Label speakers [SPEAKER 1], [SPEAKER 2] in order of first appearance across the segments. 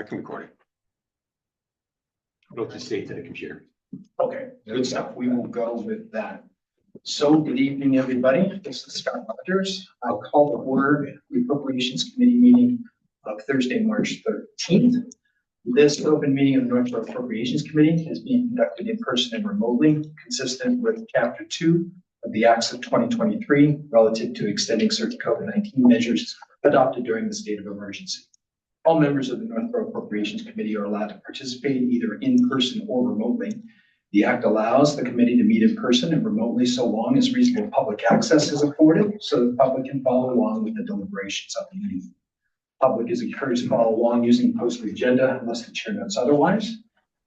[SPEAKER 1] I can record it. It'll just say to the computer.
[SPEAKER 2] Okay, good stuff. We will go with that. So good evening, everybody. This is Scott Rogers. I'll call the order the Appropriations Committee meeting of Thursday, March 13th. This open meeting of the Northborough Appropriations Committee is being conducted in person and remotely, consistent with Chapter 2 of the Acts of 2023 relative to extending certain COVID-19 measures adopted during the state of emergency. All members of the Northborough Appropriations Committee are allowed to participate either in person or remotely. The Act allows the committee to meet in person and remotely so long as reasonable public access is afforded so the public can follow along with the deliberations of the meeting. Public is encouraged to follow along using the posted agenda unless the chair notes otherwise.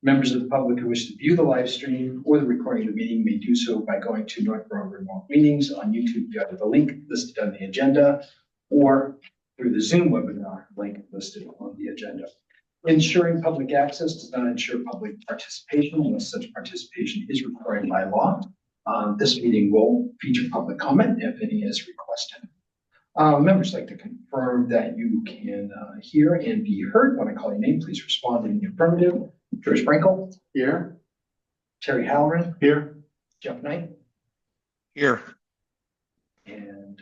[SPEAKER 2] Members of the public who wish to view the live stream or the recording of the meeting may do so by going to Northborough Remote Meetings on YouTube via the link listed on the agenda or through the Zoom webinar link listed on the agenda. Ensuring public access does not ensure public participation unless such participation is required by law. This meeting will feature public comment if any is requested. Members like to confirm that you can hear and be heard. When I call your name, please respond in the affirmative. George Frankel. Here. Terry Halloran. Here. Jeff Knight.
[SPEAKER 3] Here.
[SPEAKER 2] And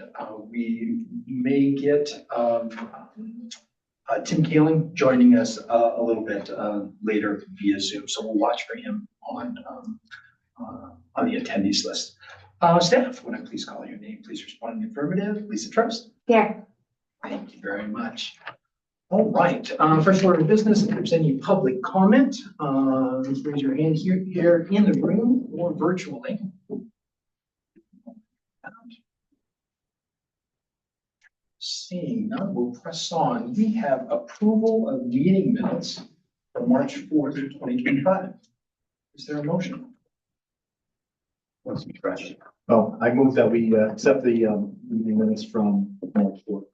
[SPEAKER 2] we may get Tim Kaling joining us a little bit later via Zoom. So we'll watch for him on the attendees list. Staff, when I please call your name, please respond in the affirmative. Lisa Trust.
[SPEAKER 4] Here.
[SPEAKER 2] Thank you very much. All right. First order of business, if there's any public comment, raise your hand here in the room or virtually. Seeing none, we'll press on. We have approval of meeting minutes for March 4th, 2025. Is there a motion?
[SPEAKER 1] Let's be fresh.
[SPEAKER 5] Oh, I move that we accept the meeting minutes from March 4th.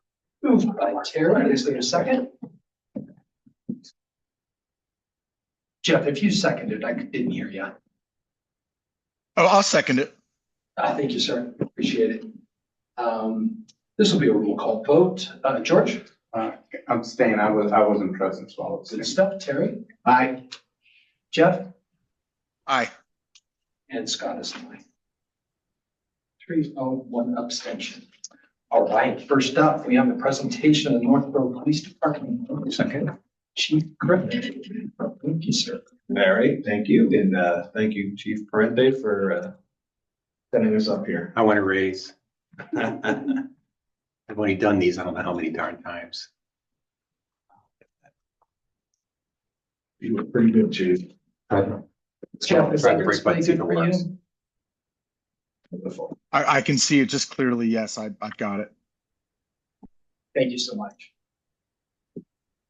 [SPEAKER 2] Moved by Terry. Is there a second? Jeff, if you seconded, I didn't hear you.
[SPEAKER 3] Oh, I'll second it.
[SPEAKER 2] Thank you, sir. Appreciate it. This will be a roll call vote. George?
[SPEAKER 1] I'm staying. I wasn't present, so I'll
[SPEAKER 2] Good
[SPEAKER 1] abstain.
[SPEAKER 2] stuff. Terry?
[SPEAKER 5] Aye.
[SPEAKER 2] Jeff?
[SPEAKER 3] Aye.
[SPEAKER 2] And Scott is an aye. 3-0-1 abstention. All right, first up, we have the presentation of the Northborough Police Department.
[SPEAKER 1] Second.
[SPEAKER 2] Chief Griffin. Thank you, sir.
[SPEAKER 5] All right, thank you. And thank you, Chief Parente, for setting us up here.
[SPEAKER 1] I want to raise. I've only done these, I don't know how many darn times.
[SPEAKER 5] You were pretty good, Chief.
[SPEAKER 2] Jeff, is
[SPEAKER 1] Trying
[SPEAKER 2] that
[SPEAKER 1] to break my
[SPEAKER 2] display good for
[SPEAKER 1] words.
[SPEAKER 2] you?
[SPEAKER 5] Wonderful.
[SPEAKER 3] I can see it just clearly. Yes, I've got it.
[SPEAKER 2] Thank you so much.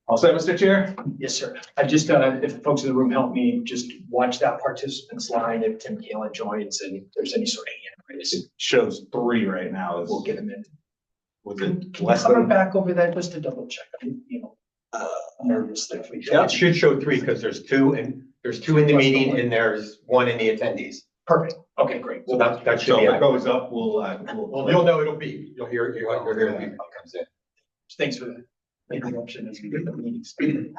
[SPEAKER 5] All set, Mr. Chair?
[SPEAKER 2] Yes, sir. I just gotta, if folks in the room help me, just watch that participants line if Tim Kaling joins and if there's any sort of hand raise,
[SPEAKER 5] It shows 3 right now.
[SPEAKER 2] we'll get him in.
[SPEAKER 5] Was it
[SPEAKER 2] Can you
[SPEAKER 5] less
[SPEAKER 2] come
[SPEAKER 5] than?
[SPEAKER 2] back over that just to double check? Nervous if we don't.
[SPEAKER 6] It should show 3 because there's 2 and there's 2 in the meeting and there's 1 in the attendees.
[SPEAKER 2] Perfect. Okay, great.
[SPEAKER 6] So that
[SPEAKER 5] So
[SPEAKER 6] should be,
[SPEAKER 5] if it goes up, we'll
[SPEAKER 6] you'll know it'll be, you'll hear it when it comes in.
[SPEAKER 2] Thanks for the interruption as we get the meetings.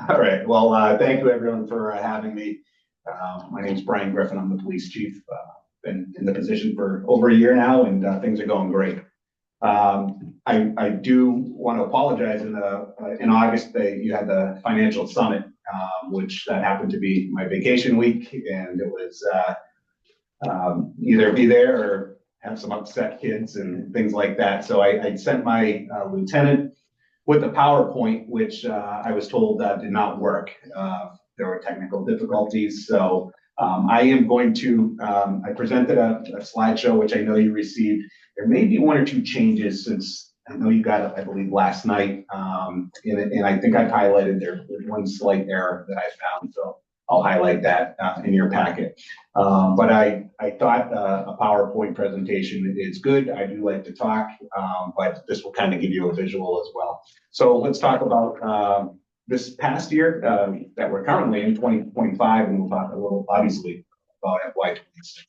[SPEAKER 5] All right. Well, thank you everyone for having me. My name is Brian Griffin. I'm the police chief. Been in the position for over a year now, and things are going great. I do want to apologize. In August, you had the financial summit, which that happened to be my vacation week, and it was either be there or have some upset kids and things like that. So I sent my lieutenant with the PowerPoint, which I was told did not work. There were technical difficulties. So I am going to, I presented a slideshow, which I know you received. There may be 1 or 2 changes since I know you got it, I believe, last night. And I think I've highlighted there's 1 slight error that I found. So I'll highlight that in your packet. But I thought a PowerPoint presentation is good. I do like to talk, but this will kind of give you a visual as well. So let's talk about this past year that we're currently in 2025, and we'll talk a little, obviously, about FY26.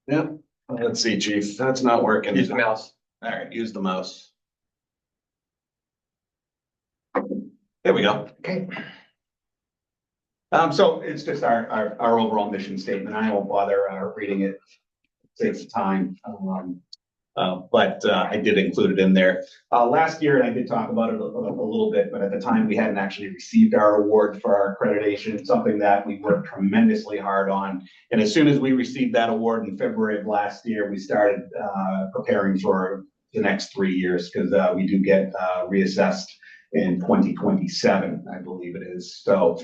[SPEAKER 7] Yeah, let's see, chief, that's not working.
[SPEAKER 6] Use the mouse.
[SPEAKER 7] All right, use the mouse.
[SPEAKER 6] There we go.
[SPEAKER 2] Okay.
[SPEAKER 5] So it's just our overall mission statement. I won't bother reading it. Saves time. But I did include it in there. Last year, and I did talk about it a little bit, but at the time we hadn't actually received our award for our accreditation, something that we worked tremendously hard on. And as soon as we received that award in February of last year, we started preparing for the next 3 years, because we do get reassessed in 2027, I believe it is. So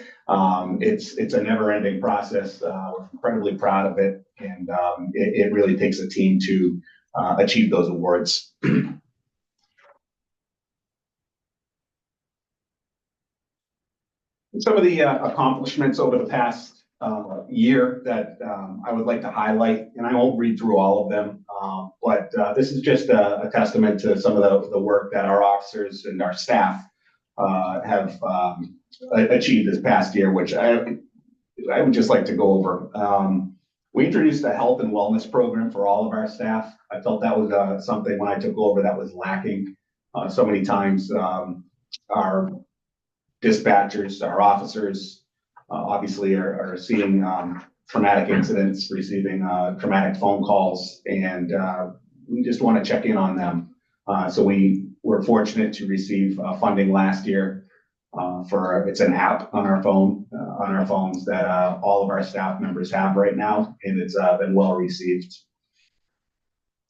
[SPEAKER 5] it's a never-ending process. We're incredibly proud of it, and it really takes a team to achieve those awards. Some of the accomplishments over the past year that I would like to highlight, and I won't read through all of them, but this is just a testament to some of the work that our officers and our staff have achieved this past year, which I would just like to go over. We introduced a health and wellness program for all of our staff. I felt that was something when I took over that was lacking so many times. Our dispatchers, our officers, obviously are seeing traumatic incidents, receiving traumatic phone calls, and we just want to check in on them. So we were fortunate to receive funding last year it's an app on our phones that all of our staff members have right now, and it's been well received.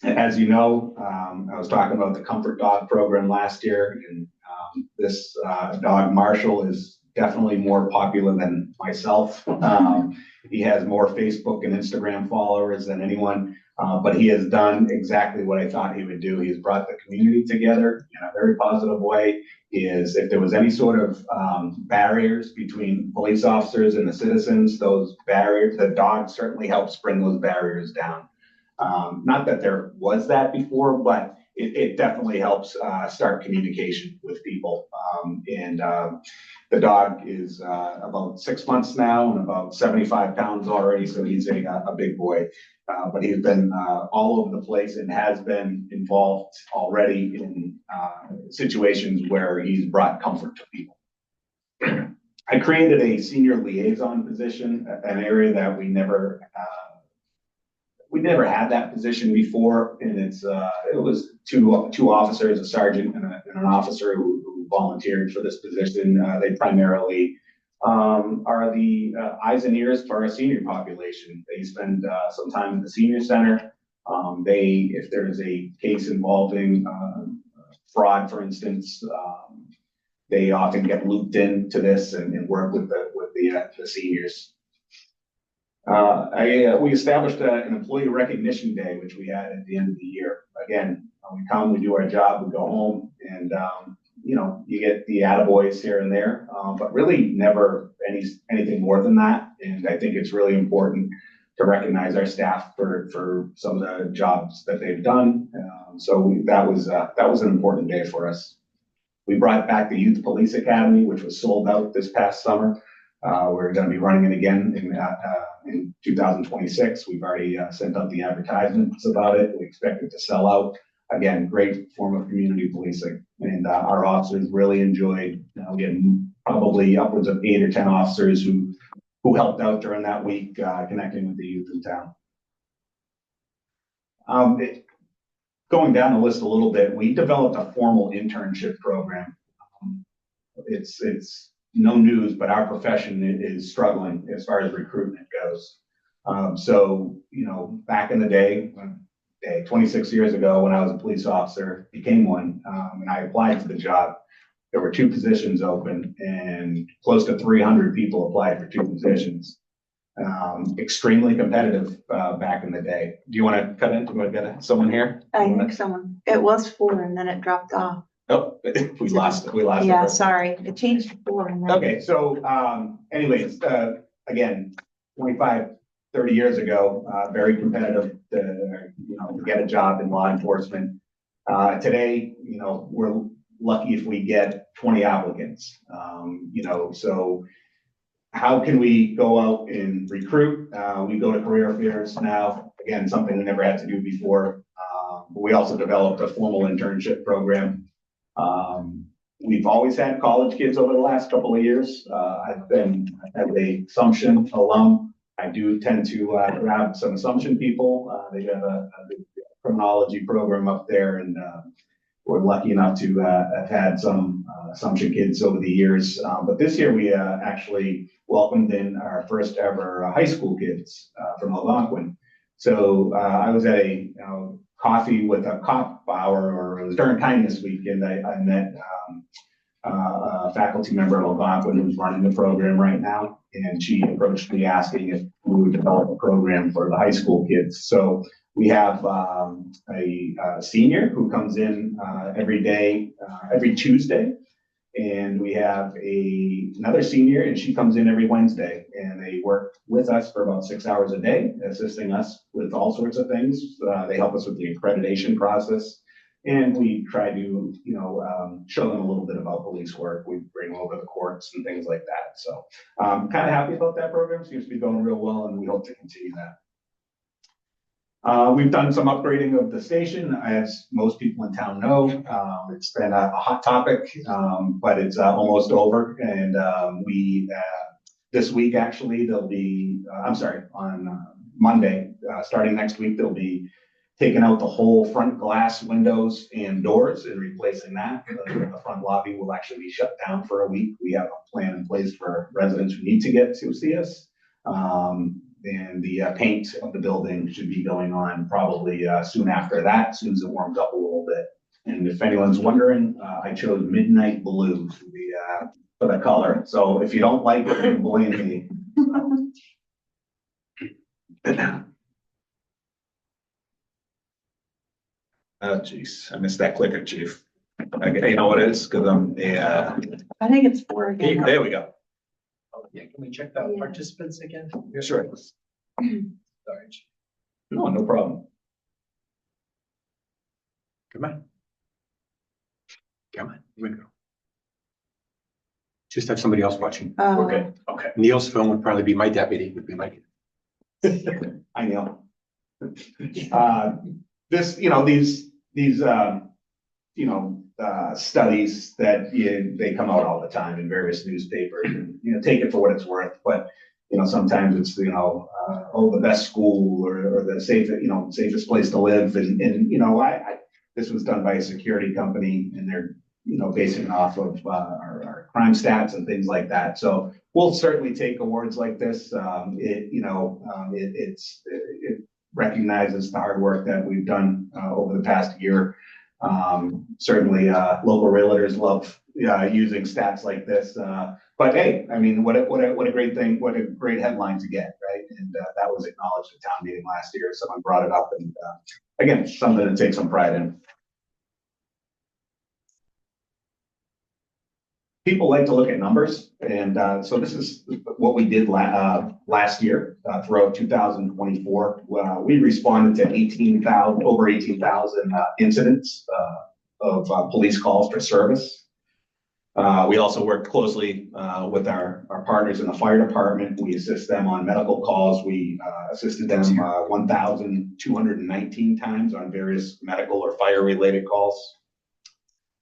[SPEAKER 5] As you know, I was talking about the Comfort Dog program last year, and this dog Marshall is definitely more popular than myself. He has more Facebook and Instagram followers than anyone, but he has done exactly what I thought he would do. He's brought the community together in a very positive way. If there was any sort of barriers between police officers and the citizens, those barriers, the dog certainly helps bring those barriers down. Not that there was that before, but it definitely helps start communication with people. The dog is about 6 months now and about 75 pounds already, so he's a big boy. But he's been all over the place and has been involved already in situations where he's brought comfort to people. I created a senior liaison position, an area that we never had that position before, and it was two officers, a sergeant and an officer who volunteered for this position. They primarily are the eyes and ears for our senior population. They spend some time at the senior center. If there's a case involving fraud, for instance, they often get looped into this and work with the seniors. We established an employee recognition day, which we had at the end of the year. Again, we come, we do our job, we go home, and you get the attaboys here and there, but really never anything more than that. And I think it's really important to recognize our staff for some of the jobs that they've done. So that was an important day for us. We brought back the Youth Police Academy, which was sold out this past summer. We're going to be running it again in 2026. We've already sent out the advertisements about it. We expect it to sell out. Again, great form of community policing, and our officers really enjoyed. We had probably upwards of 8 or 10 officers who helped out during that week, connecting with the youth in town. Going down the list a little bit, we developed a formal internship program. It's no news, but our profession is struggling as far as recruitment goes. So, back in the day, 26 years ago, when I was a police officer, became one, and I applied for the job, there were 2 positions open and close to 300 people applied for 2 positions. Extremely competitive back in the day. Do you want to cut in? Do you want to get someone here?
[SPEAKER 4] I think someone, it was 4 and then it dropped off.
[SPEAKER 5] Oh, we lost it.
[SPEAKER 4] Yeah, sorry. It changed to 4 and then.
[SPEAKER 5] Okay, so anyways, again, 25, 30 years ago, very competitive to get a job in law enforcement. Today, we're lucky if we get 20 applicants. So how can we go out and recruit? We go to career fairs now. Again, something we never had to do before. But we also developed a formal internship program. we've always had college kids over the last couple of years. I've been as a Assumption alum. I do tend to grab some Assumption people. They have a big criminology program up there, and we're lucky enough to have had some Assumption kids over the years. But this year we actually welcomed in our first ever high school kids from Algonquin. So I was at a coffee with a cop hour, or it was during kindness week, and I met a faculty member at Algonquin who's running the program right now, and she approached me asking if we would develop a program for the high school kids. So we have a senior who comes in every day, every Tuesday, and we have another senior, and she comes in every Wednesday, and they work with us for about 6 hours a day, assisting us with all sorts of things. They help us with the accreditation process, and we try to, show them a little bit about police work. We bring them over the courts and things like that. So I'm kind of happy about that program. Seems to be going real well, and we hope to continue that. We've done some upgrading of the station, as most people in town know. It's been a hot topic, but it's almost over. And this week, actually, on Monday, starting next week, they'll be taking out the whole front glass windows and doors and replacing that. The front lobby will actually be shut down for a week. We have a plan in place for residents who need to get to see us. And the paint of the building should be going on probably soon after that, as soon as it warms up a little bit. And if anyone's wondering, I chose midnight blue for the color. So if you don't like it, you can blame me.
[SPEAKER 1] Oh, geez, I missed that clicker, chief. Okay, you know what it is? Because I'm
[SPEAKER 4] I think it's 4 again.
[SPEAKER 1] there we go.
[SPEAKER 2] Oh, yeah, can we check the
[SPEAKER 4] Yeah.
[SPEAKER 2] participants again?
[SPEAKER 1] Sure.
[SPEAKER 2] Sorry.
[SPEAKER 5] No problem.
[SPEAKER 1] Come on. Come on, here we go. Just have somebody else watching.
[SPEAKER 4] Oh.
[SPEAKER 1] We're good. Okay. Neil's phone would probably be my deputy, would be my.
[SPEAKER 5] I know. Studies that they come out all the time in various newspapers, and take it for what it's worth. But sometimes it's the best school or the safest place to live, and this was done by a security company, and they're basing it off of our crime stats and things like that. So we'll certainly take awards like this. It recognizes the hard work that we've done over the past year. Certainly, local realtors love using stats like this. But hey, I mean, what a great thing, what a great headline to get, right? And that was acknowledged at town meeting last year. Someone brought it up, and again, something to take some pride in. People like to look at numbers, and so this is what we did last year throughout 2024. We responded to over 18,000 incidents of police calls for service. We also work closely with our partners in the fire department. We assist them on medical calls. We assisted them 1,219 times on various medical or fire-related calls.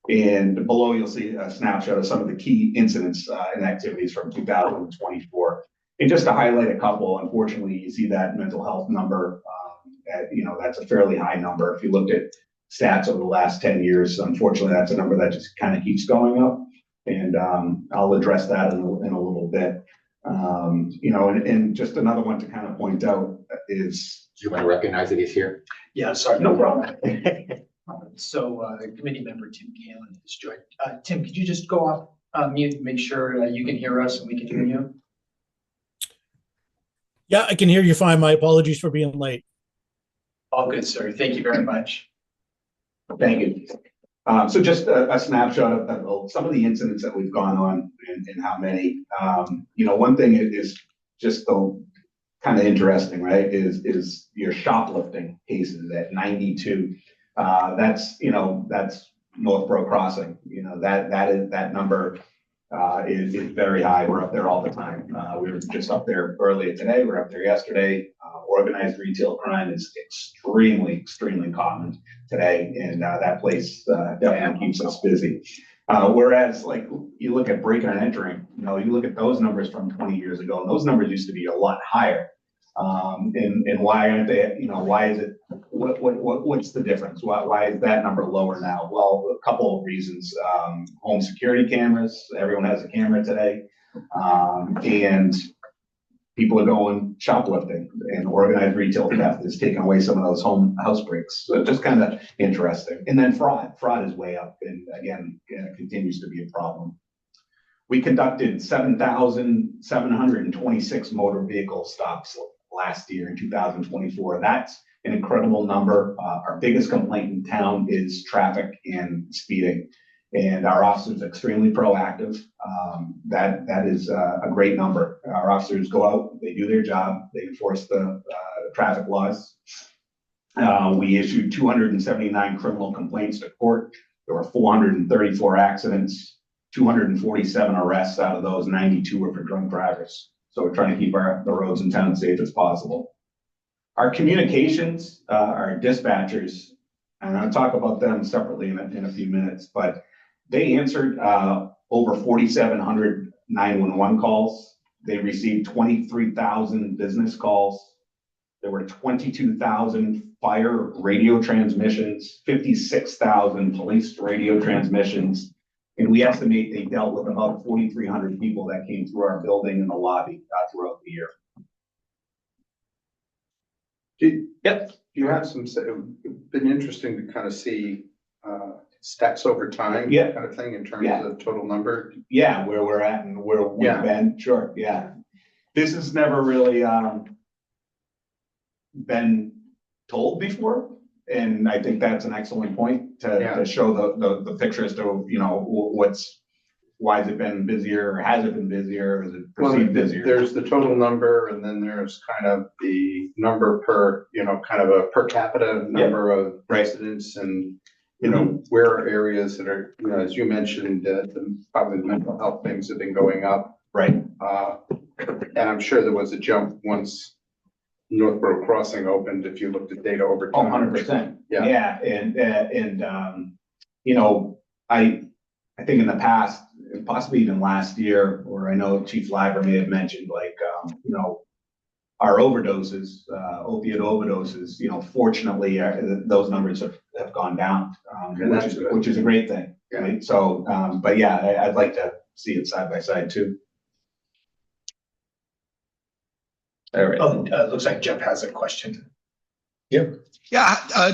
[SPEAKER 5] And below, you'll see a snapshot of some of the key incidents and activities from 2024. And just to highlight a couple, unfortunately, you see that mental health number, that's a fairly high number. If you looked at stats over the last 10 years, unfortunately, that's a number that just kind of keeps going up. And I'll address that in a little bit. And just another one to kind of point out is.
[SPEAKER 6] Do you want to recognize that he's here?
[SPEAKER 2] Yeah, sorry.
[SPEAKER 5] No problem.
[SPEAKER 2] So committee member Tim Kalen has joined. Tim, could you just go off mute and make sure you can hear us and we can hear you?
[SPEAKER 7] Yeah, I can hear you fine. My apologies for being late.
[SPEAKER 2] All good, sir. Thank you very much.
[SPEAKER 5] Thank you. So just a snapshot of some of the incidents that we've gone on and how many. One thing is just kind of interesting, right? Is your shoplifting cases at 92. That's Northborough Crossing. That number is very high. We're up there all the time. We were just up there earlier today. We're up there yesterday. Organized retail crime is extremely common today, and that place definitely keeps us busy. Whereas like you look at breaking and entering, you look at those numbers from 20 years ago, and those numbers used to be a lot higher. And why aren't they, why is it, what's the difference? Why is that number lower now? Well, a couple of reasons. Home security cameras, everyone has a camera today. And people are going shoplifting, and organized retail theft is taking away some of those house breaks. So it's just kind of interesting. And then fraud is way up, and again, continues to be a problem. We conducted 7,726 motor vehicle stops last year in 2024. That's an incredible number. Our biggest complaint in town is traffic and speeding, and our officers are extremely proactive. That is a great number. Our officers go out, they do their job, they enforce the traffic laws. We issued 279 criminal complaints to court. There were 434 accidents, 247 arrests. Out of those, 92 were for drunk drivers. So we're trying to keep the roads in town safe as possible. Our communications, our dispatchers, and I'll talk about them separately in a few minutes, but they answered over 4,700 911 calls. They received 23,000 business calls. There were 22,000 fire radio transmissions, 56,000 police radio transmissions. And we estimate they dealt with about 4,300 people that came through our building and the lobby throughout the year.
[SPEAKER 8] Yep. You have been interesting to kind of see stats over time,
[SPEAKER 5] Yeah.
[SPEAKER 8] kind of thing in terms of total number.
[SPEAKER 5] Yeah, where we're at and where we've been. Sure. Yeah. This has never really been told before. And I think that's an excellent point to show the picture as to, why has it been busier, or has it been busier, or is it perceived busier?
[SPEAKER 8] There's the total number, and then there's kind of the number per, kind of a per capita number of residents, and, where are areas that are, as you mentioned, probably the mental health things have been going up.
[SPEAKER 5] Right.
[SPEAKER 8] And I'm sure there was a jump once Northborough Crossing opened, if you looked at data over time.
[SPEAKER 5] 100%.
[SPEAKER 8] Yeah.
[SPEAKER 5] And I think in the past, and possibly even last year, or I know Chief Liber may have mentioned, our overdoses, opiate overdoses, fortunately, those numbers have gone down, which is a great thing.
[SPEAKER 8] Yeah.
[SPEAKER 5] Right. So, but yeah, I'd like to see it side by side too.
[SPEAKER 1] All right.
[SPEAKER 2] Oh, looks like Jeff has a question.
[SPEAKER 3] Yeah,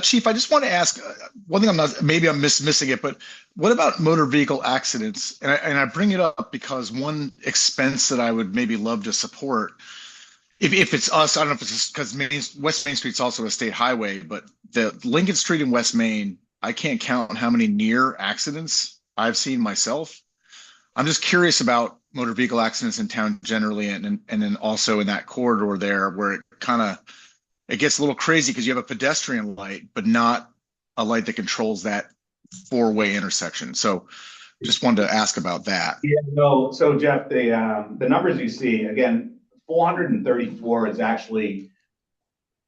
[SPEAKER 3] Chief, I just want to ask one thing. Maybe I'm missing it, but what about motor vehicle accidents? And I bring it up because one expense that I would maybe love to support, if it's us, I don't know if it's just because West Main Street's also a state highway, but the Lincoln Street in West Main, I can't count how many near accidents I've seen myself. I'm just curious about motor vehicle accidents in town generally, and then also in that corridor there where it gets a little crazy because you have a pedestrian light, but not a light that controls that four-way intersection. So just wanted to ask about that.
[SPEAKER 5] Yeah, no. So Jeff, the numbers you see, again, 434 is actually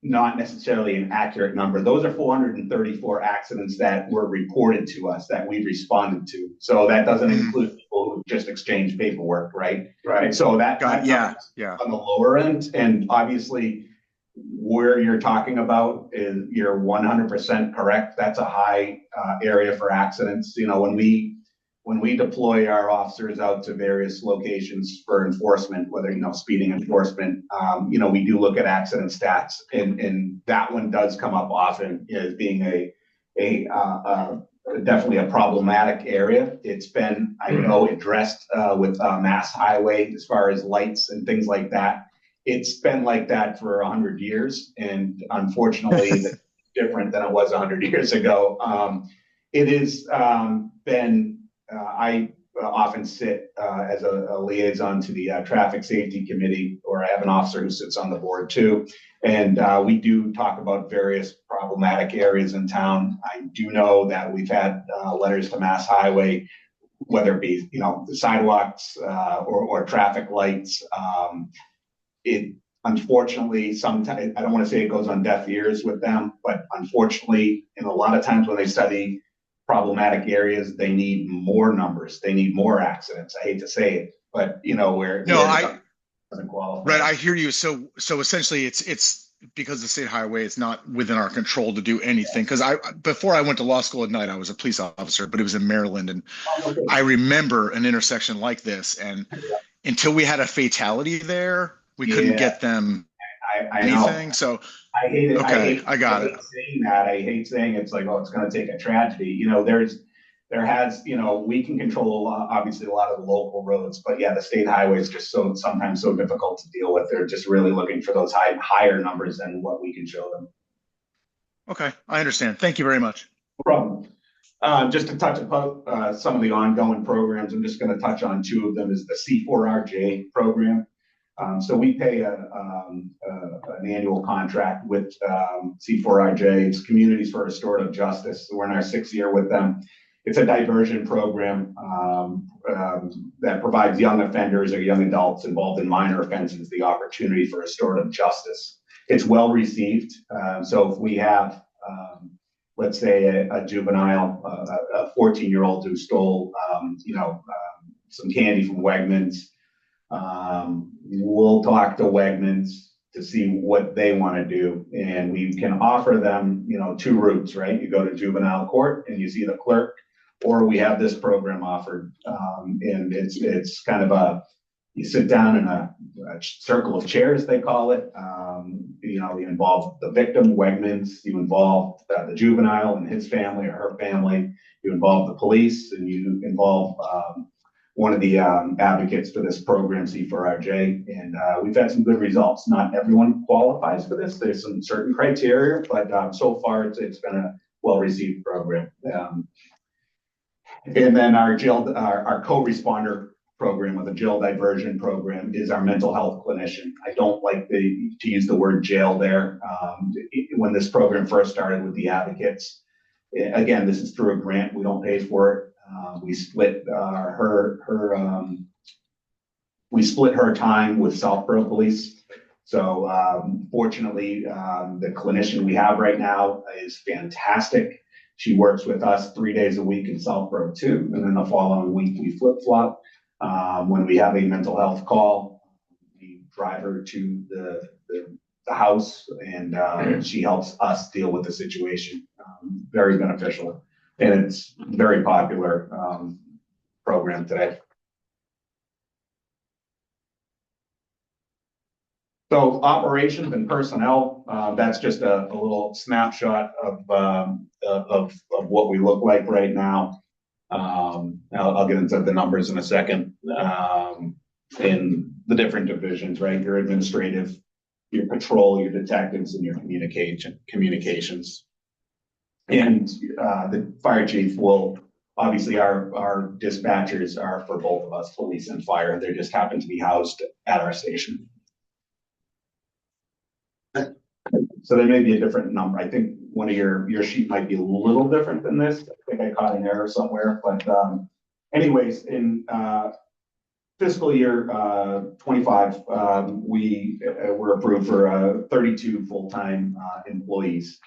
[SPEAKER 5] not necessarily an accurate number. Those are 434 accidents that were reported to us that we responded to. So that doesn't include people who just exchange paperwork, right?
[SPEAKER 8] Right.
[SPEAKER 5] So that
[SPEAKER 3] Yeah.
[SPEAKER 5] on the lower end, and obviously where you're talking about is you're 100% correct. That's a high area for accidents. When we deploy our officers out to various locations for enforcement, whether, speeding enforcement, we do look at accident stats, and that one does come up often as being definitely a problematic area. It's been, I know, addressed with Mass Highway as far as lights and things like that. It's been like that for 100 years, and unfortunately, it's different than it was 100 years ago. It has been. I often sit as a liaison to the Traffic Safety Committee, or I have an officer who sits on the board too, and we do talk about various problematic areas in town. I do know that we've had letters to Mass Highway, whether it be the sidewalks or traffic lights. It unfortunately sometimes, I don't want to say it goes on deaf ears with them, but unfortunately, in a lot of times when they study problematic areas, they need more numbers, they need more accidents. I hate to say it, but you know,
[SPEAKER 3] No,
[SPEAKER 5] where doesn't qualify.
[SPEAKER 3] Right, I hear you. So essentially, it's because the state highway is not within our control to do anything. Because before I went to law school at night, I was a police officer, but it was in Maryland, and I remember an intersection like this. And until we had a fatality there, we couldn't
[SPEAKER 5] Yeah.
[SPEAKER 3] get them
[SPEAKER 5] I know.
[SPEAKER 3] anything. So
[SPEAKER 5] I hate it.
[SPEAKER 3] okay, I got
[SPEAKER 5] hate
[SPEAKER 3] it.
[SPEAKER 5] saying that. I hate saying it's like, oh, it's going to take a tragedy. You know, there has, you know, we can control a lot, obviously a lot of the local roads, but yeah, the state highway is just sometimes so difficult to deal with. They're just really looking for those higher numbers than what we can show them.
[SPEAKER 3] Okay, I understand. Thank you very much.
[SPEAKER 5] No problem. Just to touch upon some of the ongoing programs, I'm just going to touch on two of them. Is the C4RJ program. So we pay an annual contract with C4RJ. It's Communities for Restorative Justice. So we're in our 6th year with them. It's a diversion program that provides young offenders or young adults involved in minor offenses the opportunity for restorative justice. It's well received. So if we have, let's say, a juvenile, a 14-year-old who stole, some candy from Wegmans, we'll talk to Wegmans to see what they want to do, and we can offer them, 2 routes, right? You go to juvenile court and you see the clerk, or we have this program offered, and it's kind of you sit down in a circle of chairs, they call it. You involve the victim, Wegmans, you involve the juvenile and his family or her family, you involve the police, and you involve one of the advocates for this program, C4RJ, and we've had some good results. Not everyone qualifies for this. There's some certain criteria, but so far it's been a well-received program. And then our co-responder program, or the jail diversion program, is our mental health clinician. I don't like to use the word jail there. When this program first started with the advocates, again, this is through a grant. We don't pay for it. We split her time with Southborough Police. So fortunately, the clinician we have right now is fantastic. She works with us 3 days a week in Southborough too, and then the following week we flip-flop. When we have a mental health call, we drive her to the house, and she helps us deal with the situation. Very beneficial, and it's very popular program today. So operations and personnel, that's just a little snapshot of what we look like right now. I'll get into the numbers in a second. In the different divisions, right? Your administrative, your patrol, your detectives, and your communications. And the fire chief will, obviously our dispatchers are for both of us, police and fire. They just happen to be housed at our station. So there may be a different number. I think one of your sheet might be a little different than this. I think I caught an error somewhere, but anyways, in fiscal year 25, we were approved for 32 full-time employees.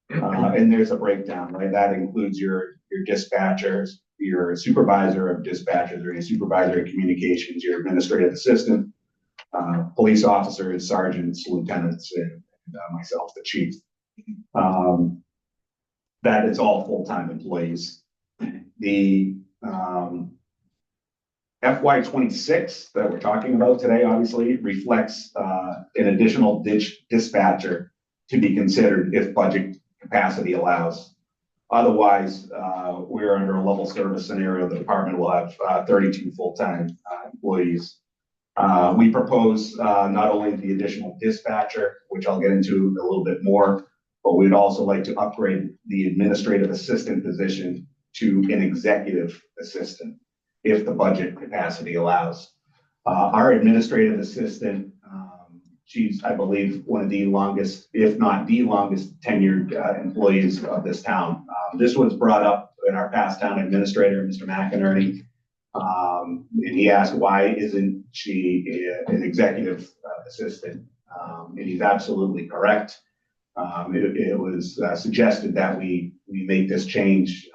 [SPEAKER 5] And there's a breakdown, right? That includes your dispatchers, your supervisor of dispatchers, or your supervisor of communications, your administrative assistant, police officers, sergeants, lieutenants, and myself, the chief. That is all full-time employees. The FY26 that we're talking about today, obviously, reflects an additional dispatcher to be considered if budget capacity allows. Otherwise, we're under a level service scenario. The department will have 32 full-time employees. We propose not only the additional dispatcher, which I'll get into a little bit more, but we'd also like to upgrade the administrative assistant position to an executive assistant if the budget capacity allows. Our administrative assistant, she's, I believe, one of the longest, if not the longest tenured employees of this town. This was brought up in our past town administrator, Mr. McInerney. And he asked, why isn't she an executive assistant? And he's absolutely correct. It was suggested that we we make this change.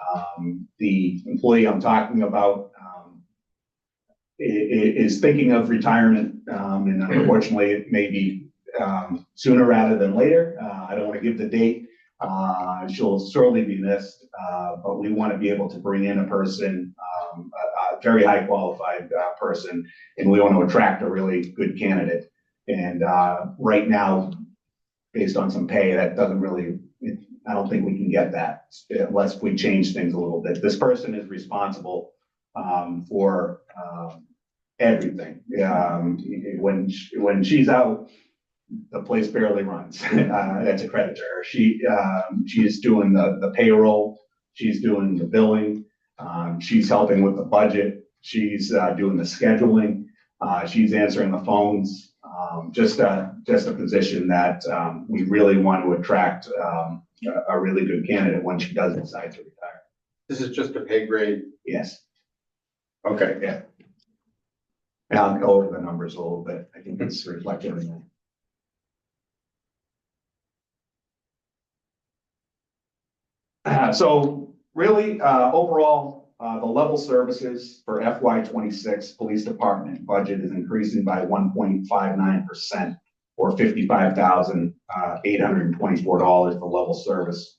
[SPEAKER 5] The employee I'm talking about is thinking of retirement, and unfortunately, it may be sooner rather than later. I don't want to give the date. She'll sorely be missed, but we want to be able to bring in a person, a very high qualified person, and we want to attract a really good candidate. And right now, based on some pay, that doesn't really, I don't think we can get that unless we change things a little bit. This person is responsible for everything. When she's out, the place barely runs. That's a credit to her. She's doing the payroll. She's doing the billing. She's helping with the budget. She's doing the scheduling. She's answering the phones. Just a position that we really want to attract a really good candidate when she does decide to retire.
[SPEAKER 8] This is just a pay grade.
[SPEAKER 5] Yes. Okay. Yeah. And I'll go over the numbers a little bit. I think it's reflected in that. So really, overall, the level services for FY26 Police Department budget is increasing by 1.59%, or $55,824 for level service.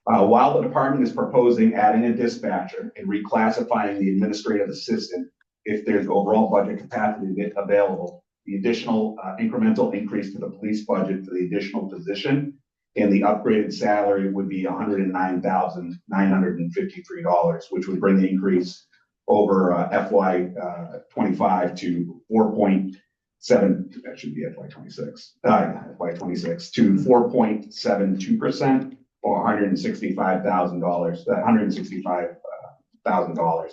[SPEAKER 5] While the department is proposing adding a dispatcher and reclassifying the administrative assistant, if there's overall budget capacity available, the additional incremental increase to the police budget for the additional position and the upgraded salary would be $109,953, which would bring the increase over FY25 to 4.7. That should be FY26. FY26 to 4.72%, or $165,000. $165,000.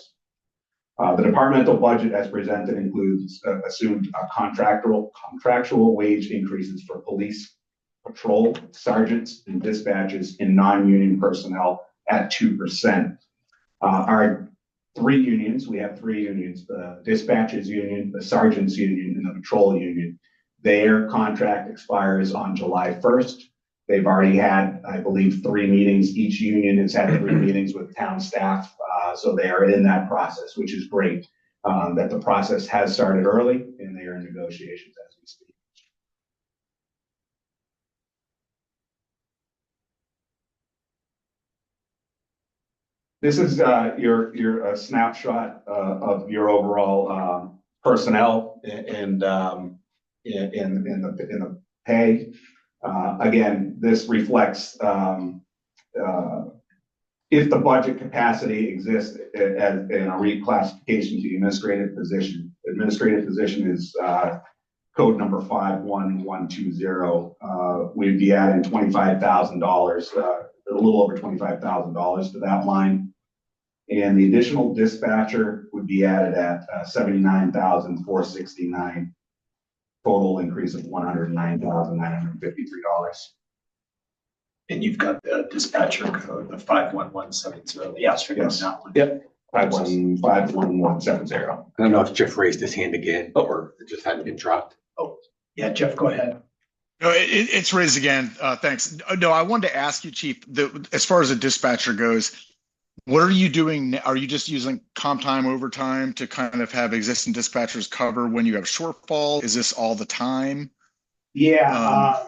[SPEAKER 5] The departmental budget as presented includes assumed contractual wage increases for police, patrol, sergeants, and dispatchers and non-union personnel at 2%. Our three unions, we have three unions, the dispatchers union, the sergeants union, and the patrol union. Their contract expires on July 1st. They've already had, I believe, 3 meetings. Each union has had 3 meetings with town staff. So they are in that process, which is great. That the process has started early and they are in negotiations as we speak. This is your snapshot of your overall personnel and in the pay. Again, this reflects if the budget capacity exists in a reclassification to the administrative position. Administrative position is code number 51120. We'd be adding $25,000, a little over $25,000 to that line. And the additional dispatcher would be added at $79,469. Total increase of $109,953.
[SPEAKER 2] And you've got the dispatcher code, the 51170, the asterisk on that one.
[SPEAKER 5] Yep. 51170.
[SPEAKER 6] I don't know if Jeff raised his hand again or it just hadn't been dropped.
[SPEAKER 2] Oh, yeah, Jeff, go ahead.
[SPEAKER 3] No, it's raised again. Thanks. No, I wanted to ask you, Chief, as far as a dispatcher goes, what are you doing? Are you just using comp time overtime to kind of have existing dispatchers cover when you have shortfall? Is this all the time?
[SPEAKER 5] Yeah,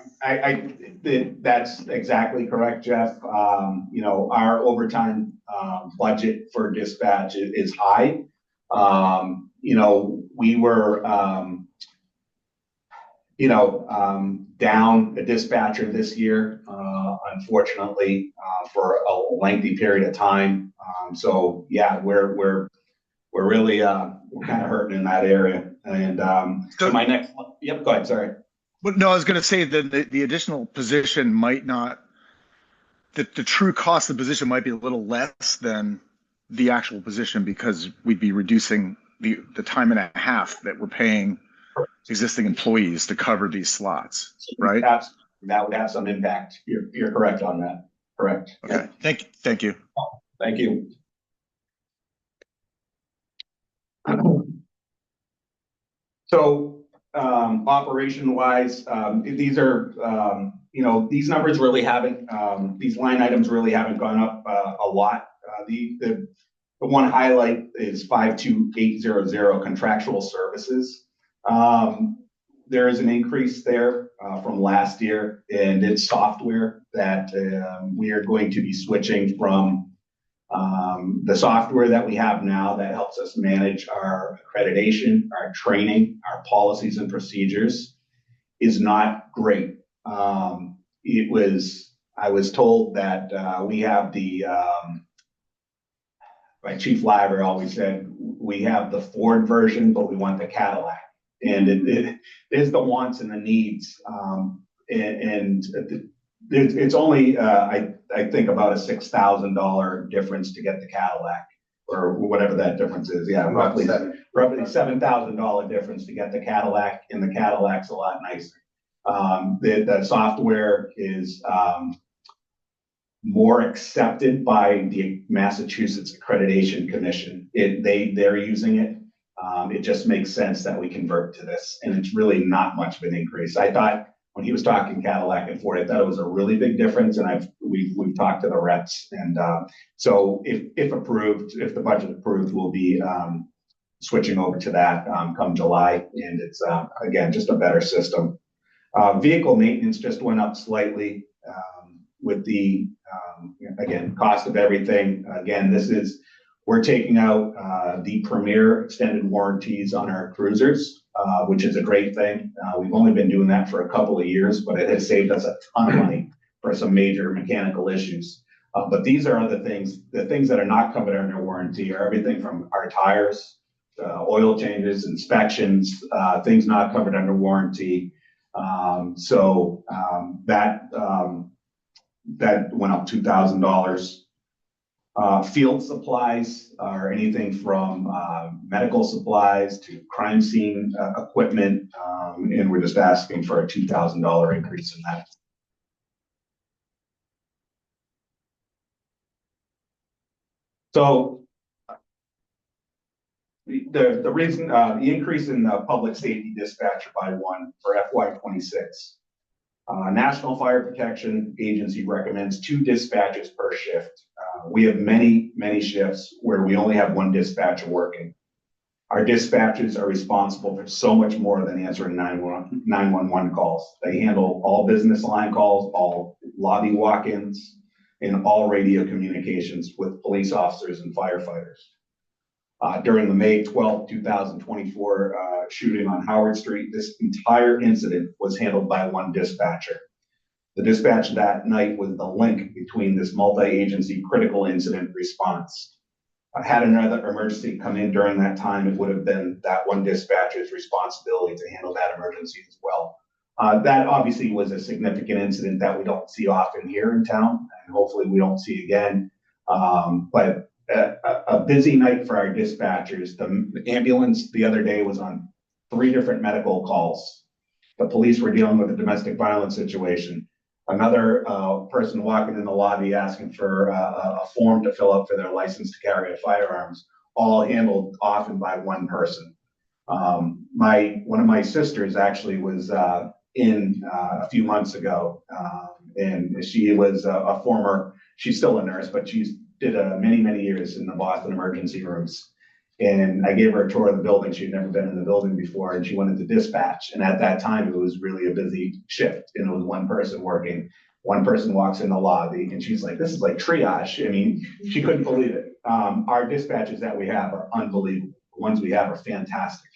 [SPEAKER 5] that's exactly correct, Jeff. You know, our overtime budget for dispatch is high. You know, we were down a dispatcher this year, unfortunately, for a lengthy period of time. So yeah, we're really we're kind of hurting in that area. And so my next, yep, go ahead. Sorry.
[SPEAKER 3] But no, I was going to say that the additional position might not. The true cost of the position might be a little less than the actual position because we'd be reducing the time and a half that we're paying existing employees to cover these slots, right?
[SPEAKER 5] That would have some impact. You're correct on that. Correct.
[SPEAKER 3] Okay. Thank you.
[SPEAKER 5] Thank you. So operation wise, these are, these numbers really haven't, these line items really haven't gone up a lot. The one highlight is 52800 contractual services. There is an increase there from last year, and it's software that we are going to be switching from the software that we have now that helps us manage our accreditation, our training, our policies and procedures is not great. I was told that we have my chief Liver always said, we have the Ford version, but we want the Cadillac. And it is the wants and the needs. It's only, I think about a $6,000 difference to get the Cadillac or whatever that difference is. Yeah, roughly $7,000 difference to get the Cadillac, and the Cadillac's a lot nicer. The software is more accepted by the Massachusetts Accreditation Commission. They're using it. It just makes sense that we convert to this, and it's really not much of an increase. I thought when he was talking Cadillac and Ford, I thought it was a really big difference, and we've talked to the reps, and so if approved, if the budget approved, we'll be switching over to that come July, and it's again just a better system. Vehicle maintenance just went up slightly with the again cost of everything. Again, we're taking out the premier extended warranties on our cruisers, which is a great thing. We've only been doing that for a couple of years, but it has saved us a ton of money for some major mechanical issues. But these are other things. The things that are not covered under warranty are everything from our tires, oil changes, inspections, things not covered under warranty. So that went up $2,000. Field supplies are anything from medical supplies to crime scene equipment, and we're just asking for a $2,000 increase in that. So the reason the increase in the public safety dispatcher by one for FY26. National Fire Protection Agency recommends 2 dispatchers per shift. We have many shifts where we only have 1 dispatcher working. Our dispatchers are responsible for so much more than answering 911 calls. They handle all business line calls, all lobby walk-ins, and all radio communications with police officers and firefighters. During the May 12, 2024 shooting on Howard Street, this entire incident was handled by 1 dispatcher. The dispatch that night was the link between this multi-agency critical incident response. Had another emergency come in during that time, it would have been that 1 dispatcher's responsibility to handle that emergency as well. That obviously was a significant incident that we don't see often here in town, and hopefully we don't see again. But a busy night for our dispatchers. The ambulance the other day was on 3 different medical calls. The police were dealing with a domestic violence situation. Another person walking in the lobby asking for a form to fill out for their license to carry firearms, all handled often by 1 person. One of my sisters actually was in a few months ago, and she was a former, she's still a nurse, but she's did many years in the Boston emergency rooms. And I gave her a tour of the building. She'd never been in the building before, and she went into dispatch. And at that time, it was really a busy shift, and it was 1 person working. 1 person walks in the lobby, and she's like, this is like triage. I mean, she couldn't believe it. Our dispatchers that we have are unbelievable. The ones we have are fantastic.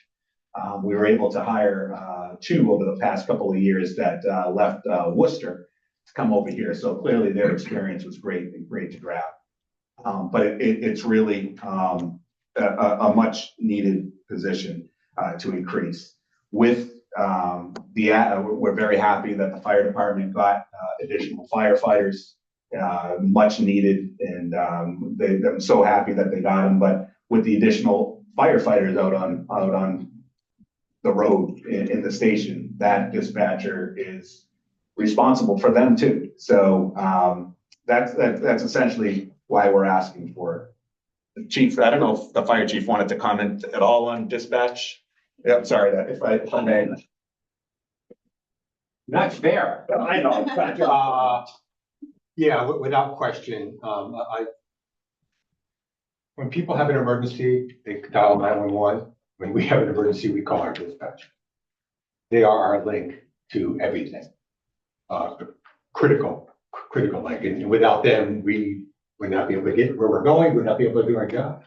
[SPEAKER 5] We were able to hire 2 over the past couple of years that left Worcester to come over here. So clearly their experience was great to grab. But it's really a much needed position to increase. With we're very happy that the fire department got additional firefighters, much needed, and I'm so happy that they got them. But with the additional firefighters out on the road in the station, that dispatcher is responsible for them too. So that's essentially why we're asking for it.
[SPEAKER 1] Chief, I don't know if the fire chief wanted to comment at all on dispatch. Yeah, sorry, that if I may.
[SPEAKER 6] Not fair.
[SPEAKER 1] I know.
[SPEAKER 6] Yeah, without question, when people have an emergency, they dial 911. When we have an emergency, we call our dispatch. They are our link to everything. Critical link, and without them, we would not be able to get where we're going, would not be able to do our job.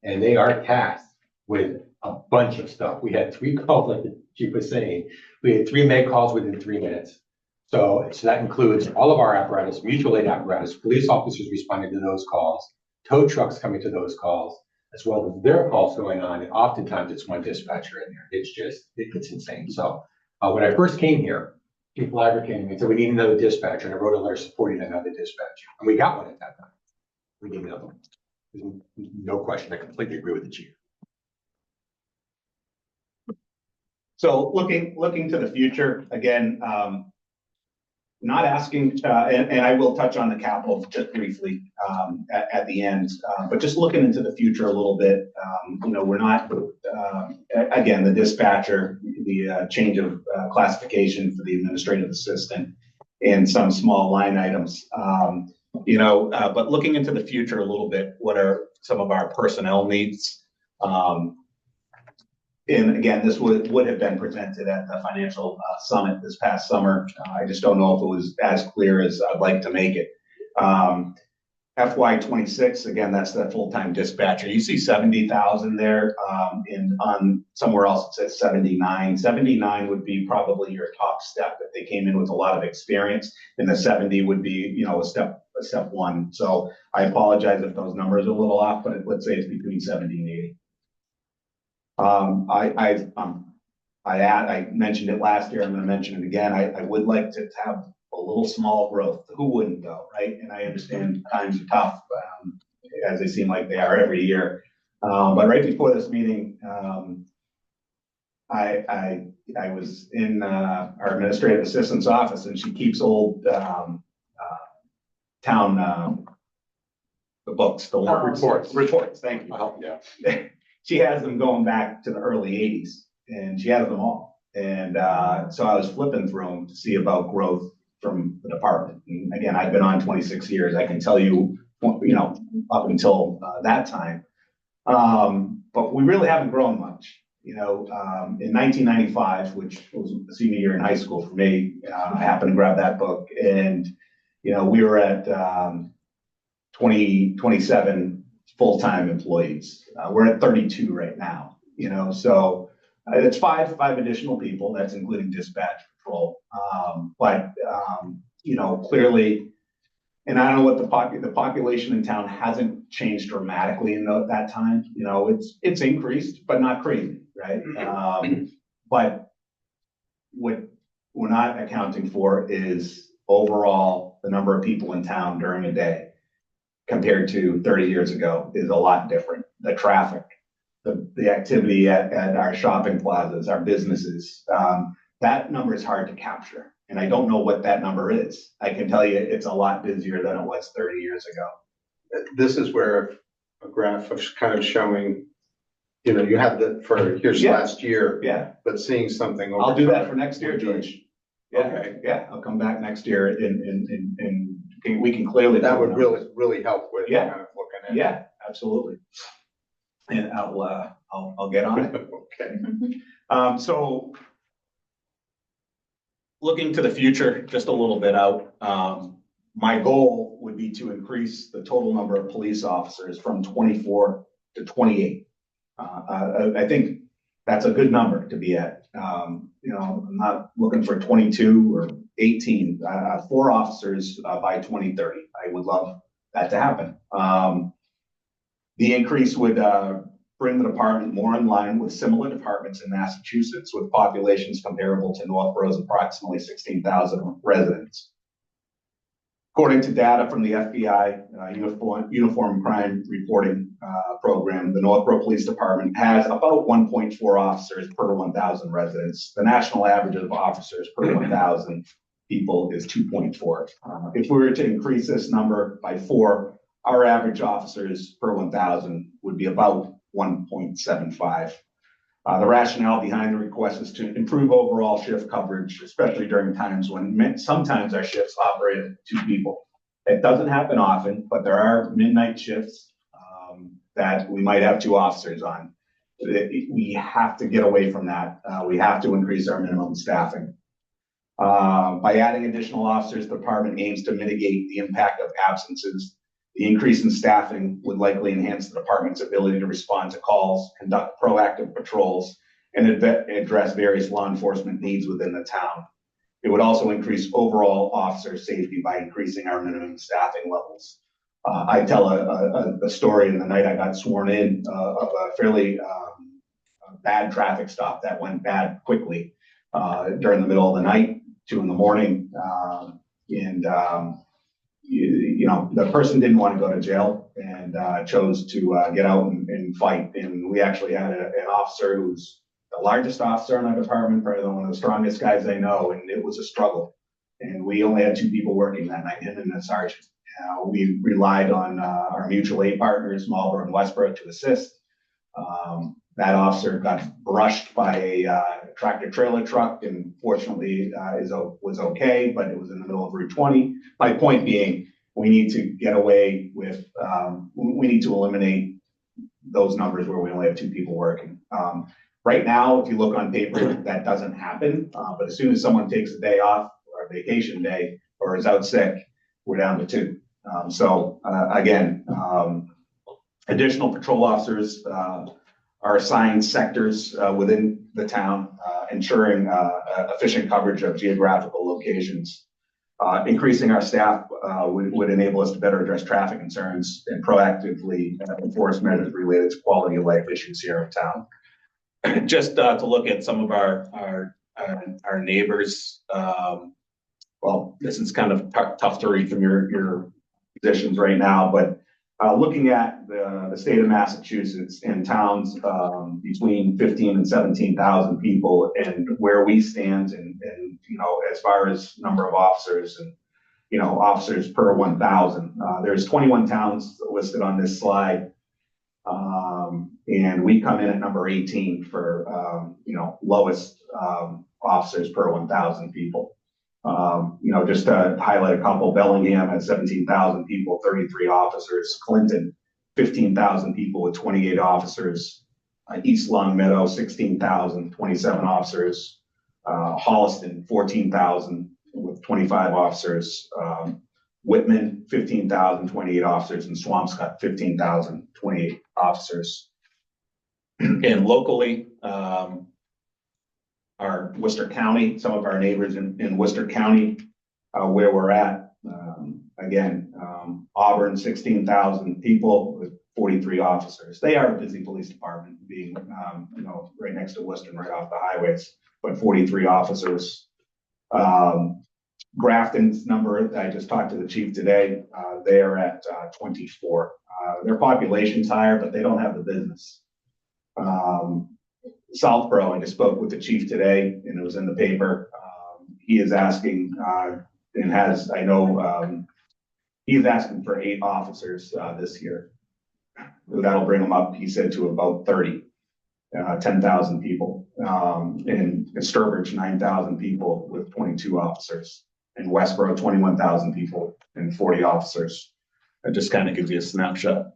[SPEAKER 6] And they are tasked with a bunch of stuff. We had 3 calls, like the chief was saying. We had 3 make calls within 3 minutes. So that includes all of our apparatus, mutual aid apparatus, police officers responding to those calls, tow trucks coming to those calls, as well as their calls going on. And oftentimes it's one dispatcher in there. It's insane. So when I first came here, people advocating and said, we need another dispatcher. And I wrote a letter supporting another dispatcher. And we got one at that time. We need another one. There's no question. I completely agree with the chief.
[SPEAKER 5] So looking to the future, again, not asking, and I will touch on the capital just briefly at the end, but just looking into the future a little bit. We're not, again, the dispatcher, the change of classification for the administrative assistant and some small line items. But looking into the future a little bit, what are some of our personnel needs? And again, this would have been presented at the financial summit this past summer. I just don't know if it was as clear as I'd like to make it. FY26, again, that's the full-time dispatcher. You see 70,000 there, and on somewhere else it says 79. 79 would be probably your top step if they came in with a lot of experience, and the 70 would be, a step 1. So I apologize if those numbers are a little off, but let's say it's between 70 and 80. I mentioned it last year. I'm going to mention it again. I would like to have a little small growth. Who wouldn't though, right? And I understand times are tough, as they seem like they are every year. But right before this meeting, I was in our administrative assistant's office, and she keeps old town the books, the reports. Thank you.
[SPEAKER 6] Yeah.
[SPEAKER 5] She has them going back to the early 80s, and she has them all. And so I was flipping through them to see about growth from the department. And again, I've been on 26 years. I can tell you, up until that time. But we really haven't grown much. In 1995, which was the senior year in high school for me, I happened to grab that book, and we were at 27 full-time employees. We're at 32 right now, so it's five additional people. That's including dispatch patrol. But clearly, and I don't know what the population in town hasn't changed dramatically in that time. It's increased, but not crazy, right? But what we're not accounting for is overall the number of people in town during a day compared to 30 years ago is a lot different. The traffic, the activity at our shopping plazas, our businesses, that number is hard to capture. And I don't know what that number is. I can tell you it's a lot busier than it was 30 years ago.
[SPEAKER 8] This is where a graph of kind of showing, you have here's last year.
[SPEAKER 5] Yeah.
[SPEAKER 8] But seeing something.
[SPEAKER 5] I'll do that for next year, George. Yeah.
[SPEAKER 8] Okay.
[SPEAKER 5] Yeah, I'll come back next year and we can clearly.
[SPEAKER 8] That would really help with kind of looking at.
[SPEAKER 5] Yeah, absolutely. And I'll get on it.
[SPEAKER 8] Okay.
[SPEAKER 5] So looking to the future, just a little bit out, my goal would be to increase the total number of police officers from 24 to 28. I think that's a good number to be at. I'm not looking for 22 or 18, 4 officers by 2030. I would love that to happen. The increase would bring the department more in line with similar departments in Massachusetts with populations comparable to Northborough's approximately 16,000 residents. According to data from the FBI Uniform Crime Reporting Program, the Northborough Police Department has about 1.4 officers per 1,000 residents. The national average of officers per 1,000 people is 2.4. If we were to increase this number by 4, our average officers per 1,000 would be about 1.75. The rationale behind the request is to improve overall shift coverage, especially during times when sometimes our shifts operate at 2 people. It doesn't happen often, but there are midnight shifts that we might have 2 officers on. We have to get away from that. We have to increase our minimum staffing. By adding additional officers, the department aims to mitigate the impact of absences. The increase in staffing would likely enhance the department's ability to respond to calls, conduct proactive patrols, and address various law enforcement needs within the town. It would also increase overall officer safety by increasing our minimum staffing levels. I tell a story in the night I got sworn in of a fairly bad traffic stop that went bad quickly during the middle of the night, 2 in the morning, you know, the person didn't want to go to jail and chose to get out and fight. And we actually had an officer who's the largest officer in our department, probably one of the strongest guys I know, and it was a struggle. And we only had 2 people working that night, him and the sergeant. We relied on our mutual aid partners, Marlboro and Westboro, to assist. That officer got brushed by a tractor trailer truck and fortunately was okay, but it was in the middle of Route 20. My point being, we need to get away with, we need to eliminate those numbers where we only have 2 people working. Right now, if you look on paper, that doesn't happen, but as soon as someone takes a day off or a vacation day or is out sick, we're down to 2. Again, additional patrol officers are assigned sectors within the town, ensuring efficient coverage of geographical locations. Increasing our staff would enable us to better address traffic concerns and proactively enforce measures related to quality of life issues here in town. Just to look at some of our neighbors, well, this is kind of tough to read from your positions right now, but looking at the state of Massachusetts and towns between 15 and 17,000 people and where we stand and, you know, as far as number of officers and, you know, officers per 1,000, there's 21 towns listed on this slide. And we come in at number 18 for, you know, lowest officers per 1,000 people. You know, just to highlight a couple, Bellingham had 17,000 people, 33 officers. Clinton, 15,000 people with 28 officers. East Long Meadow, 16,000, 27 officers. Holliston, 14,000 with 25 officers. Whitman, 15,000, 28 officers. And Swampscott, 15,000, 28 officers. And locally, our Worcester County, some of our neighbors in Worcester County, where we're at, again, Auburn, 16,000 people with 43 officers. They are a busy police department, being, you know, right next to Worcester, right off the highways, but 43 officers. Grafton's number, I just talked to the chief today, they are at 24. Their population's higher, but they don't have the business. Southborough, I just spoke with the chief today, and it was in the paper. He is asking, and has, I know, he's asking for 8 officers this year. That'll bring them up, he said, to about 30, 10,000 people. In Sturbridge, 9,000 people with 22 officers. In Westboro, 21,000 people and 40 officers. That just kind of gives you a snapshot.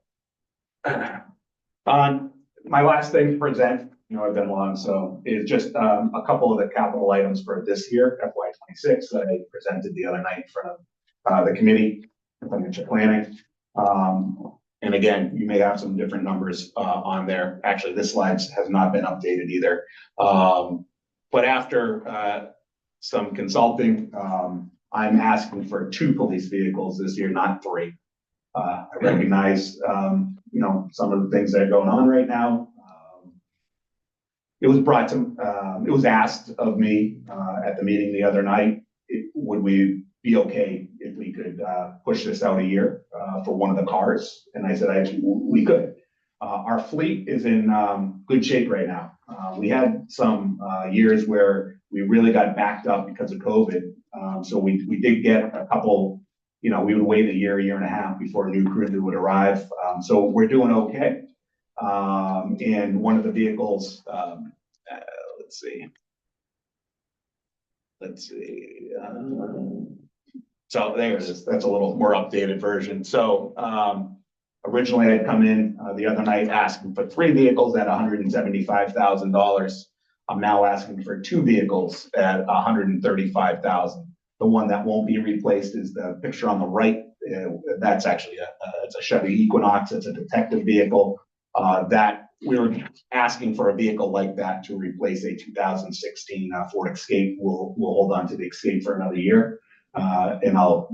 [SPEAKER 5] My last thing to present, you know, I've been long, so is just a couple of the capital items for this year, FY26, that I presented the other night in front of the committee, financial planning. And again, you may have some different numbers on there. Actually, this slide has not been updated either. But after some consulting, I'm asking for 2 police vehicles this year, not 3. I recognize, you know, some of the things that are going on right now. It was brought to, it was asked of me at the meeting the other night, would we be okay if we could push this out a year for one of the cars? And I said, actually, we could. Our fleet is in good shape right now. We had some years where we really got backed up because of COVID. So we did get a couple, you know, we would wait a year and a half before a new crew would arrive. So we're doing okay. And one of the vehicles
[SPEAKER 1] let's see. So there it is. That's a little more updated version. So originally I'd come in the other night asking for 3 vehicles at $175,000. I'm now asking for 2 vehicles at $135,000. The one that won't be replaced is the picture on the right. That's actually it's a Chevy Equinox. It's a detective vehicle that we were asking for a vehicle like that to replace a 2016 Ford Escape. We'll hold on to the Escape for another year, and I'll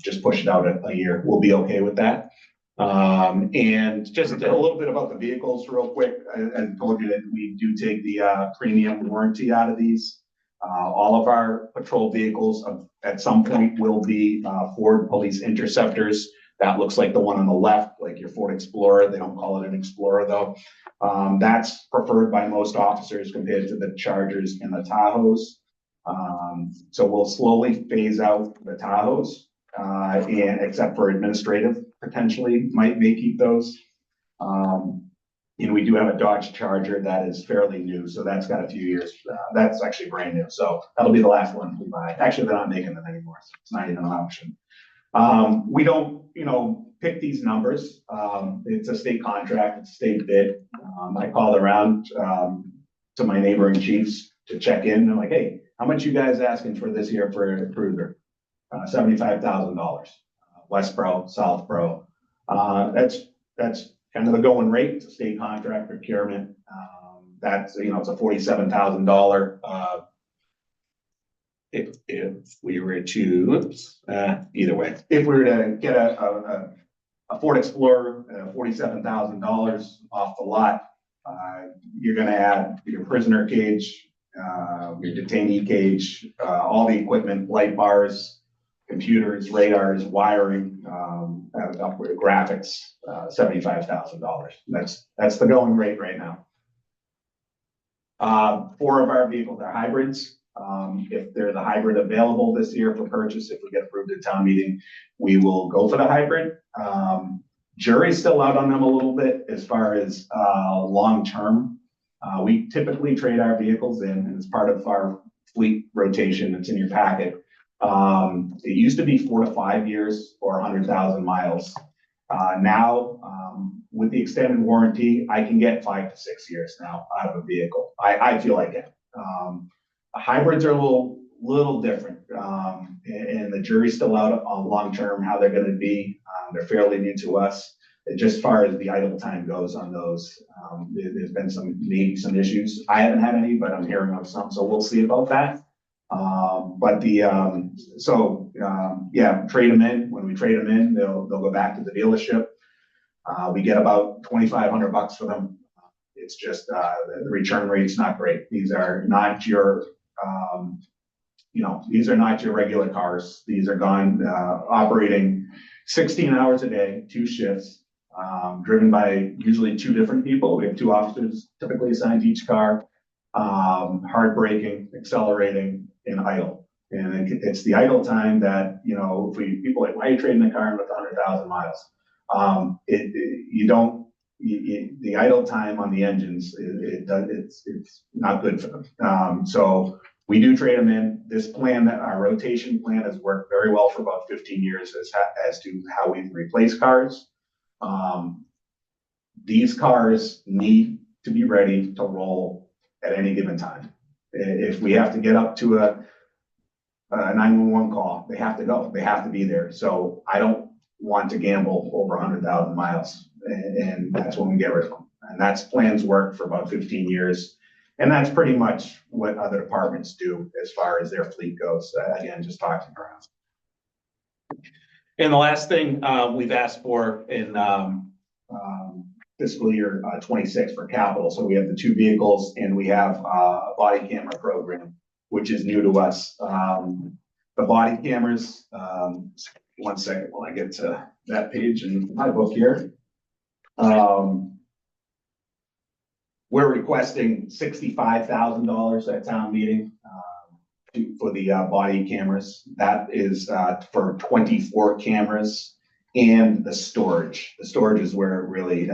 [SPEAKER 1] just push it out a year. We'll be okay with that. And just a little bit about the vehicles real quick. I told you that we do take the premium warranty out of these. All of our patrol vehicles at some point will be Ford Police Interceptors. That looks like the one on the left, like your Ford Explorer. They don't call it an Explorer though. That's preferred by most officers compared to the Chargers and the Tahoes. So we'll slowly phase out the Tahoes, and except for administrative, potentially may keep those. And we do have a Dodge Charger that is fairly new, so that's got a few years. That's actually brand new, so that'll be the last one we buy. Actually, they're not making them anymore. So it's not even an option. We don't, pick these numbers. It's a state contract, it's a state bid. I called around to my neighboring chiefs to check in. I'm like, hey, how much you guys asking for this year for a cruiser? $75,000. West Pro, South Pro. That's kind of the going rate. It's a state contract procurement. That's, it's a $47,000. If we were to, either way, if we were to get a Ford Explorer, $47,000 off the lot, you're going to add your prisoner cage, your detainee cage, all the equipment, light bars, computers, radars, wiring, upgrade graphics, $75,000. That's the going rate right now. 4 of our vehicles are hybrids. If they're the hybrid available this year for purchase, if we get approved at town meeting, we will go for the hybrid. Jury's still out on them a little bit as far as long-term. We typically trade our vehicles in, and it's part of our fleet rotation. It's in your packet. It used to be 4 to 5 years or 100,000 miles. Now, with the extended warranty, I can get 5 to 6 years now out of a vehicle. I feel like it. Hybrids are a little different, and the jury's still out on long-term, how they're going to be. They're fairly new to us. Just as far as the idle time goes on those, there's been maybe some issues. I haven't had any, but I'm hearing of some, so we'll see about that. Trade them in. When we trade them in, they'll go back to the dealership. We get about $2,500 for them. It's just the return rate's not great. These are not your these are not your regular cars. These are gone operating 16 hours a day, 2 shifts, driven by usually 2 different people. We have 2 officers typically assigned to each car, hard braking, accelerating, and idle. And it's the idle time that, if people are like, why are you trading the car in with 100,000 miles? The idle time on the engines, it's not good for them. So we do trade them in. This plan, our rotation plan, has worked very well for about 15 years as to how we replace cars. These cars need to be ready to roll at any given time. If we have to get up to a 911 call, they have to go. They have to be there. So I don't want to gamble over 100,000 miles, and that's when we get rid of them. And that's plans work for about 15 years. And that's pretty much what other departments do as far as their fleet goes. Again, just talking around. And the last thing we've asked for in fiscal year 26 for capital. So we have the 2 vehicles, and we have a body camera program, which is new to us. The body cameras, one second while I get to that page in my book here. We're requesting $65,000 at town meeting for the body cameras. That is for 24 cameras
[SPEAKER 5] and the storage. The storage is where really,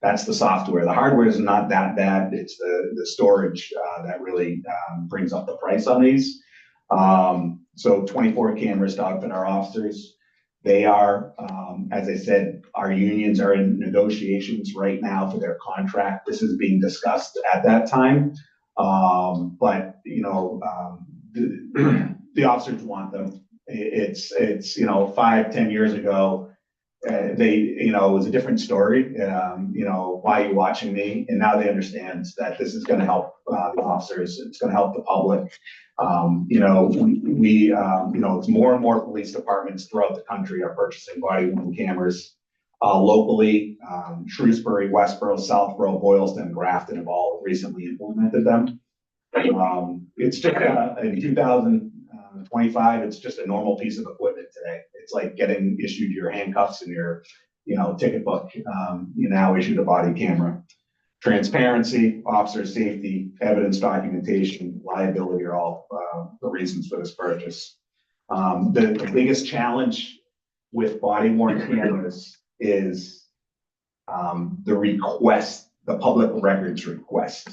[SPEAKER 5] that's the software. The hardware is not that bad. It's the storage that really brings up the price on these. So 24 cameras to outfit our officers. They are, as I said, our unions are in negotiations right now for their contract. This is being discussed at that time. But, you know, the officers want them. It's, you know, 5-10 years ago, it was a different story. You know, why are you watching me? And now they understand that this is going to help the officers. It's going to help the public. You know, it's more and more police departments throughout the country are purchasing body-worn cameras. Locally, Shrewsbury, Westboro, Southborough, Boylston, Grafton have all recently implemented them. It's just in 2025, it's just a normal piece of equipment today. It's like getting issued your handcuffs and your, ticket book. You now issued a body camera. Transparency, officer safety, evidence documentation, liability are all the reasons for this purchase. The biggest challenge with body-worn cameras is the public records request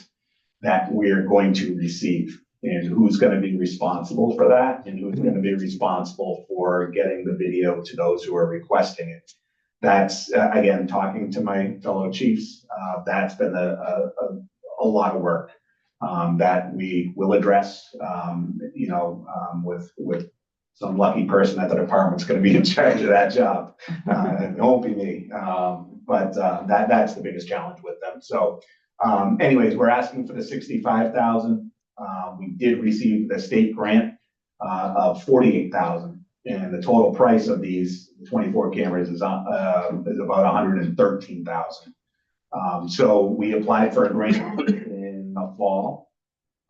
[SPEAKER 5] that we're going to receive, and who's going to be responsible for that, and who's going to be responsible for getting the video to those who are requesting it. That's, again, talking to my fellow chiefs, that's been a lot of work that we will address, with some lucky person at the department's going to be in charge of that job. It won't be me, but that's the biggest challenge with them. So anyways, we're asking for the $65,000. We did receive the state grant of $48,000. And the total price of these 24 cameras is about $113,000. So we applied for a grant in the fall.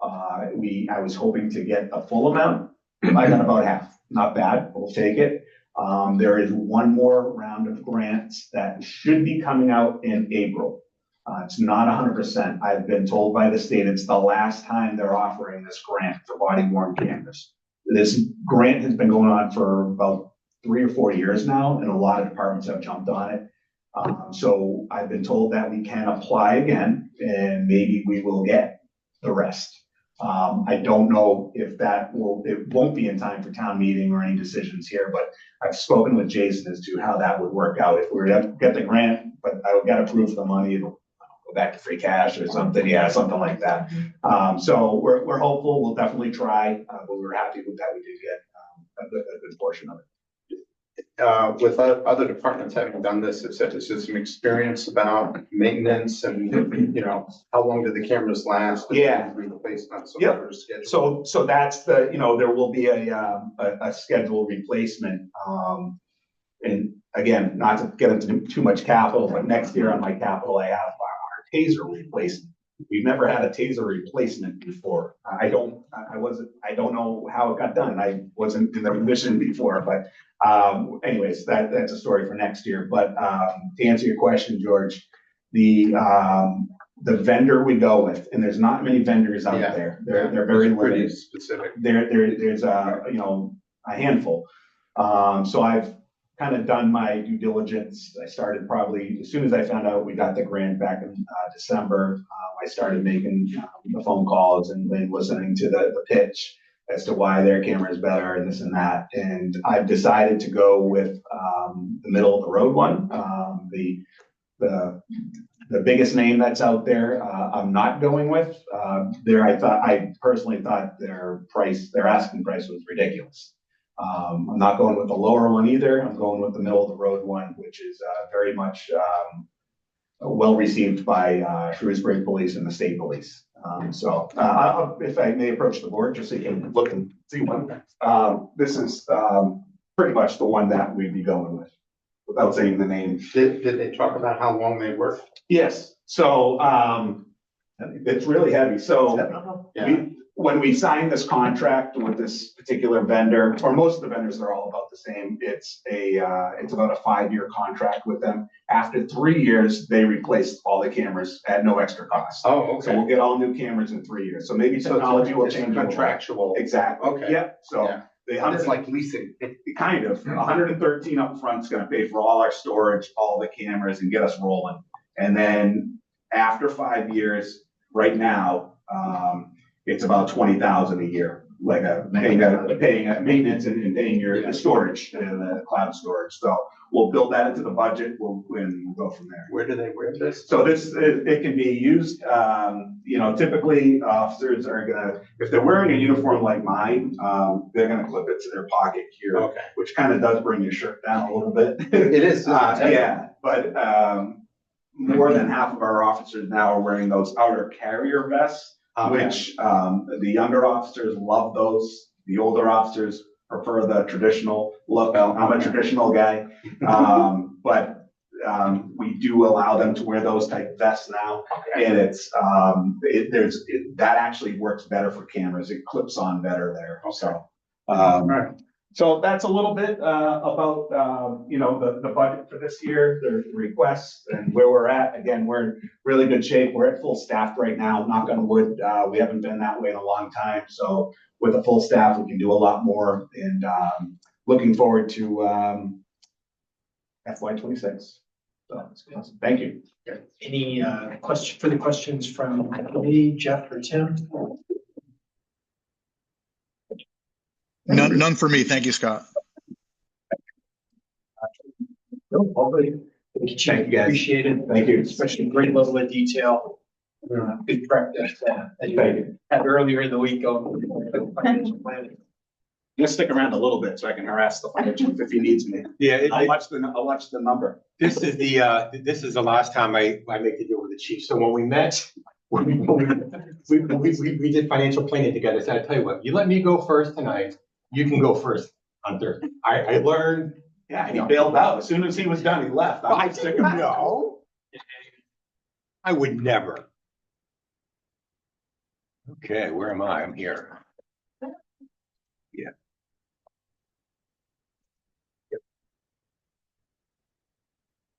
[SPEAKER 5] I was hoping to get a full amount. I got about half. Not bad. We'll take it. There is one more round of grants that should be coming out in April. It's not 100%. I've been told by the state it's the last time they're offering this grant for body-worn cameras. This grant has been going on for about 3 or 4 years now, and a lot of departments have jumped on it. So I've been told that we can apply again, and maybe we will get the rest. I don't know if it won't be in time for town meeting or any decisions here, but I've spoken with Jason as to how that would work out. If we were to get the grant, but I would get approved for the money, it'll go back to free cash or something. Yeah, something like that. So we're hopeful. We'll definitely try, but we're happy with that. We did get a good portion of it.
[SPEAKER 8] With other departments having done this, is there some experience about maintenance and, how long do the cameras last?
[SPEAKER 5] Yeah.
[SPEAKER 8] Based on some
[SPEAKER 5] Yep.
[SPEAKER 8] other schedule.
[SPEAKER 5] So that's there will be a scheduled replacement. And again, not to get into too much capital, but next year on my capital, I have our taser replacement. We've never had a taser replacement before. I don't know how it got done. I wasn't in the position before, but anyways, that's a story for next year. But to answer your question, George, the vendor we go with, and there's not many vendors out there. They're very
[SPEAKER 8] pretty
[SPEAKER 5] limited.
[SPEAKER 8] specific.
[SPEAKER 5] There's a handful. So I've kind of done my due diligence. I started probably as soon as I found out we got the grant back in December. I started making the phone calls and listening to the pitch as to why their camera is better and this and that. And I've decided to go with the middle of the road one. The biggest name that's out there, I'm not going with. I personally thought their asking price was ridiculous. I'm not going with the lower one either. I'm going with the middle of the road one, which is very much well received by Shrewsbury Police and the state police. So if I may approach the board, just so you can look and see one. This is pretty much the one that we'd be going with, without saying the name.
[SPEAKER 8] Did they talk about how long they work?
[SPEAKER 5] Yes. So it's really heavy. So when we signed this contract with this particular vendor, or most of the vendors are all about the same, it's about a 5-year contract with them. After 3 years, they replaced all the cameras at no extra cost.
[SPEAKER 8] Oh, okay.
[SPEAKER 5] So we'll get all new cameras in 3 years. So maybe technology will change.
[SPEAKER 8] Contractual.
[SPEAKER 5] Exactly.
[SPEAKER 8] Okay.
[SPEAKER 5] Yep. So
[SPEAKER 8] It's like leasing.
[SPEAKER 5] Kind of, 113 up front is gonna pay for all our storage, all the cameras and get us rolling. And then after 5 years, right now, it's about 20,000 a year, like paying a maintenance and paying your storage, the cloud storage. So we'll build that into the budget, we'll go from there.
[SPEAKER 8] Where do they wear this?
[SPEAKER 5] So it can be used, typically officers are gonna, if they're wearing a uniform like mine, they're gonna clip it to their pocket here,
[SPEAKER 8] Okay.
[SPEAKER 5] which kind of does bring your shirt down a little bit.
[SPEAKER 8] It is.
[SPEAKER 5] Yeah, but more than half of our officers now are wearing those outer carrier vests, which the younger officers love those. The older officers prefer the traditional look. I'm a traditional guy, but we do allow them to wear those type vests now, and that actually works better for cameras. It clips on better there. So.
[SPEAKER 8] Right.
[SPEAKER 5] So that's a little bit about the budget for this year, the requests and where we're at. Again, we're in really good shape. We're at full staff right now, knock on wood. We haven't been that way in a long time. So with a full staff, we can do a lot more, and looking forward to FY26. So awesome. Thank you.
[SPEAKER 2] Any further questions from Lee, Jeff, or Tim?
[SPEAKER 3] None for me. Thank you, Scott.
[SPEAKER 2] No, already. Thank you, Chief.
[SPEAKER 5] Thank you, guys.
[SPEAKER 2] Appreciate it.
[SPEAKER 5] Thank you.
[SPEAKER 2] Especially great level of detail. Good practice that you had earlier in the week on financial planning.
[SPEAKER 5] I'm gonna stick around a little bit so I can harass the fire chief if he needs me.
[SPEAKER 6] Yeah,
[SPEAKER 5] I'll watch the number.
[SPEAKER 6] this is the last time I make the deal with the chief. So when we met, we did financial planning together. So I tell you what, you let me go first tonight, you can go first on Thursday. I learned.
[SPEAKER 5] Yeah, and he bailed out. As soon as he was done, he left.
[SPEAKER 6] I didn't know. I would never. Okay, where am I? I'm here. Yeah.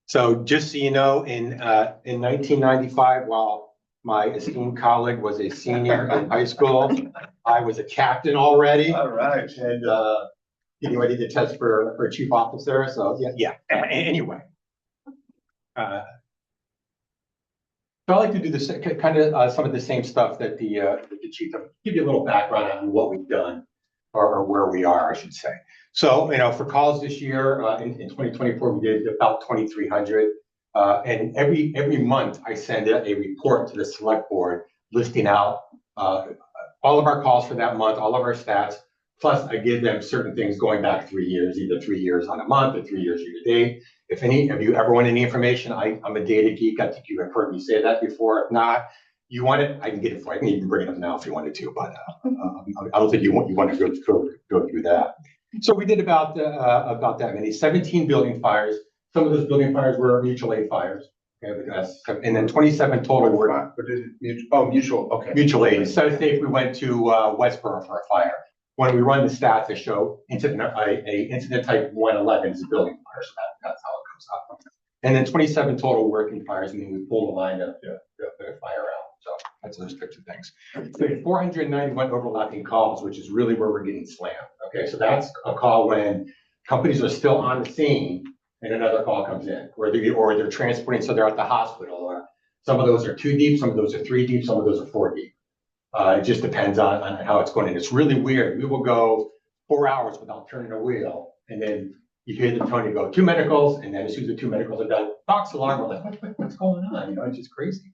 [SPEAKER 6] So just so you know, in 1995, while my esteemed colleague was a senior in high school, I was a captain already.
[SPEAKER 8] All right.
[SPEAKER 6] And getting ready to test for chief officer. So yeah. Anyway. So I like to do this kind of some of the same stuff that the chief, give you a little background on what we've done or where we are, I should say. So, for calls this year, in 2024, we did about 2,300. And every month I send a report to the select board listing out all of our calls for that month, all of our stats. Plus I give them certain things going back 3 years, either 3 years on a month or 3 years year to date. If you ever want any information, I'm a data geek. I think you have heard me say that before. If not, you want it, I can get it for you. I can even bring it up now if you wanted to, but I don't think you want to go through that. So we did about that many, 17 building fires. Some of those building fires were mutual aid fires. Okay, and then 27 total were
[SPEAKER 8] mutual. Okay.
[SPEAKER 6] Mutual aid. So say if we went to Westboro for a fire, when we run the stats, they show incident type 111 is a building fire. So that's how it comes up. And then 27 total working fires, and then we pull the line of the fire out. So that's those types of things. So 491 overlapping calls, which is really where we're getting slammed. Okay, so that's a call when companies are still on the scene and another call comes in, or they're transporting, so they're at the hospital. Or some of those are 2 deep, some of those are 3 deep, some of those are 4 deep. It just depends on how it's going. And it's really weird. We will go 4 hours without turning a wheel, and then you hear the tone, you go 2 medicals, and then as soon as the 2 medicals are done, box alarm, we're like, what's going on? It's just crazy.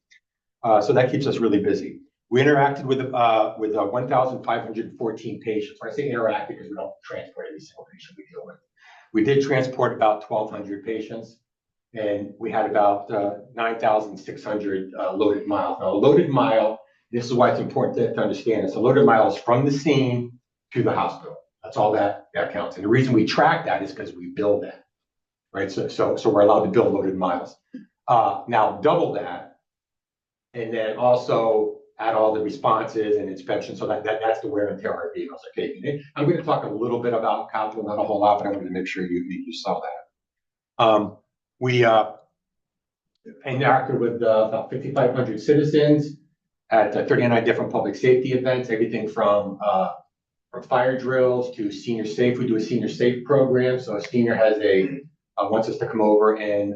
[SPEAKER 6] So that keeps us really busy. We interacted with 1,514 patients. When I say interacted, because we don't transport every single patient we deal with. We did transport about 1,200 patients, and we had about 9,600 loaded miles. Now, a loaded mile, this is why it's important to understand. It's a loaded mile is from the scene to the hospital. That's all that counts. And the reason we track that is because we bill that, right? So we're allowed to bill loaded miles. Now double that, and then also add all the responses and inspections. So that's the wear and tear our vehicles are taking. I'm going to talk a little bit about capital, not a whole lot, but I wanted to make sure you saw that. We interacted with about 5,500 citizens at 39 different public safety events, everything from from fire drills to senior safe. We do a senior safe program. So a senior wants us to come over and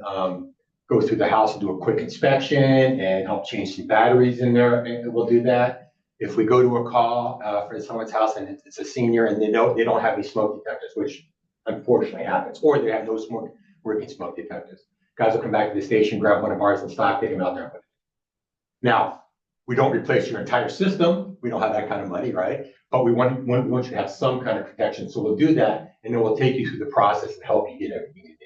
[SPEAKER 6] go through the house and do a quick inspection and help change some batteries in there. And we'll do that. If we go to a call for someone's house and it's a senior and they don't have any smoke detectors, which unfortunately happens, or they have no working smoke detectors. Guys will come back to the station, grab one of ours in stock, take them out there. Now, we don't replace your entire system. We don't have that kind of money, right? But we want you to have some kind of protection. So we'll do that, and then we'll take you through the process and help you get everything you need.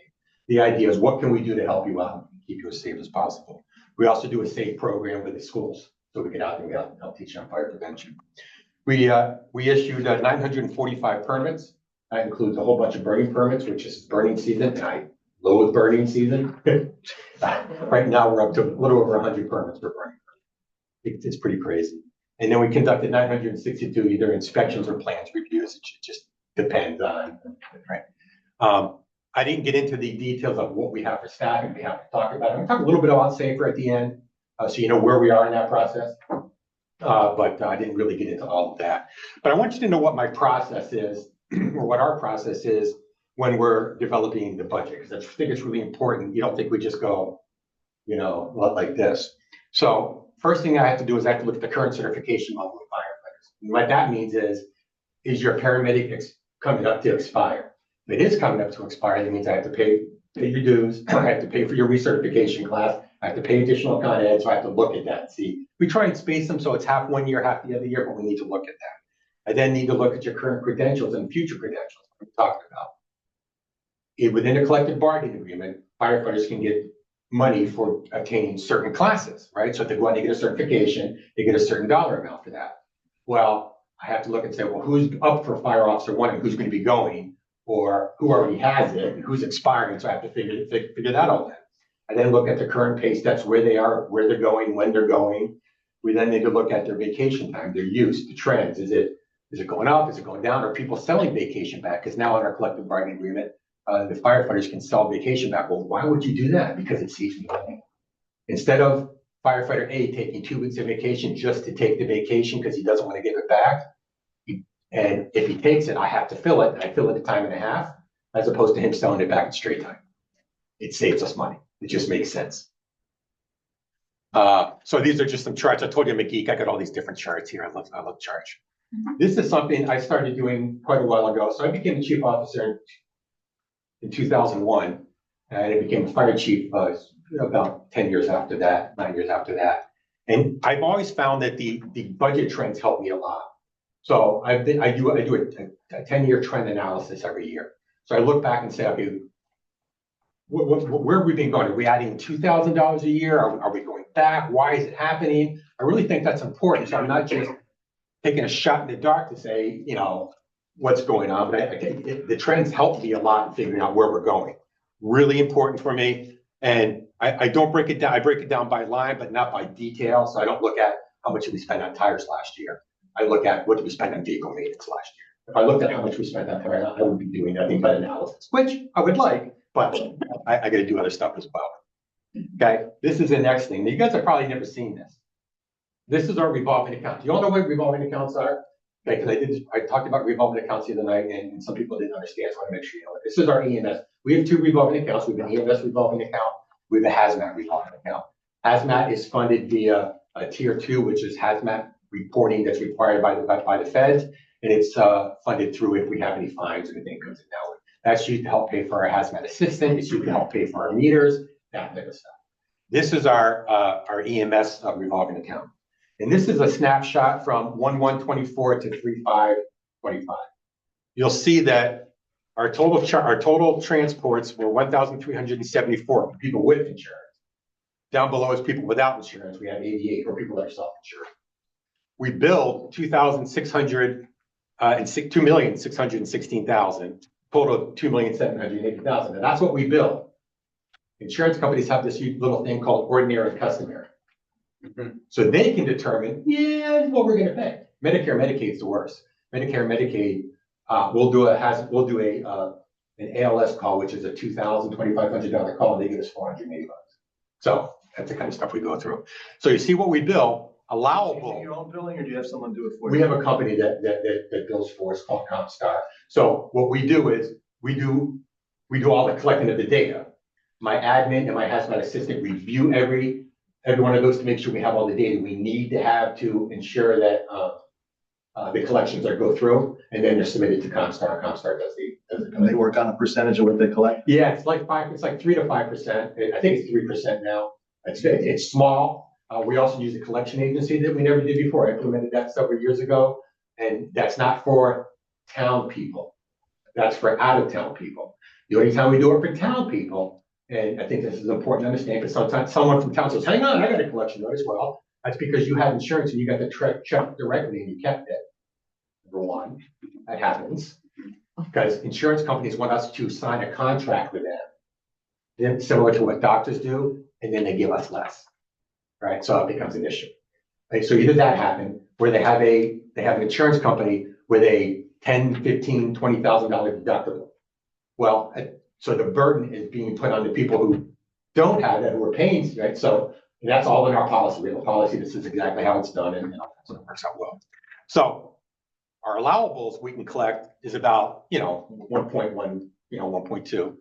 [SPEAKER 6] The idea is, what can we do to help you out and keep you as safe as possible? We also do a safe program with the schools, so we get out there and help teach on fire prevention. We issued 945 permits. That includes a whole bunch of burning permits, which is burning season, and I loathe burning season. Right now, we're up to a little over 100 permits for burning. It's pretty crazy. And then we conducted 962 either inspections or plans reviews. It just depends on, right? I didn't get into the details of what we have for staff and we have to talk about it. I'm gonna talk a little bit about safer at the end, so you know where we are in that process. But I didn't really get into all of that. But I want you to know what my process is, or what our process is when we're developing the budget, because I think it's really important. You don't think we just go, like this. So first thing I have to do is I have to look at the current certification level of firefighters. And what that means is your paramedic coming up to expire? If it is coming up to expire, that means I have to pay your dues. I have to pay for your recertification class. I have to pay additional con ed. So I have to look at that and see. We try and space them so it's half one year, half the other year, but we need to look at that. I then need to look at your current credentials and future credentials we're talking about. Within a collective bargaining agreement, firefighters can get money for obtaining certain classes, right? So if they go out and they get a certification, they get a certain dollar amount for that. Well, I have to look and say, well, who's up for fire officer one and who's going to be going, or who already has it and who's expiring. So I have to figure that all out. I then look at the current pay steps, where they are, where they're going, when they're going. We then need to look at their vacation time, their use, the trends. Is it going up? Is it going down? Are people selling vacation back? Because now in our collective bargaining agreement, the firefighters can sell vacation back. Well, why would you do that? Because it saves me money. Instead of firefighter A taking 2 weeks of vacation just to take the vacation because he doesn't want to give it back, and if he takes it, I have to fill it, and I fill it at time and a half, as opposed to him selling it back at straight time. It saves us money. It just makes sense. So these are just some charts. I told you I'm a geek. I got all these different charts here. I love charts. This is something I started doing quite a while ago. So I became the chief officer in 2001, and I became a fire chief about 10 years after that, 9 years after that. And I've always found that the budget trends help me a lot. So I do a 10-year trend analysis every year. So I look back and say, okay, where have we been going? Are we adding $2,000 a year? Are we going back? Why is it happening? I really think that's important. So I'm not just taking a shot in the dark to say, what's going on, but the trends help me a lot in figuring out where we're going. Really important for me. And I don't break it down. I break it down by line, but not by detail. So I don't look at how much did we spend on tires last year. I look at what did we spend on vehicle maintenance last year. If I looked at how much we spent on tires, I would be doing nothing but analysis, which I would like, but I got to do other stuff as well. Okay, this is the next thing. You guys have probably never seen this. This is our revolving accounts. You all know what revolving accounts are? Okay, because I talked about revolving accounts the other night, and some people didn't understand, so I want to make sure you know it. This is our EMS. We have 2 revolving accounts. We have an EMS revolving account. We have a hazmat revolving account. Hazmat is funded via a tier 2, which is hazmat reporting that's required by the feds, and it's funded through if we have any fines or anything comes in that way. That's used to help pay for our hazmat assistant. It's used to help pay for our meters, that type of stuff. This is our EMS revolving account. And this is a snapshot from 1/1/24 to 3/5/25. You'll see that our total transports were 1,374 for people with insurance. Down below is people without insurance. We have 88 for people that are self-insured. We billed 2,616,000, total of 2,780,000. And that's what we bill. Insurance companies have this little thing called ordinary and customary. So they can determine, what we're going to pay. Medicare, Medicaid is the worst. Medicare, Medicaid, we'll do an ALS call, which is a $2,000, $2,500 call, and they give us $480. So that's the kind of stuff we go through. So you see what we bill, allowable.
[SPEAKER 2] Your own billing, or do you have someone do it for
[SPEAKER 6] We
[SPEAKER 2] you?
[SPEAKER 6] have a company that bills for us called Comstar. So what we do is we do all the collecting of the data. My admin and my hazmat assistant review every one of those to make sure we have all the data we need to have to ensure that the collections are go through, and then they're submitted to Comstar. Comstar does the.
[SPEAKER 2] And they work on a percentage of what they collect?
[SPEAKER 6] Yeah, it's like 3 to 5%. I think it's 3% now. It's small. We also use a collection agency that we never did before. I implemented that several years ago, and that's not for town people. That's for out of town people. The only time we do it for town people, and I think this is important to understand, because sometimes someone from town says, hang on, I got a collection notice. Well, that's because you had insurance and you got the check directly and you kept it. Number one, that happens. Because insurance companies want us to sign a contract with them, then similar to what doctors do, and then they give us less, right? So it becomes an issue. Right? So either that happened, where they have an insurance company with a $10,000, $15,000, $20,000 deductible. Well, so the burden is being put on the people who don't have that, who are paying, right? So that's all in our policy. We have a policy that says exactly how it's done, and so it works out well. So our allowables we can collect is about, 1.1, 1.2.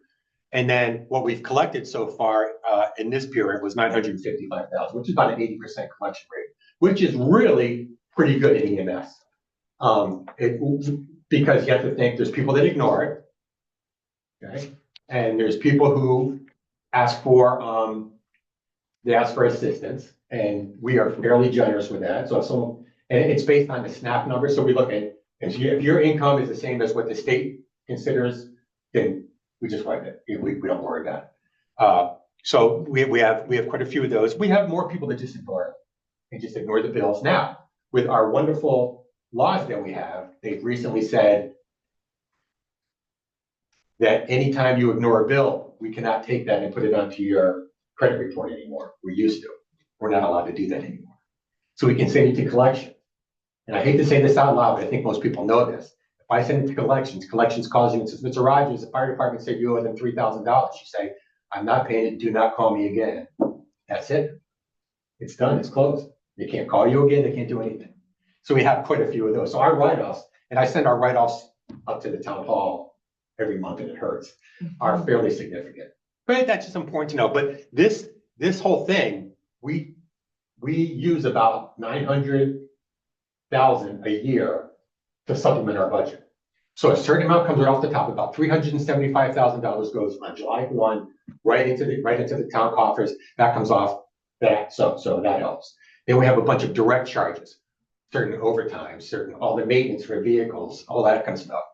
[SPEAKER 6] And then what we've collected so far in this period was 955,000, which is about an 80% collection rate, which is really pretty good in EMS. Because you have to think there's people that ignore it, okay? And there's people who ask for assistance, and we are fairly generous with that. So and it's based on the SNAP number. So we look at, if your income is the same as what the state considers, then we just wipe it. We don't worry about it. So we have quite a few of those. We have more people that just ignore it and just ignore the bills. Now, with our wonderful laws that we have, they've recently said that anytime you ignore a bill, we cannot take that and put it onto your credit report anymore. We used to. We're not allowed to do that anymore. So we can send it to collection. And I hate to say this out loud, but I think most people know this. If I send it to collections calls you and says, Mr. Rogers, the fire department said you owe them $3,000. You say, I'm not paying it. Do not call me again. That's it. It's done. It's closed. They can't call you again. They can't do anything. So we have quite a few of those. So our write-offs, and I send our write-offs up to the town hall every month, and it hurts, are fairly significant. But that's just important to know. But this whole thing, we use about 900,000 a year to supplement our budget. So a certain amount comes right off the top. About $375,000 goes on July 1 right into the town coffers. That comes off that, so that helps. Then we have a bunch of direct charges, certain overtime, all the maintenance for vehicles, all that kind of stuff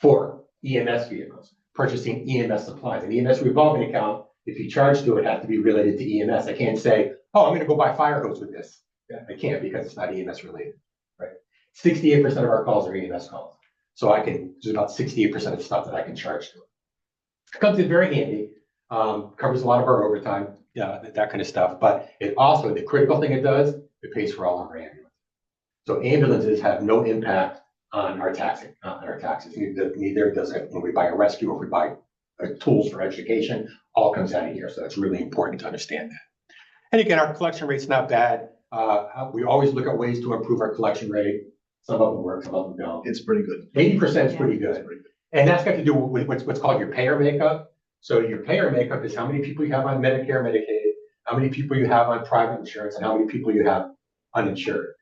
[SPEAKER 6] for EMS vehicles, purchasing EMS supplies. An EMS revolving account, if you charge to it, has to be related to EMS. I can't say, oh, I'm going to go buy fire hose with this. I can't, because it's not EMS related, right? 68% of our calls are EMS calls. So there's about 68% of stuff that I can charge to it. It comes in very handy, covers a lot of our overtime, that kind of stuff. But it also, the critical thing it does, it pays for all of our ambulances. So ambulances have no impact on our taxes. Neither does it when we buy a rescue or if we buy tools for education, all comes out of here. So it's really important to understand that. And again, our collection rate's not bad. We always look at ways to improve our collection rate. Some of them work, some of them don't.
[SPEAKER 2] It's pretty good.
[SPEAKER 6] 80% is pretty good. And that's got to do with what's called your payer makeup. So your payer makeup is how many people you have on Medicare, Medicaid, how many people you have on private insurance, and how many people you have uninsured.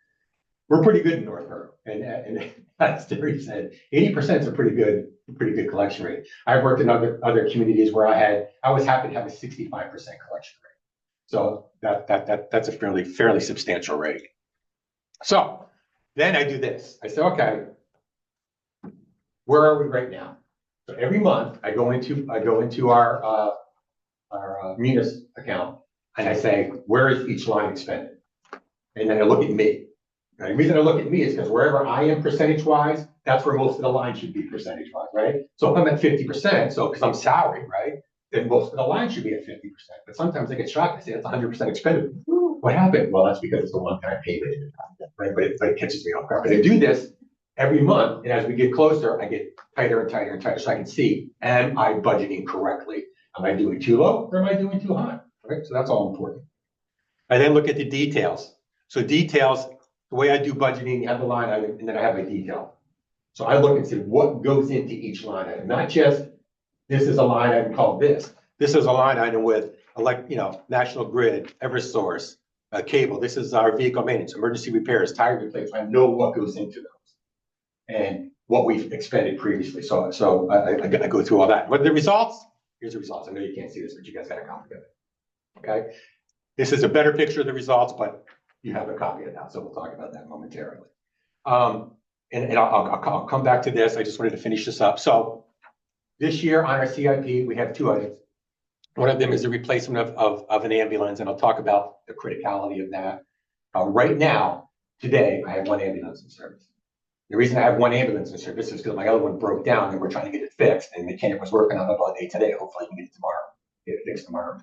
[SPEAKER 6] We're pretty good in North Borough. And as Terry said, 80% is a pretty good collection rate. I've worked in other communities where I was happy to have a 65% collection rate. So that's a fairly substantial rate. So then I do this. I say, okay, where are we right now? So every month I go into our Munis account and I say, where is each line expended? And then I look at me. Now, the reason I look at me is because wherever I am percentage-wise, that's where most of the line should be percentage-wise, right? So if I'm at 50%, so because I'm salaried, right, then most of the line should be at 50%. But sometimes I get shocked. I say that's 100% expended. What happened? Well, that's because it's the one-time payment, right? But it catches me off guard. But I do this every month, and as we get closer, I get tighter and tighter and tighter, so I can see, am I budgeting correctly? Am I doing too low or am I doing too high? Right? So that's all important. I then look at the details. So details, the way I do budgeting, you have the line item, and then I have my detail. So I look and see what goes into each line item, not just, this is a line item called this. This is a line item with, National Grid, Eversource, cable. This is our vehicle maintenance, emergency repairs, tire replacement. I know what goes into those and what we've expended previously. So I go through all that. What are the results? Here's the results. I know you can't see this, but you guys got a copy of it. Okay. This is a better picture of the results, but you have a copy of that. So we'll talk about that momentarily. And I'll come back to this. I just wanted to finish this up. So this year on our CIP, we have two items. One of them is the replacement of an ambulance, and I'll talk about the criticality of that. Right now, today, I have one ambulance in service. The reason I have one ambulance in service is because my other one broke down and we're trying to get it fixed, and the mechanic was working on it all day today. Hopefully, I can get it tomorrow, get it fixed tomorrow.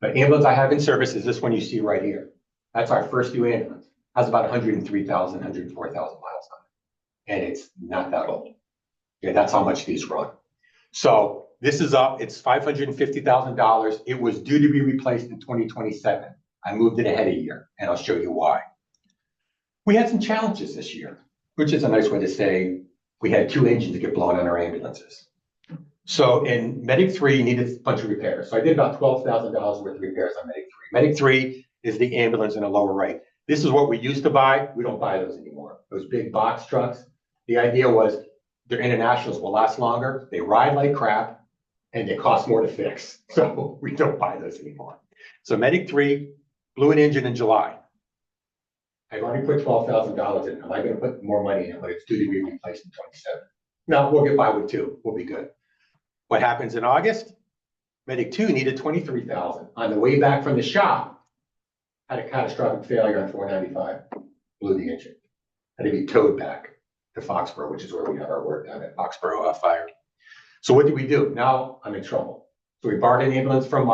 [SPEAKER 6] But ambulance I have in service is this one you see right here. That's our first new ambulance. Has about 103,000, 104,000 miles on it. And it's not that old. Okay, that's how much these run. So this is up, it's $550,000. It was due to be replaced in 2027. I moved it ahead a year, and I'll show you why. We had some challenges this year, which is a nice way to say we had two engines that get blown on our ambulances. So in Medic 3 needed a bunch of repairs. So I did about $12,000 worth of repairs on Medic 3. Medic 3 is the ambulance in the lower right. This is what we used to buy. We don't buy those anymore. Those big box trucks. The idea was their internationals will last longer. They ride like crap and they cost more to fix. So we don't buy those anymore. So Medic 3 blew an engine in July. I've already put $12,000 in. Am I going to put more money in it when it's due to be replaced in 27? No, we'll get by with two. We'll be good. What happens in August? Medic 2 needed $23,000. On the way back from the shop, had a catastrophic failure on 495, blew the engine. Had to be towed back to Foxborough, which is where we have our work down at Foxborough Fire. So what do we do? Now I'm in trouble. So we borrowed an ambulance from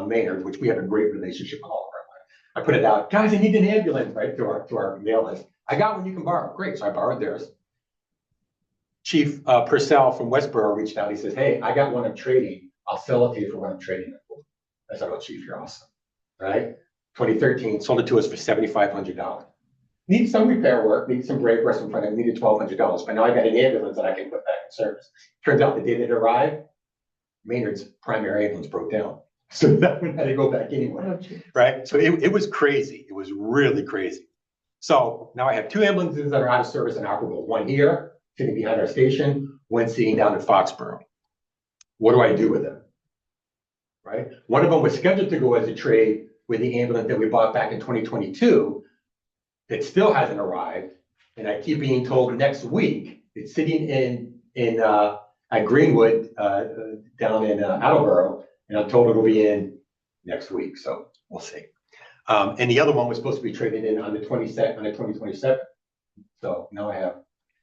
[SPEAKER 6] Maynard, which we have a great relationship with all of our. I put it out, guys, I need an ambulance, right, to our mail list. I got one you can borrow. Great, so I borrowed theirs. Chief Purcell from Westboro reached out. He says, hey, I got one I'm trading. I'll sell it to you for what I'm trading it for. I said, oh, Chief, you're awesome, right? 2013, sold it to us for $7,500. Needs some repair work, needs some brake rest in front of it, needed $1,200. But now I got an ambulance that I can put back in service. Turns out the day that it arrived, Maynard's primary ambulance broke down. So that one had to go back anyway, right? So it was crazy. It was really crazy. So now I have two ambulances that are out of service and operable. One here, sitting behind our station, one sitting down in Foxborough. What do I do with them? Right? One of them was scheduled to go as a trade with the ambulance that we bought back in 2022 that still hasn't arrived. And I keep being told next week it's sitting at Greenwood down in Attleboro, and I'm told it'll be in next week. So we'll see. And the other one was supposed to be traded in on the 2027. So now I have.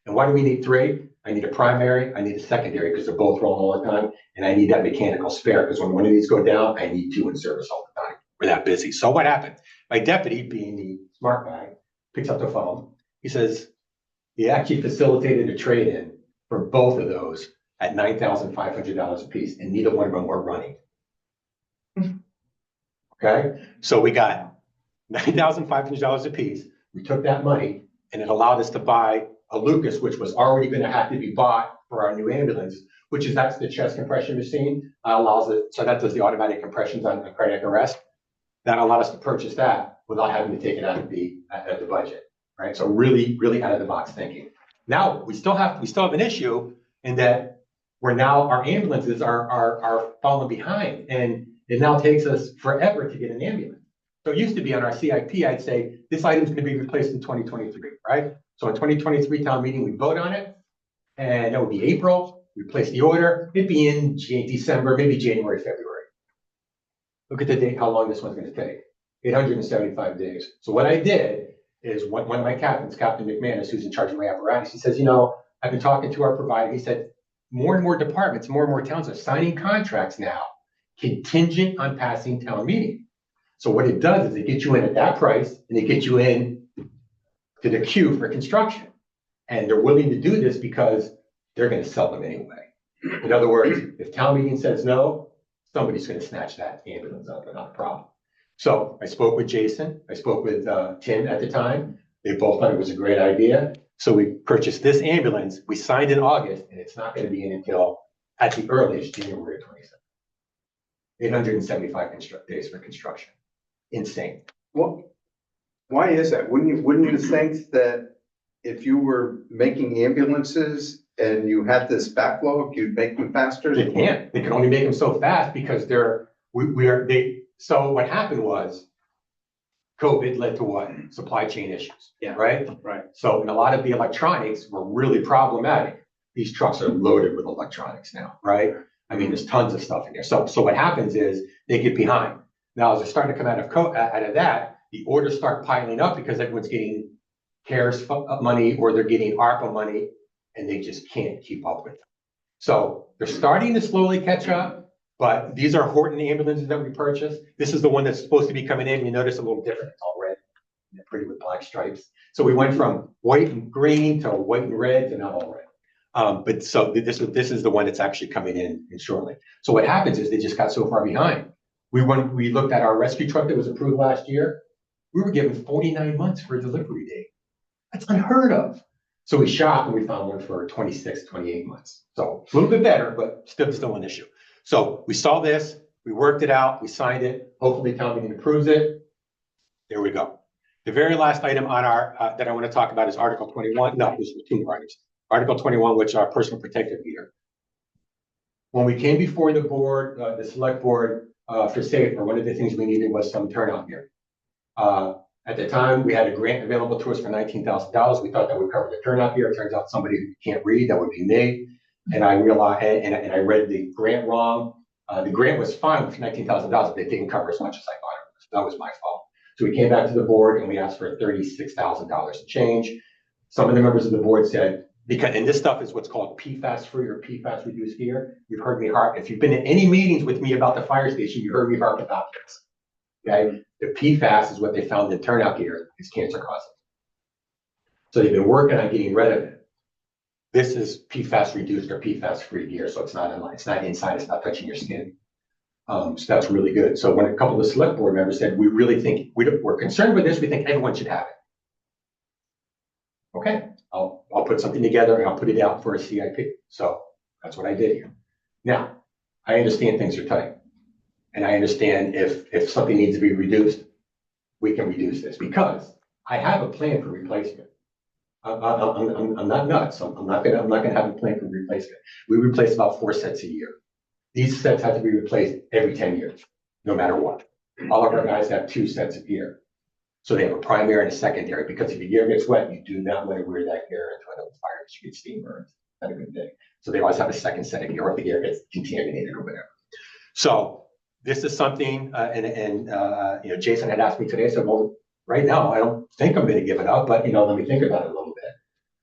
[SPEAKER 6] And why do we need three? I need a primary, I need a secondary because they're both rolling all the time, and I need that mechanical spare because when one of these go down, I need two in service all the time. We're that busy. So what happened? My deputy, being the smart guy, picks up the phone. He says he actually facilitated a trade-in for both of those at $9,500 a piece, and neither one of them were running. Okay, so we got $9,500 a piece. We took that money, and it allowed us to buy a Lucas, which was already going to have to be bought for our new ambulance, that's the chest compression machine. Allows it, so that does the automatic compressions on cardiac arrest. That allowed us to purchase that without having to take it out of the budget, right? So really, really out of the box thinking. Now we still have an issue in that our ambulances are falling behind, and it now takes us forever to get an ambulance. So it used to be on our CIP, I'd say this item's going to be replaced in 2023, right? So in 2023 town meeting, we vote on it, and that would be April. We place the order. It'd be in December, maybe January, February. Look at the date, how long this one's going to take. 875 days. So what I did is one of my captains, Captain McManus, who's in charge of my apparatus, he says, I've been talking to our provider. He said, more and more departments, more and more towns are signing contracts now, contingent on passing town meeting. So what it does is it gets you in at that price, and it gets you in to the queue for construction. And they're willing to do this because they're going to sell them anyway. In other words, if town meeting says no, somebody's going to snatch that ambulance up, but not a problem. So I spoke with Jason, I spoke with Tim at the time. They both thought it was a great idea. So we purchased this ambulance. We signed in August, and it's not going to be in until at the earliest January 27th. 875 days for construction. Insane.
[SPEAKER 8] Well, why is that? Wouldn't you think that if you were making ambulances and you had this backlog, you'd make them faster?
[SPEAKER 6] They can't. They can only make them so fast because so what happened was COVID led to what? Supply chain issues.
[SPEAKER 2] Yeah.
[SPEAKER 6] Right?
[SPEAKER 8] Right.
[SPEAKER 6] So, and a lot of the electronics were really problematic. These trucks are loaded with electronics now, right? I mean, there's tons of stuff in there. So what happens is they get behind. Now, as they're starting to come out of that, the orders start piling up because everyone's getting CARES money or they're getting ARPA money, and they just can't keep up with them. So they're starting to slowly catch up, but these are Horton ambulances that we purchased. This is the one that's supposed to be coming in. You notice a little different. It's all red. They're pretty with black stripes. So we went from white and green to white and red to now all red. But so this is the one that's actually coming in shortly. So what happens is they just got so far behind. We looked at our rescue truck that was approved last year. We were given 49 months for a delivery date. That's unheard of. So we shopped and we found one for 26, 28 months. So a little bit better, but still an issue. So we saw this, we worked it out, we signed it. Hopefully town meeting approves it. There we go. The very last item on our that I want to talk about is Article 21. No, there's two more items. Article 21, which are personal protective gear. When we came before the board, the select board for SAFER, one of the things we needed was some turnout gear. At the time, we had a grant available to us for $19,000. We thought that would cover the turnout gear. It turns out somebody who can't read, that would be me. And I realized, and I read the grant wrong. The grant was fine with $19,000, but it didn't cover as much as I thought it was. That was my fault. So we came back to the board and we asked for $36,000 to change. Some of the members of the board said, and this stuff is what's called PFAS free or PFAS reduced gear. You've heard me harp. If you've been in any meetings with me about the fire station, you heard me harp about this. Okay, the PFAS is what they found in turnout gear is cancer causing. So they've been working on getting rid of it. This is PFAS reduced or PFAS free gear, so it's not inside, it's not touching your skin. So that's really good. So when a couple of the select board members said, we really think we're concerned with this, we think everyone should have it. Okay, I'll put something together and I'll put it out for a CIP. So that's what I did here. Now, I understand things are tight. And I understand if something needs to be reduced, we can reduce this because I have a plan for replacement. I'm not nuts. I'm not gonna have a plan for replacement. We replace about 4 sets a year. These sets have to be replaced every 10 years, no matter what. All of our guys have 2 sets of gear. So they have a primary and a secondary because if the gear gets wet, you do not want to wear that gear into another fire to get steam burns. Not a good thing. So they always have a second set of gear if the gear gets contaminated or whatever. So this is something, Jason had asked me today, I said, well, right now, I don't think I'm going to give it up, but, let me think about it a little bit.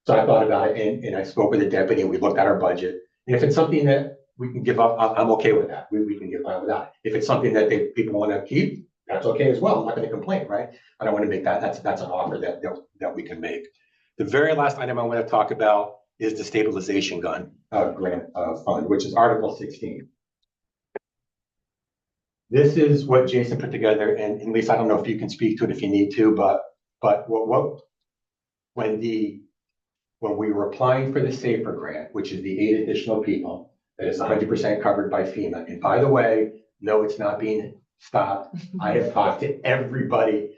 [SPEAKER 6] So I thought about it and I spoke with the deputy and we looked at our budget. And if it's something that we can give up, I'm okay with that. We can get by with that. If it's something that people want to keep, that's okay as well. I'm not going to complain, right? But I want to make that's an offer that we can make. The very last item I want to talk about is the stabilization gun grant fund, which is Article 16. This is what Jason put together, and at least I don't know if you can speak to it if you need to, but when we were applying for the SAFER grant, which is the 8 additional people, that is 100% covered by FEMA. And by the way, no, it's not being stopped. I have talked to everybody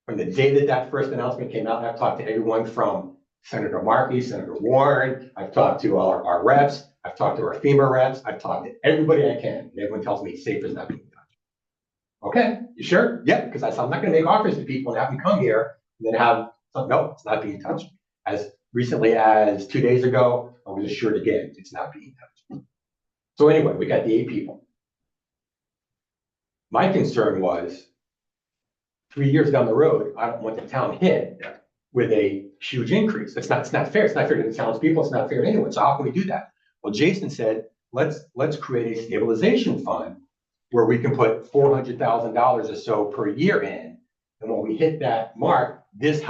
[SPEAKER 6] from the day that first announcement came out. I've talked to everyone from Senator Markey, Senator Warren. I've talked to our reps. I've talked to our FEMA reps. I've talked to everybody I can. And everyone tells me SAFER is not being touched. Okay, you sure? Yeah, because I'm not going to make offers to people and have them come here and then have something. No, it's not being touched. As recently as 2 days ago, I was assured again, it's not being touched. So anyway, we got the 8 people. My concern was 3 years down the road, I don't want the town hit with a huge increase. It's not fair. It's not fair to the town's people. It's not fair to anyone. So how can we do that? Well, Jason said, let's create a stabilization fund where we can put $400,000 or so per year in. And when we hit that mark, this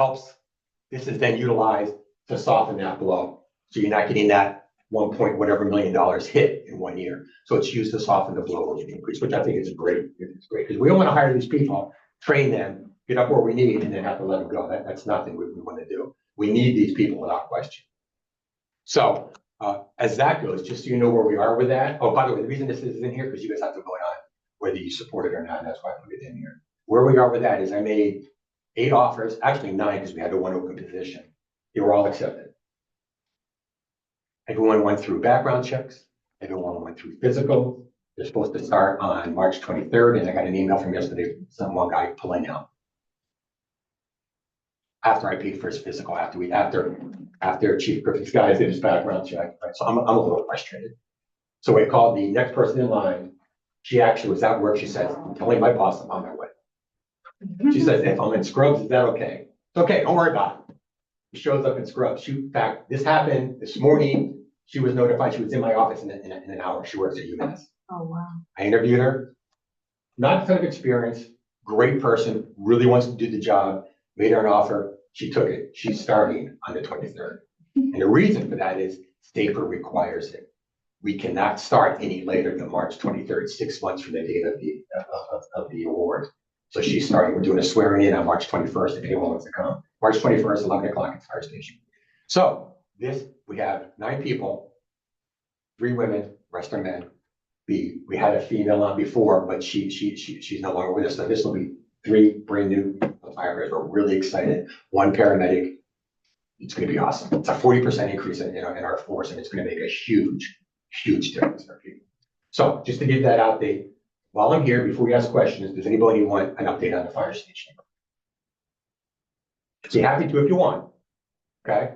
[SPEAKER 6] is then utilized to soften that blow. So you're not getting that 1 point whatever million dollars hit in 1 year. So it's used to soften the blow of the increase, which I think is great. It's great because we don't want to hire these people, train them, get up where we need, and then have to let them go. That's nothing we want to do. We need these people without question. So as that goes, just so you know where we are with that. Oh, by the way, the reason this is in here because you guys have to vote on whether you support it or not. And that's why I put it in here. Where we are with that is I made 8 offers, actually 9 because we had the 1 open position. They were all accepted. Everyone went through background checks. Everyone went through physical. They're supposed to start on March 23rd, and I got an email from yesterday from one guy pulling out. After I paid for his physical, after Chief Griffin's guys did his background check, right? So I'm a little frustrated. So I called the next person in line. She actually was at work. She says, "I'm telling my boss I'm on my way." She says, "If I'm in scrubs, is that okay?" It's okay. Don't worry about it. She shows up in scrubs. In fact, this happened this morning. She was notified. She was in my office in an hour. She works at UMass.
[SPEAKER 4] Oh, wow.
[SPEAKER 6] I interviewed her. Not a ton of experience. Great person. Really wants to do the job. Made her an offer. She took it. She's starting on the 23rd. And the reason for that is STAPR requires it. We cannot start any later than March 23rd, 6 months from the date of the award. So she's starting. We're doing a swearing in on March 21st if anyone wants to come. March 21st, 11 o'clock at the fire station. So we have 9 people, 3 women, rest are men. We had a female on before, but she's no longer with us. So this will be 3 brand new firefighters. We're really excited. 1 paramedic. It's going to be awesome. It's a 40% increase in our force, and it's going to make a huge difference for people. So just to give that update, while I'm here, before we ask questions, does anybody want an update on the fire station? Be happy to if you want. Okay.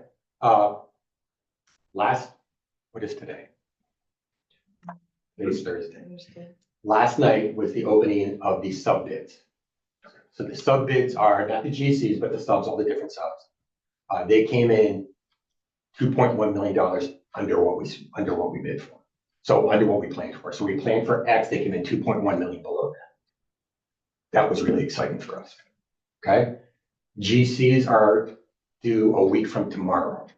[SPEAKER 6] What is today? Today's Thursday. Last night was the opening of the sub bids. So the sub bids are not the GCs, but the subs, all the different subs. They came in $2.1 million under what we bid for. So under what we planned for. So we planned for X, they came in 2.1 million below that. That was really exciting for us. Okay. GCs are due a week from tomorrow.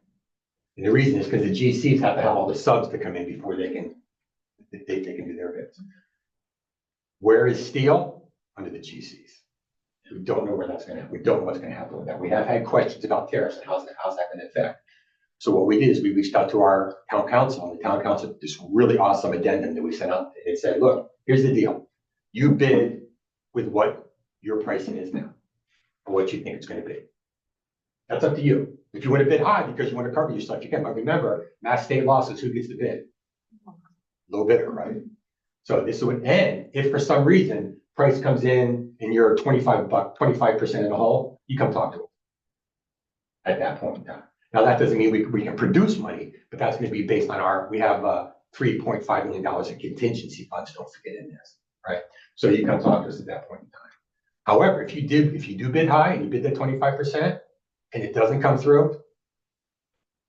[SPEAKER 6] And the reason is because the GCs have to have all the subs to come in before they can do their bids. Where is steel? Under the GCs. We don't know where that's going to happen. We don't know what's going to happen with that. We have had questions about tariffs and how's that going to affect. So what we did is we reached out to our town council, and the town council did this really awesome addendum that we sent out. It said, look, here's the deal. You bid with what your pricing is now, or what you think it's going to be. That's up to you. If you want to bid high because you want to cover your stuff, you can. But remember, mass state law says who gets the bid? Low bidder, right? So this would end if for some reason price comes in and you're 25% in the hole, you come talk to them at that point in time. Now that doesn't mean we can produce money, but that's going to be based on we have $3.5 million in contingency funds. Don't forget in this, right? So you come talk to us at that point in time. However, if you do bid high and you bid that 25% and it doesn't come through,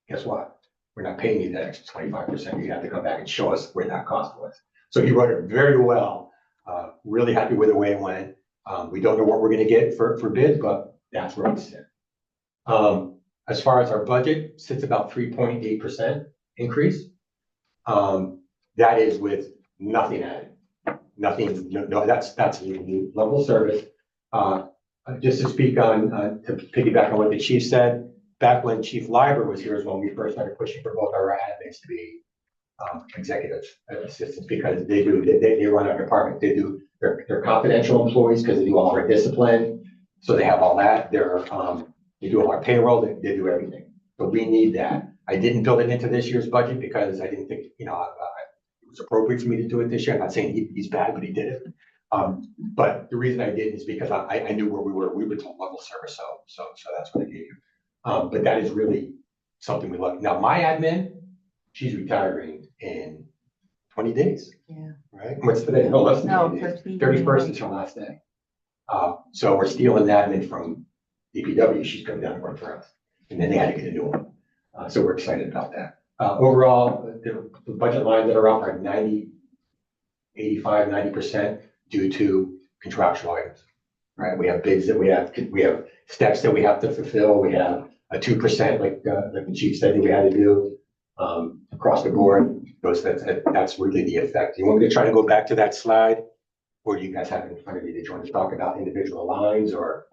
[SPEAKER 6] guess what? We're not paying you that extra 25%. You have to come back and show us where that cost was. So you wrote it very well. Really happy with the way it went. We don't know what we're going to get for bid, but that's where we sit. As far as our budget, sits about 3.8% increase. That is with nothing added. Nothing, no, that's level of service. Just to speak on, to piggyback on what the chief said, back when Chief Liber was here is when we first started pushing for both our admins to be executive assistants, because they run our department. They're confidential employees because they do all our discipline. So they have all that. They do all our payroll. They do everything. But we need that. I didn't build it into this year's budget because I didn't think, it was appropriate for me to do it this year. I'm not saying he's bad, but he did it. But the reason I did is because I knew where we were. We were told level service, so that's what I gave you. But that is really something we love. Now my admin, she's retiring in 20 days.
[SPEAKER 4] Yeah.
[SPEAKER 6] Right? What's today? No, less than
[SPEAKER 4] No,
[SPEAKER 6] 20 days.
[SPEAKER 4] 13.
[SPEAKER 6] 31st is her last day. So we're stealing admin from DPW. She's coming down to work for us. And then they had to get a new one. So we're excited about that. Overall, the budget lines that are up are 90% due to contractual items. Right? We have bids that we have steps that we have to fulfill. We have a 2%, like the chief said that we had to do. across the board. That's really the effect. You want me to try to go back to that slide? Or do you guys have it in front of you? Did you want to talk about individual lines or?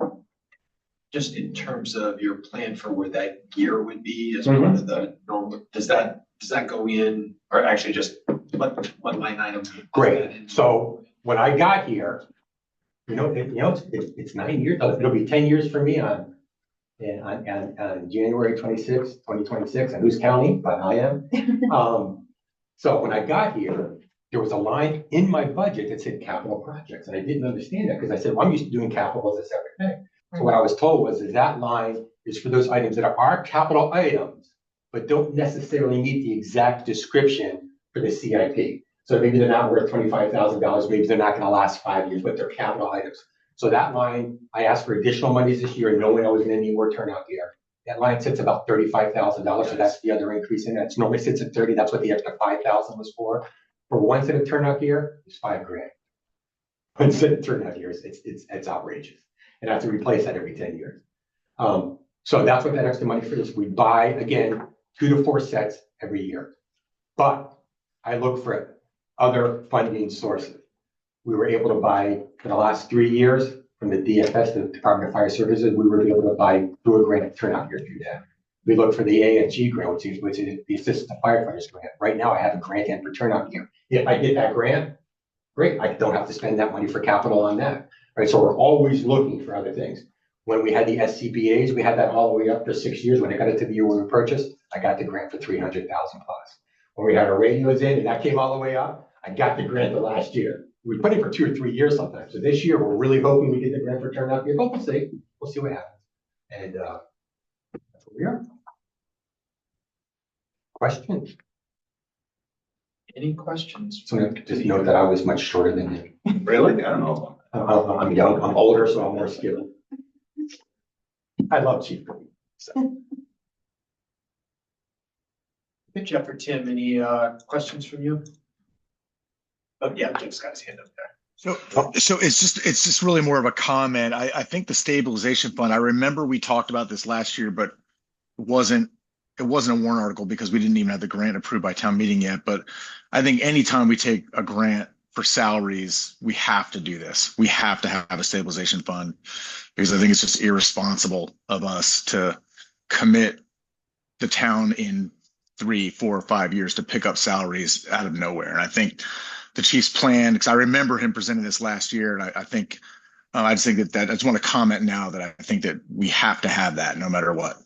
[SPEAKER 2] Just in terms of your plan for where that gear would be as part of the normal, does that go in, or actually just what line item?
[SPEAKER 6] Great. So when I got here, it's 9 years. It'll be 10 years for me on January 26th, 2026. And who's counting? But I am. So when I got here, there was a line in my budget that said capital projects. And I didn't understand that because I said, well, I'm used to doing capital as a separate thing. So what I was told was that line is for those items that are capital items, but don't necessarily meet the exact description for the CIP. So maybe they're not worth $25,000, maybe they're not gonna last 5 years, but they're capital items. So that line, I asked for additional monies this year, knowing I was gonna need more turnout gear. That line sits about $35,000, so that's the other increase in it. It normally sits at 30, that's what the extra 5,000 was for. For one set of turnout gear, it's $5,000. One set of turnout gear, it's outrageous. And I have to replace that every 10 years. So that's what that extra money for is. We buy, again, 2 to 4 sets every year. But I look for other funding sources. We were able to buy, for the last 3 years, from the DFS, the Department of Fire Services, we were able to buy through a grant turnout gear through that. We look for the AFG grant, which is the Assistant Firefighters grant. Right now, I have a grant in for turnout gear. If I get that grant, great, I don't have to spend that money for capital on that. Right, so we're always looking for other things. When we had the SCBA's, we had that all the way up for 6 years. When I got it to the year when we purchased, I got the grant for 300,000 plus. When we had our radios in and that came all the way up, I got the grant the last year. We put it for 2 or 3 years sometimes. So this year, we're really hoping we get the grant for turnout gear, but we'll see. We'll see what happens. And that's what we are. Questions?
[SPEAKER 2] Any questions?
[SPEAKER 6] So just note that I was much shorter than you.
[SPEAKER 1] Really? I don't know.
[SPEAKER 6] I'm young, I'm older, so I'm more skilled. I love Chief Cookie. So.
[SPEAKER 2] Hey, Jeff or Tim, any questions from you? Oh, yeah, Jim's got his hand up there.
[SPEAKER 3] So it's just really more of a comment. I think the stabilization fund, I remember we talked about this last year, but it wasn't a warrant article because we didn't even have the grant approved by town meeting yet. But I think anytime we take a grant for salaries, we have to do this. We have to have a stabilization fund because I think it's just irresponsible of us to commit the town in 3, 4, or 5 years to pick up salaries out of nowhere. And I think the chief's plan, because I remember him presenting this last year, and I think I just think that I just want to comment now that I think that we have to have that no matter what.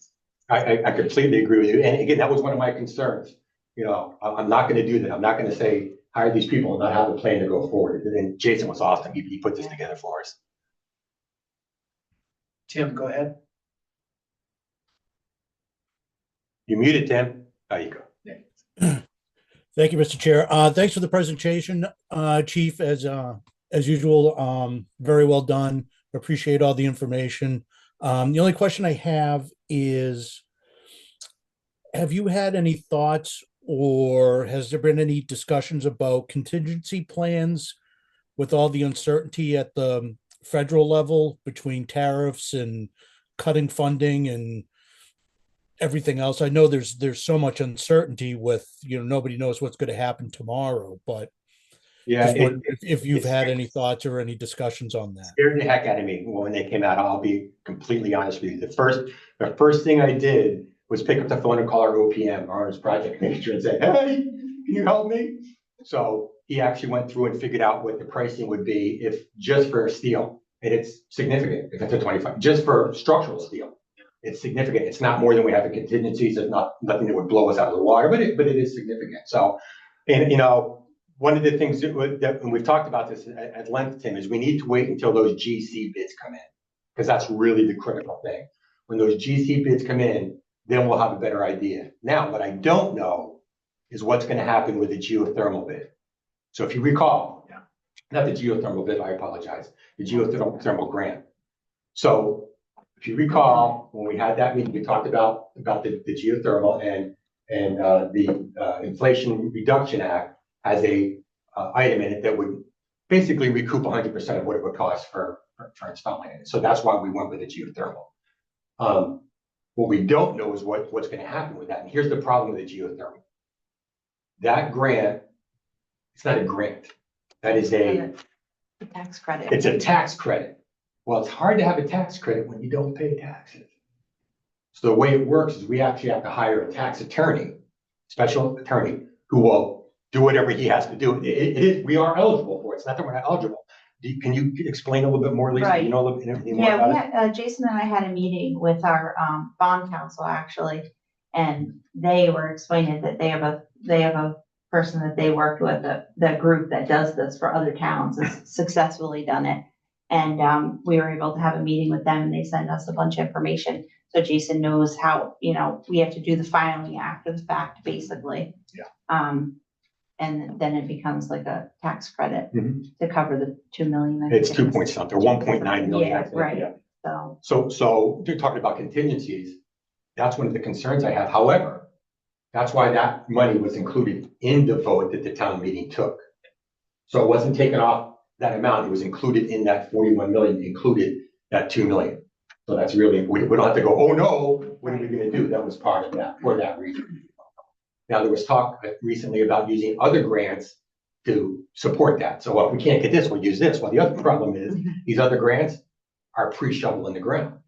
[SPEAKER 6] I completely agree with you. And again, that was one of my concerns. I'm not going to do that. I'm not going to say hire these people and not have a plan to go forward. And Jason was awesome. He put this together for us.
[SPEAKER 2] Tim, go ahead.
[SPEAKER 6] You muted, Tim. There you go.
[SPEAKER 7] Thank you, Mr. Chair. Thanks for the presentation, Chief, as usual. Very well done. Appreciate all the information. The only question I have is, have you had any thoughts or has there been any discussions about contingency plans with all the uncertainty at the federal level between tariffs and cutting funding and everything else? I know there's so much uncertainty with, nobody knows what's going to happen tomorrow, but
[SPEAKER 6] yeah,
[SPEAKER 7] if you've had any thoughts or any discussions on that.
[SPEAKER 6] Scared the heck out of me when they came out. I'll be completely honest with you. The first thing I did was pick up the phone and call our OPM, our owner's project manager, and say, hey, can you help me? So he actually went through and figured out what the pricing would be if just for steel, and it's significant. If it's a 25, just for structural steel, it's significant. It's not more than we have in contingencies. It's nothing that would blow us out of the water, but it is significant. So, and one of the things that and we've talked about this at length, Tim, is we need to wait until those GC bids come in, because that's really the critical thing. When those GC bids come in, then we'll have a better idea. Now, what I don't know is what's going to happen with the geothermal bid. So if you recall, not the geothermal bid, I apologize, the geothermal grant. So if you recall, when we had that meeting, we talked about the geothermal and the Inflation Reduction Act has a item in it that would basically recoup 100% of what it would cost for installing it. So that's why we went with the geothermal. What we don't know is what's going to happen with that. And here's the problem with the geothermal. that grant, it's not a grant. That is
[SPEAKER 4] The tax credit.
[SPEAKER 6] it's a tax credit. Well, it's hard to have a tax credit when you don't pay taxes. So the way it works is we actually have to hire a tax attorney, special attorney, who will do whatever he has to do. It is, we are eligible for it. It's not that we're not eligible. Can you explain a little bit more, Lisa? Do you know a little bit anything more
[SPEAKER 9] Yeah,
[SPEAKER 6] about
[SPEAKER 9] we
[SPEAKER 6] it?
[SPEAKER 9] had, Jason and I had a meeting with our bond counsel actually, and they were explaining that they have a person that they worked with, the group that does this for other towns has successfully done it. And we were able to have a meeting with them and they sent us a bunch of information. So Jason knows how, we have to do the filing after the fact, basically.
[SPEAKER 6] Yeah.
[SPEAKER 9] And then it becomes like a tax credit
[SPEAKER 6] Mhm.
[SPEAKER 9] to cover the 2 million. I think
[SPEAKER 6] It's
[SPEAKER 9] it
[SPEAKER 6] 2
[SPEAKER 9] is.
[SPEAKER 6] point something, 1.9 million. I
[SPEAKER 9] Yeah,
[SPEAKER 6] think.
[SPEAKER 9] right.
[SPEAKER 6] Yeah.
[SPEAKER 9] So,
[SPEAKER 6] You're talking about contingencies. That's one of the concerns I have. However, that's why that money was included in the vote that the town meeting took. So it wasn't taken off that amount. It was included in that 41 million, included that 2 million. So that's really, we don't have to go, oh no, what are we gonna do? That was part of that, for that reason. Now, there was talk recently about using other grants to support that. So if we can't get this, we'll use this. Well, the other problem is, these other grants are pre-shovel in the ground.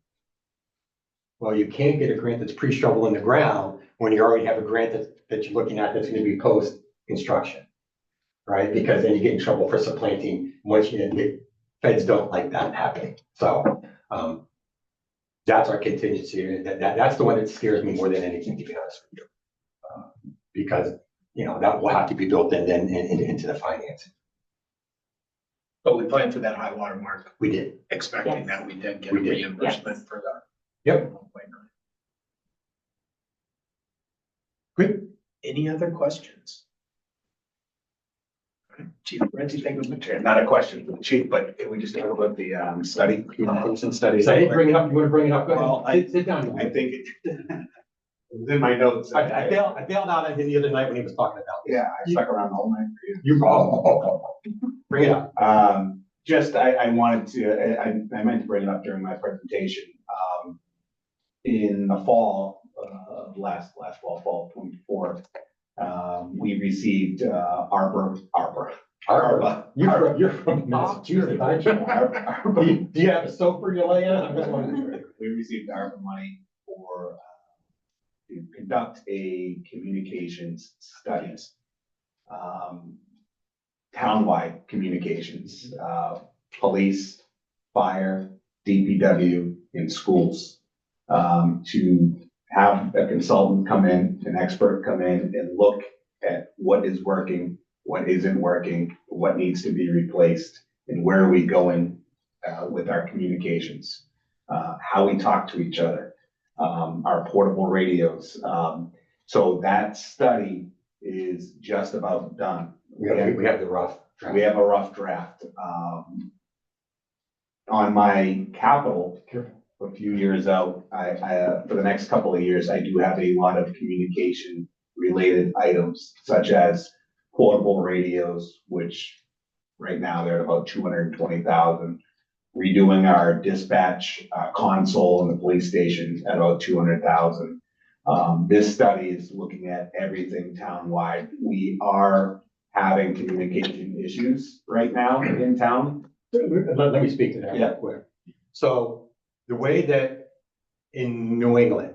[SPEAKER 6] Well, you can't get a grant that's pre-shovel in the ground when you already have a grant that you're looking at that's gonna be post-construction, right? Because then you get in trouble for supplanting, once the feds don't like that happening. So, that's our contingency. That's the one that scares me more than anything, to be honest with you. Because, that will have to be built in then into the financing.
[SPEAKER 2] But we planned for that high water mark,
[SPEAKER 6] We did.
[SPEAKER 2] expecting
[SPEAKER 9] Yes.
[SPEAKER 2] that we did get a
[SPEAKER 6] We did.
[SPEAKER 2] reimbursement for the.
[SPEAKER 6] Yep. Good.
[SPEAKER 2] Any other questions? Chief, what do you think of the material?
[SPEAKER 1] Not a question for the chief, but can we just talk about the study, communication study?
[SPEAKER 6] So I didn't bring it up. You want to bring it up? Go ahead.
[SPEAKER 1] Well, I-
[SPEAKER 6] Sit down.
[SPEAKER 1] I think it it was in my notes.
[SPEAKER 6] I bailed out on him the other night when he was talking about this.
[SPEAKER 1] Yeah, I stuck around the whole night for you.
[SPEAKER 6] Bring it up.
[SPEAKER 1] I wanted to, I meant to bring it up during my presentation. In the fall, last fall of 24, we received, ARPA.
[SPEAKER 6] You're from Massachusetts, aren't you? Do you have a soap for your lay on? I'm just wondering.
[SPEAKER 1] We received ARPA money for, to conduct a communications studies. Townwide communications, police, fire, DPW, and schools. To have a consultant come in, an expert come in and look at what is working, what isn't working, what needs to be replaced, and where are we going with our communications, how we talk to each other, our portable radios. So that study is just about done.
[SPEAKER 6] We have the rough.
[SPEAKER 1] We have a rough draft. On my capital, a few years out, I for the next couple of years, I do have a lot of communication related items such as portable radios, which right now they're at about 220,000. Redoing our dispatch console in the police station at about 200,000. This study is looking at everything townwide. We are having communication issues right now in town.
[SPEAKER 6] Let me speak to that real quick. So the way that in New England,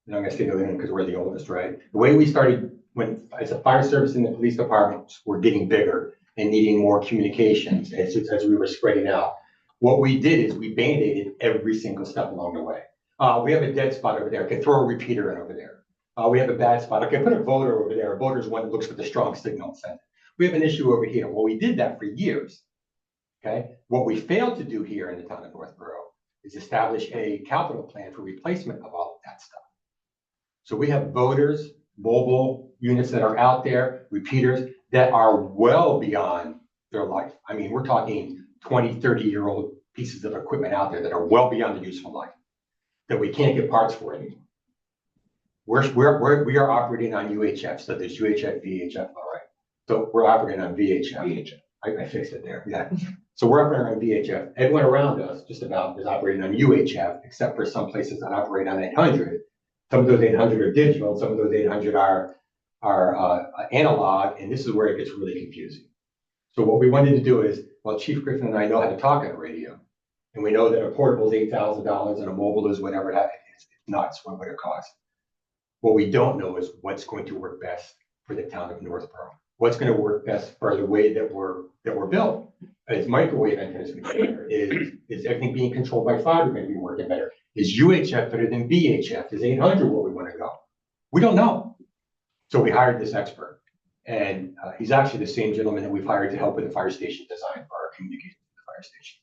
[SPEAKER 6] and I'm gonna say New England because we're the oldest, right? The way we started when, as a fire service and the police departments were getting bigger and needing more communications as we were spreading out, what we did is we band-aided every single step along the way. We have a dead spot over there. Okay, throw a repeater in over there. We have a bad spot. Okay, put a voter over there. A voter is one that looks for the strong signal and send it. We have an issue over here. Well, we did that for years. Okay, what we failed to do here in the town of Northborough is establish a capital plan for replacement of all of that stuff. So we have voters, mobile units that are out there, repeaters that are well beyond their life. I mean, we're talking 20, 30-year-old pieces of equipment out there that are well beyond the useful life that we can't get parts for anymore. We are operating on UHF, so there's UHF, VHF, all right. So we're operating on VHF. I fixed it there, yeah. So we're operating on VHF. Everyone around us just about is operating on UHF, except for some places that operate on 800. Some of those 800 are digital, some of those 800 are analog, and this is where it gets really confusing. So what we wanted to do is, well, Chief Griffin and I know how to talk on a radio, and we know that a portable is $8,000 and a mobile is whatever it's nuts, what would it cost? What we don't know is what's going to work best for the town of Northborough. What's going to work best for the way that we're built. Is microwave antennas going to be better? Is everything being controlled by fiber going to be working better? Is UHF better than VHF? Is 800 where we want to go? We don't know. So we hired this expert, and he's actually the same gentleman that we've hired to help with the fire station design for our communication with the fire station.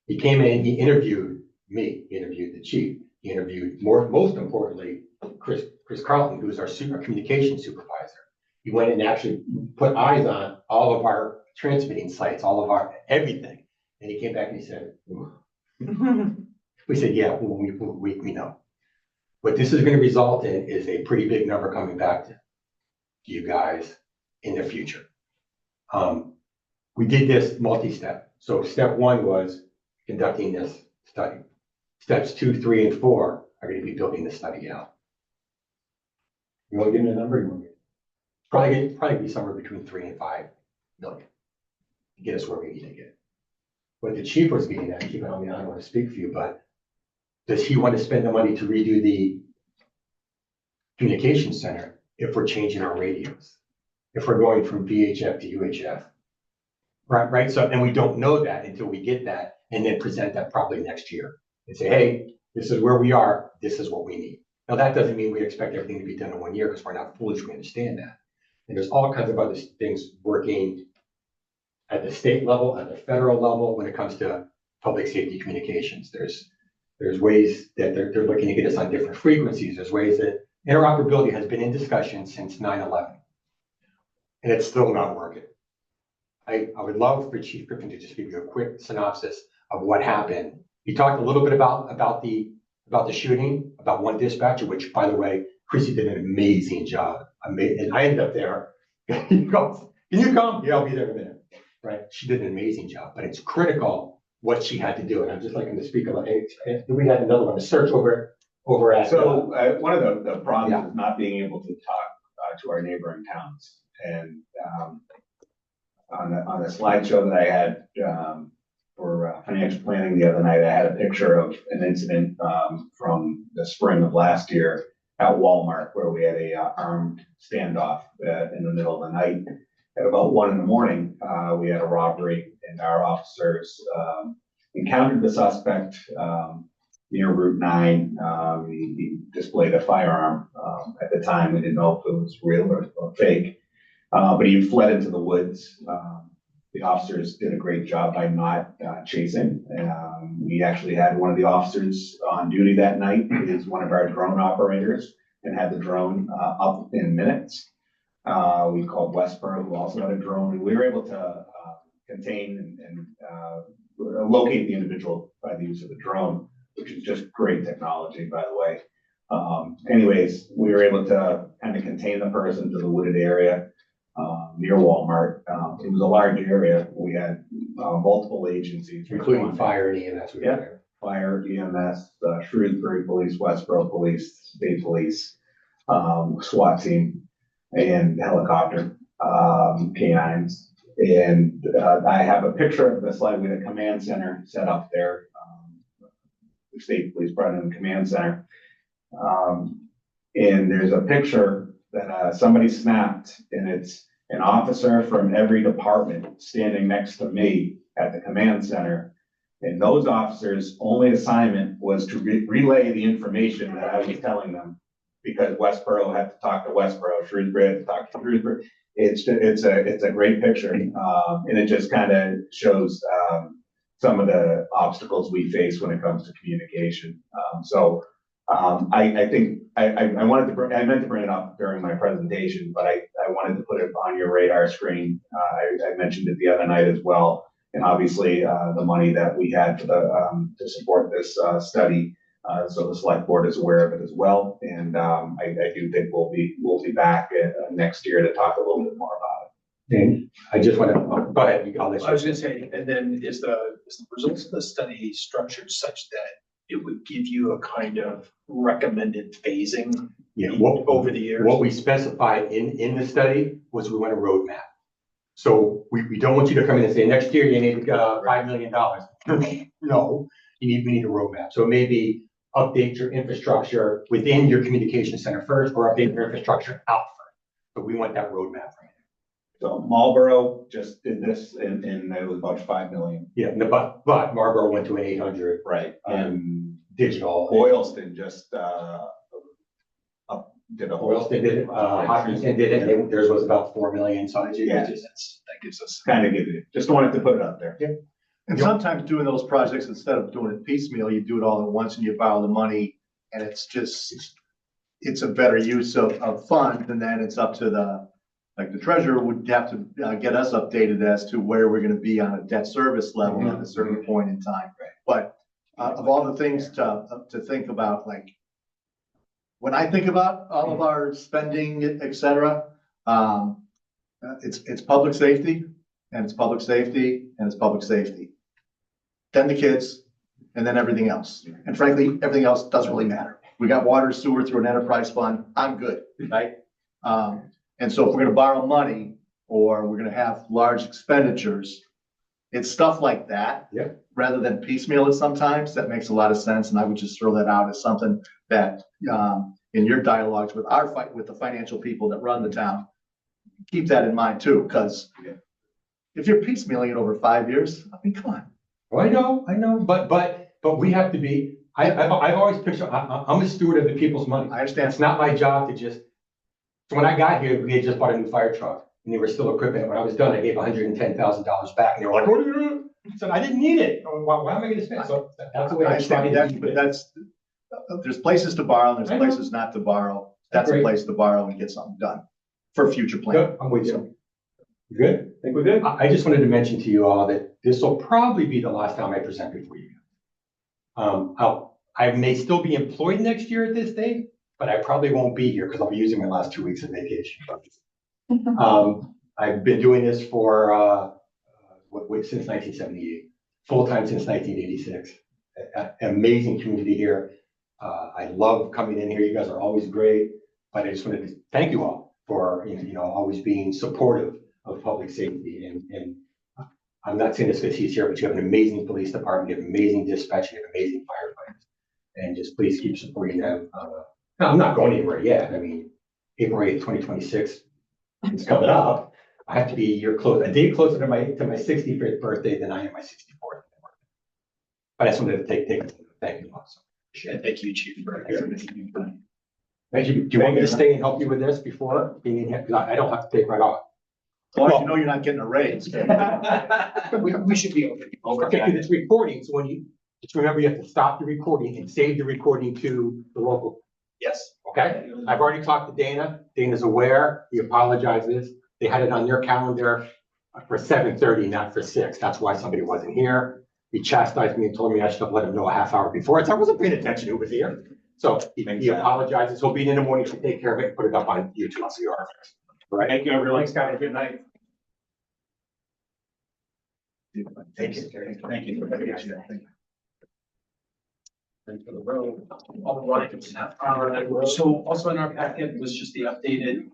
[SPEAKER 6] He came in, he interviewed me, he interviewed the chief, he interviewed most importantly, Chris Carlton, who's our communication supervisor. He went and actually put eyes on all of our transmitting sites, all of our everything. And he came back and he said, we said, yeah, we know. What this is going to result in is a pretty big number coming back to you guys in the future. We did this multi-step. So step 1 was conducting this study. Steps 2, 3, and 4 are going to be building the study out. You want to give me a number? You want to probably be somewhere between 3 and 5 million to get us where we need to get. What the chief was getting at, Chief, I don't want to speak for you, but does he want to spend the money to redo the communication center if we're changing our radios? If we're going from VHF to UHF? Right. So, and we don't know that until we get that and then present that probably next year and say, hey, this is where we are. This is what we need. Now, that doesn't mean we expect everything to be done in 1 year because we're not foolish. We understand that. And there's all kinds of other things working at the state level, at the federal level, when it comes to public safety communications. There's ways that they're looking to get us on different frequencies. There's ways that interoperability has been in discussion since 9/11, and it's still not working. I would love for Chief Griffin to just give you a quick synopsis of what happened. He talked a little bit about the shooting, about one dispatcher, which, by the way, Chrissy did an amazing job. And I ended up there. He goes, can you come? Yeah, I'll be there in a minute. Right? She did an amazing job, but it's critical what she had to do. And I'm just looking to speak about it. We had another one, a search over at.
[SPEAKER 5] So one of the problems is not being able to talk to our neighboring towns. And on the slideshow that I had for financial planning the other night, I had a picture of an incident from the spring of last year at Walmart where we had a armed standoff in the middle of the night. At about 1 a.m, we had a robbery, and our officers encountered the suspect near Route 9. He displayed a firearm. At the time, we didn't know if it was real or fake, but he fled into the woods. The officers did a great job by not chasing. We actually had one of the officers on duty that night, is one of our drone operators, and had the drone up in minutes. We called Westboro, who also had a drone, and we were able to contain and locate the individual by the use of the drone, which is just great technology, by the way. Anyways, we were able to kind of contain the person to the wooded area near Walmart. It was a large area. We had multiple agencies,
[SPEAKER 6] including fire and EMS.
[SPEAKER 5] Yeah, fire, EMS, Shrewsbury Police, Westboro Police, State Police, SWAT team, and helicopter canines. And I have a picture of the slide. We had a command center set up there. The state police brought in the command center. And there's a picture that somebody snapped, and it's an officer from every department standing next to me at the command center. And those officers' only assignment was to relay the information that I was telling them, because Westboro had to talk to Westboro, Shrewsbury had to talk to Shrewsbury. It's a great picture, and it just kind of shows some of the obstacles we face when it comes to communication. I think I meant to bring it up during my presentation, but I wanted to put it on your radar screen. I mentioned it the other night as well, and obviously the money that we had to support this study. So the select board is aware of it as well, and I do think we'll be back next year to talk a little bit more about it.
[SPEAKER 6] And I just want to go ahead.
[SPEAKER 2] I was going to say, and then is the results of the study structured such that it would give you a kind of recommended phasing
[SPEAKER 6] Yeah,
[SPEAKER 2] over the years?
[SPEAKER 6] what we specified in the study was we want a roadmap. So we don't want you to come in and say, next year you need $5 million. No, we need a roadmap. So maybe update your infrastructure within your communication center first, or update your infrastructure out first. But we want that roadmap from you.
[SPEAKER 5] So Marlboro just did this and it was about 5 million.
[SPEAKER 6] Yeah, no, but Marlboro went to an 800
[SPEAKER 5] Right. And
[SPEAKER 6] digital.
[SPEAKER 5] Boylston just, did a whole.
[SPEAKER 6] Boylston did it, Hopkinton did it, and theirs was about 4 million, so it's
[SPEAKER 5] Yeah.
[SPEAKER 6] just,
[SPEAKER 2] That gives us.
[SPEAKER 5] Kind of give you, just wanted to put it out there.
[SPEAKER 6] Yeah.
[SPEAKER 10] And sometimes doing those projects, instead of doing it piecemeal, you do it all at once and you borrow the money. And it's just, it's a better use of funds. And then it's up to the treasurer would have to get us updated as to where we're gonna be on a debt service level at a certain point in time. But of all the things to think about, like, when I think about all of our spending, et cetera, it's public safety, and it's public safety, and it's public safety. Then the kids, and then everything else. And frankly, everything else doesn't really matter. We got water, sewer through an enterprise fund. I'm good, right? And so if we're gonna borrow money, or we're gonna have large expenditures, it's stuff like that.
[SPEAKER 6] Yeah.
[SPEAKER 10] Rather than piecemeal it sometimes, that makes a lot of sense. And I would just throw that out as something that, in your dialogues with with the financial people that run the town, keep that in mind too, because if you're piecemealing it over 5 years, I mean, come on.
[SPEAKER 6] oh, I know, but we have to be, I've always pictured, I'm a steward of the people's money.
[SPEAKER 10] I understand.
[SPEAKER 6] It's not my job to just, so when I got here, we had just bought a new fire truck, and they were still equipping it. When I was done, I gave $110,000 back, and they were like, what are you doing? I said, I didn't need it. Why am I gonna spend? So that's the way
[SPEAKER 10] I
[SPEAKER 6] I try
[SPEAKER 10] understand
[SPEAKER 6] to
[SPEAKER 10] that,
[SPEAKER 6] do
[SPEAKER 10] but
[SPEAKER 6] it.
[SPEAKER 10] that's, there's places to borrow, and
[SPEAKER 6] I
[SPEAKER 10] there's
[SPEAKER 6] know.
[SPEAKER 10] places not to borrow. That's a
[SPEAKER 6] Great.
[SPEAKER 10] place to borrow and get something done for future planning.
[SPEAKER 6] Good, I'm with you. You good? Think we're good? I just wanted to mention to you all that this will probably be the last time I present before you. I may still be employed next year at this date, but I probably won't be here because I'll be using my last 2 weeks of vacation. I've been doing this for, since 1978, full-time since 1986. Amazing community here. I love coming in here. You guys are always great, but I just wanted to thank you all for, always being supportive of public safety. And I'm not saying this because he's here, but you have an amazing police department, you have amazing dispatch, you have amazing firefighters. And just please keep supporting them. No, I'm not going anywhere yet. I mean, April 8th, 2026 is coming up. I have to be a day closer to my 65th birthday than I am my 64th. But I just wanted to thank you all. So,
[SPEAKER 2] Thank you, Chief, for everything you've done.
[SPEAKER 6] thank you. Do you want me to stay and help you with this before being in here? Because I don't have to take right off.
[SPEAKER 10] As long as you know you're not getting a raise.
[SPEAKER 2] We should be okay.
[SPEAKER 6] Okay, because it's recording, so when you, just remember you have to stop the recording and save the recording to the local.
[SPEAKER 2] Yes.
[SPEAKER 6] Okay, I've already talked to Dana. Dana's aware. He apologizes. They had it on their calendar for 7:30, not for 6. That's why somebody wasn't here. He chastised me and told me I should have let him know a half hour before. I wasn't paying attention who was here. So he apologizes. He'll be in the morning to take care of it and put it up on YouTube. So you are. All right.
[SPEAKER 5] Thank you, everyone. Have a good night.
[SPEAKER 2] Thank you.
[SPEAKER 5] Thank you.
[SPEAKER 2] For the road, all the lines. So also in our packet was just the updated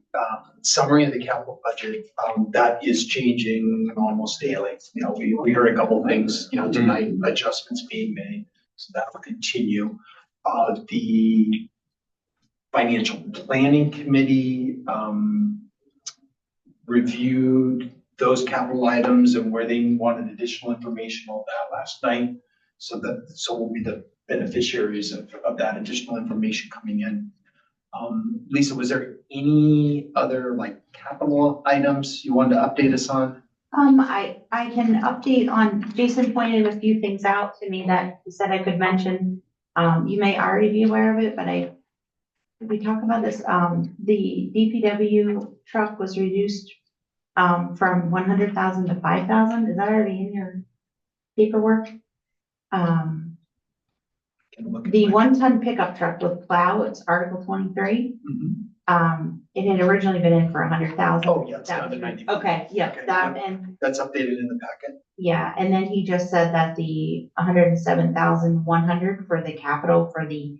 [SPEAKER 2] summary of the capital budget. That is changing almost daily. We heard a couple of things, tonight, adjustments being made, so that will continue. The Financial Planning Committee reviewed those capital items and where they wanted additional information on that last night. So we'll be the beneficiaries of that additional information coming in. Lisa, was there any other capital items you wanted to update us on?
[SPEAKER 9] I can update on, Jason pointed a few things out to me that he said I could mention. You may already be aware of it, but did we talk about this? The DPW truck was reduced from 100,000 to 5,000. Is that already in your paperwork? The 1-ton pickup truck with plow, it's Article 23. It had originally been in for 100,000.
[SPEAKER 2] Oh, yeah, it's down to 90.
[SPEAKER 9] Okay, yeah,
[SPEAKER 2] Okay,
[SPEAKER 9] that, and
[SPEAKER 2] that's updated in the packet.
[SPEAKER 9] yeah, and then he just said that the 107,100 for the capital for the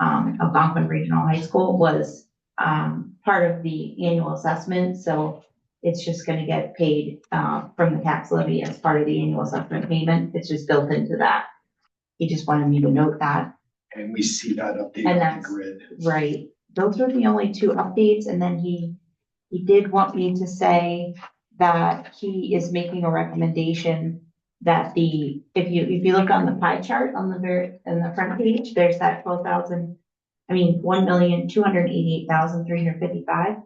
[SPEAKER 9] Algonquin Regional High School was part of the annual assessment, so it's just gonna get paid, from the tax levy as part of the annual assessment payment. It's just built into that. He just wanted me to note that.
[SPEAKER 2] And we see that update
[SPEAKER 9] And
[SPEAKER 2] on the
[SPEAKER 9] that's
[SPEAKER 2] grid.
[SPEAKER 9] right. Those are the only two updates, and then he did want me to say that he is making a recommendation that if you look on the pie chart on the front page, there's that 1,288,355.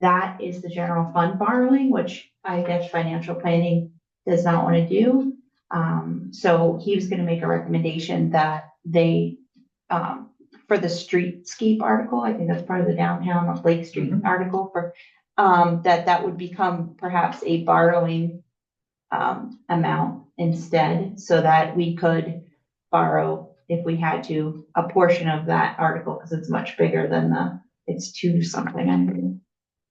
[SPEAKER 9] That is the general fund borrowing, which I guess financial planning does not want to do. So he was gonna make a recommendation that they, for the streetscape article, I think that's part of the downtown of Lake Street article for, that would become perhaps a borrowing amount instead, so that we could borrow if we had to, a portion of that article, because it's much bigger than it's two something, I mean,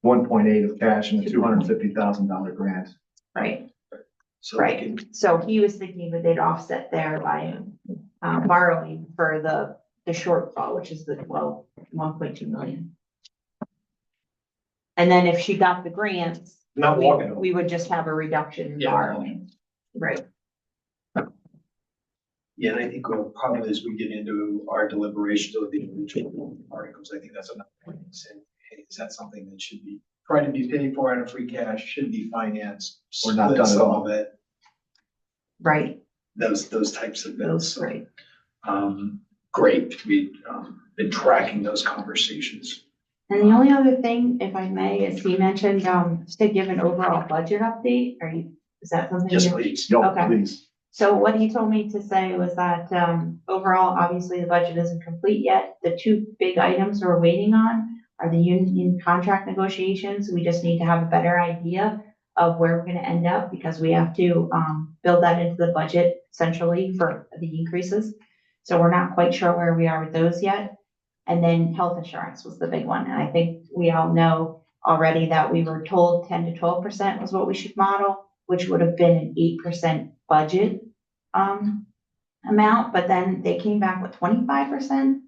[SPEAKER 10] 1.8 of cash and a $250,000 grant.
[SPEAKER 9] right?
[SPEAKER 2] So
[SPEAKER 9] Right, so he was thinking that they'd offset there by borrowing for the shortfall, which is the 1.2 million. And then if she got the grants,
[SPEAKER 2] Not walking.
[SPEAKER 9] we would just have a reduction in
[SPEAKER 2] Yeah.
[SPEAKER 9] borrowing. Right,
[SPEAKER 2] Yeah, and I think we'll probably, as we get into our deliberations of the individual articles, I think that's another point to say, hey, is that something that should be trying to be paid for out of free cash, should be financed?
[SPEAKER 10] Or not
[SPEAKER 2] split
[SPEAKER 10] done at
[SPEAKER 2] some
[SPEAKER 10] all.
[SPEAKER 2] of it,
[SPEAKER 9] right,
[SPEAKER 2] those types of
[SPEAKER 9] those,
[SPEAKER 2] things.
[SPEAKER 9] right.
[SPEAKER 2] Great, we've been tracking those conversations.
[SPEAKER 9] And the only other thing, if I may, is he mentioned, just to give an overall budget update, is that something?
[SPEAKER 2] Yes,
[SPEAKER 9] you-
[SPEAKER 2] please.
[SPEAKER 10] Yo,
[SPEAKER 9] Okay.
[SPEAKER 10] please.
[SPEAKER 9] So what he told me to say was that, overall, obviously, the budget isn't complete yet. The two big items we're waiting on are the union contract negotiations. We just need to have a better idea of where we're gonna end up, because we have to, build that into the budget essentially for the increases. So we're not quite sure where we are with those yet. And then health insurance was the big one. And I think we all know already that we were told 10 to 12% was what we should model, which would have been an 8% budget amount, but then they came back with 25%,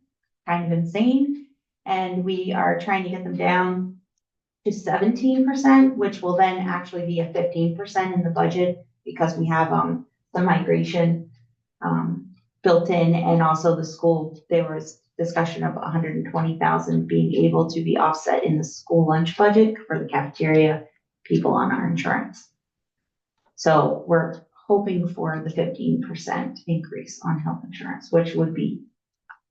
[SPEAKER 9] kind of insane. And we are trying to get them down to 17%, which will then actually be a 15% in the budget, because we have the migration built in, and also the school, there was discussion of 120,000 being able to be offset in the school lunch budget for the cafeteria people on our insurance. So we're hoping for the 15% increase on health insurance, which would be,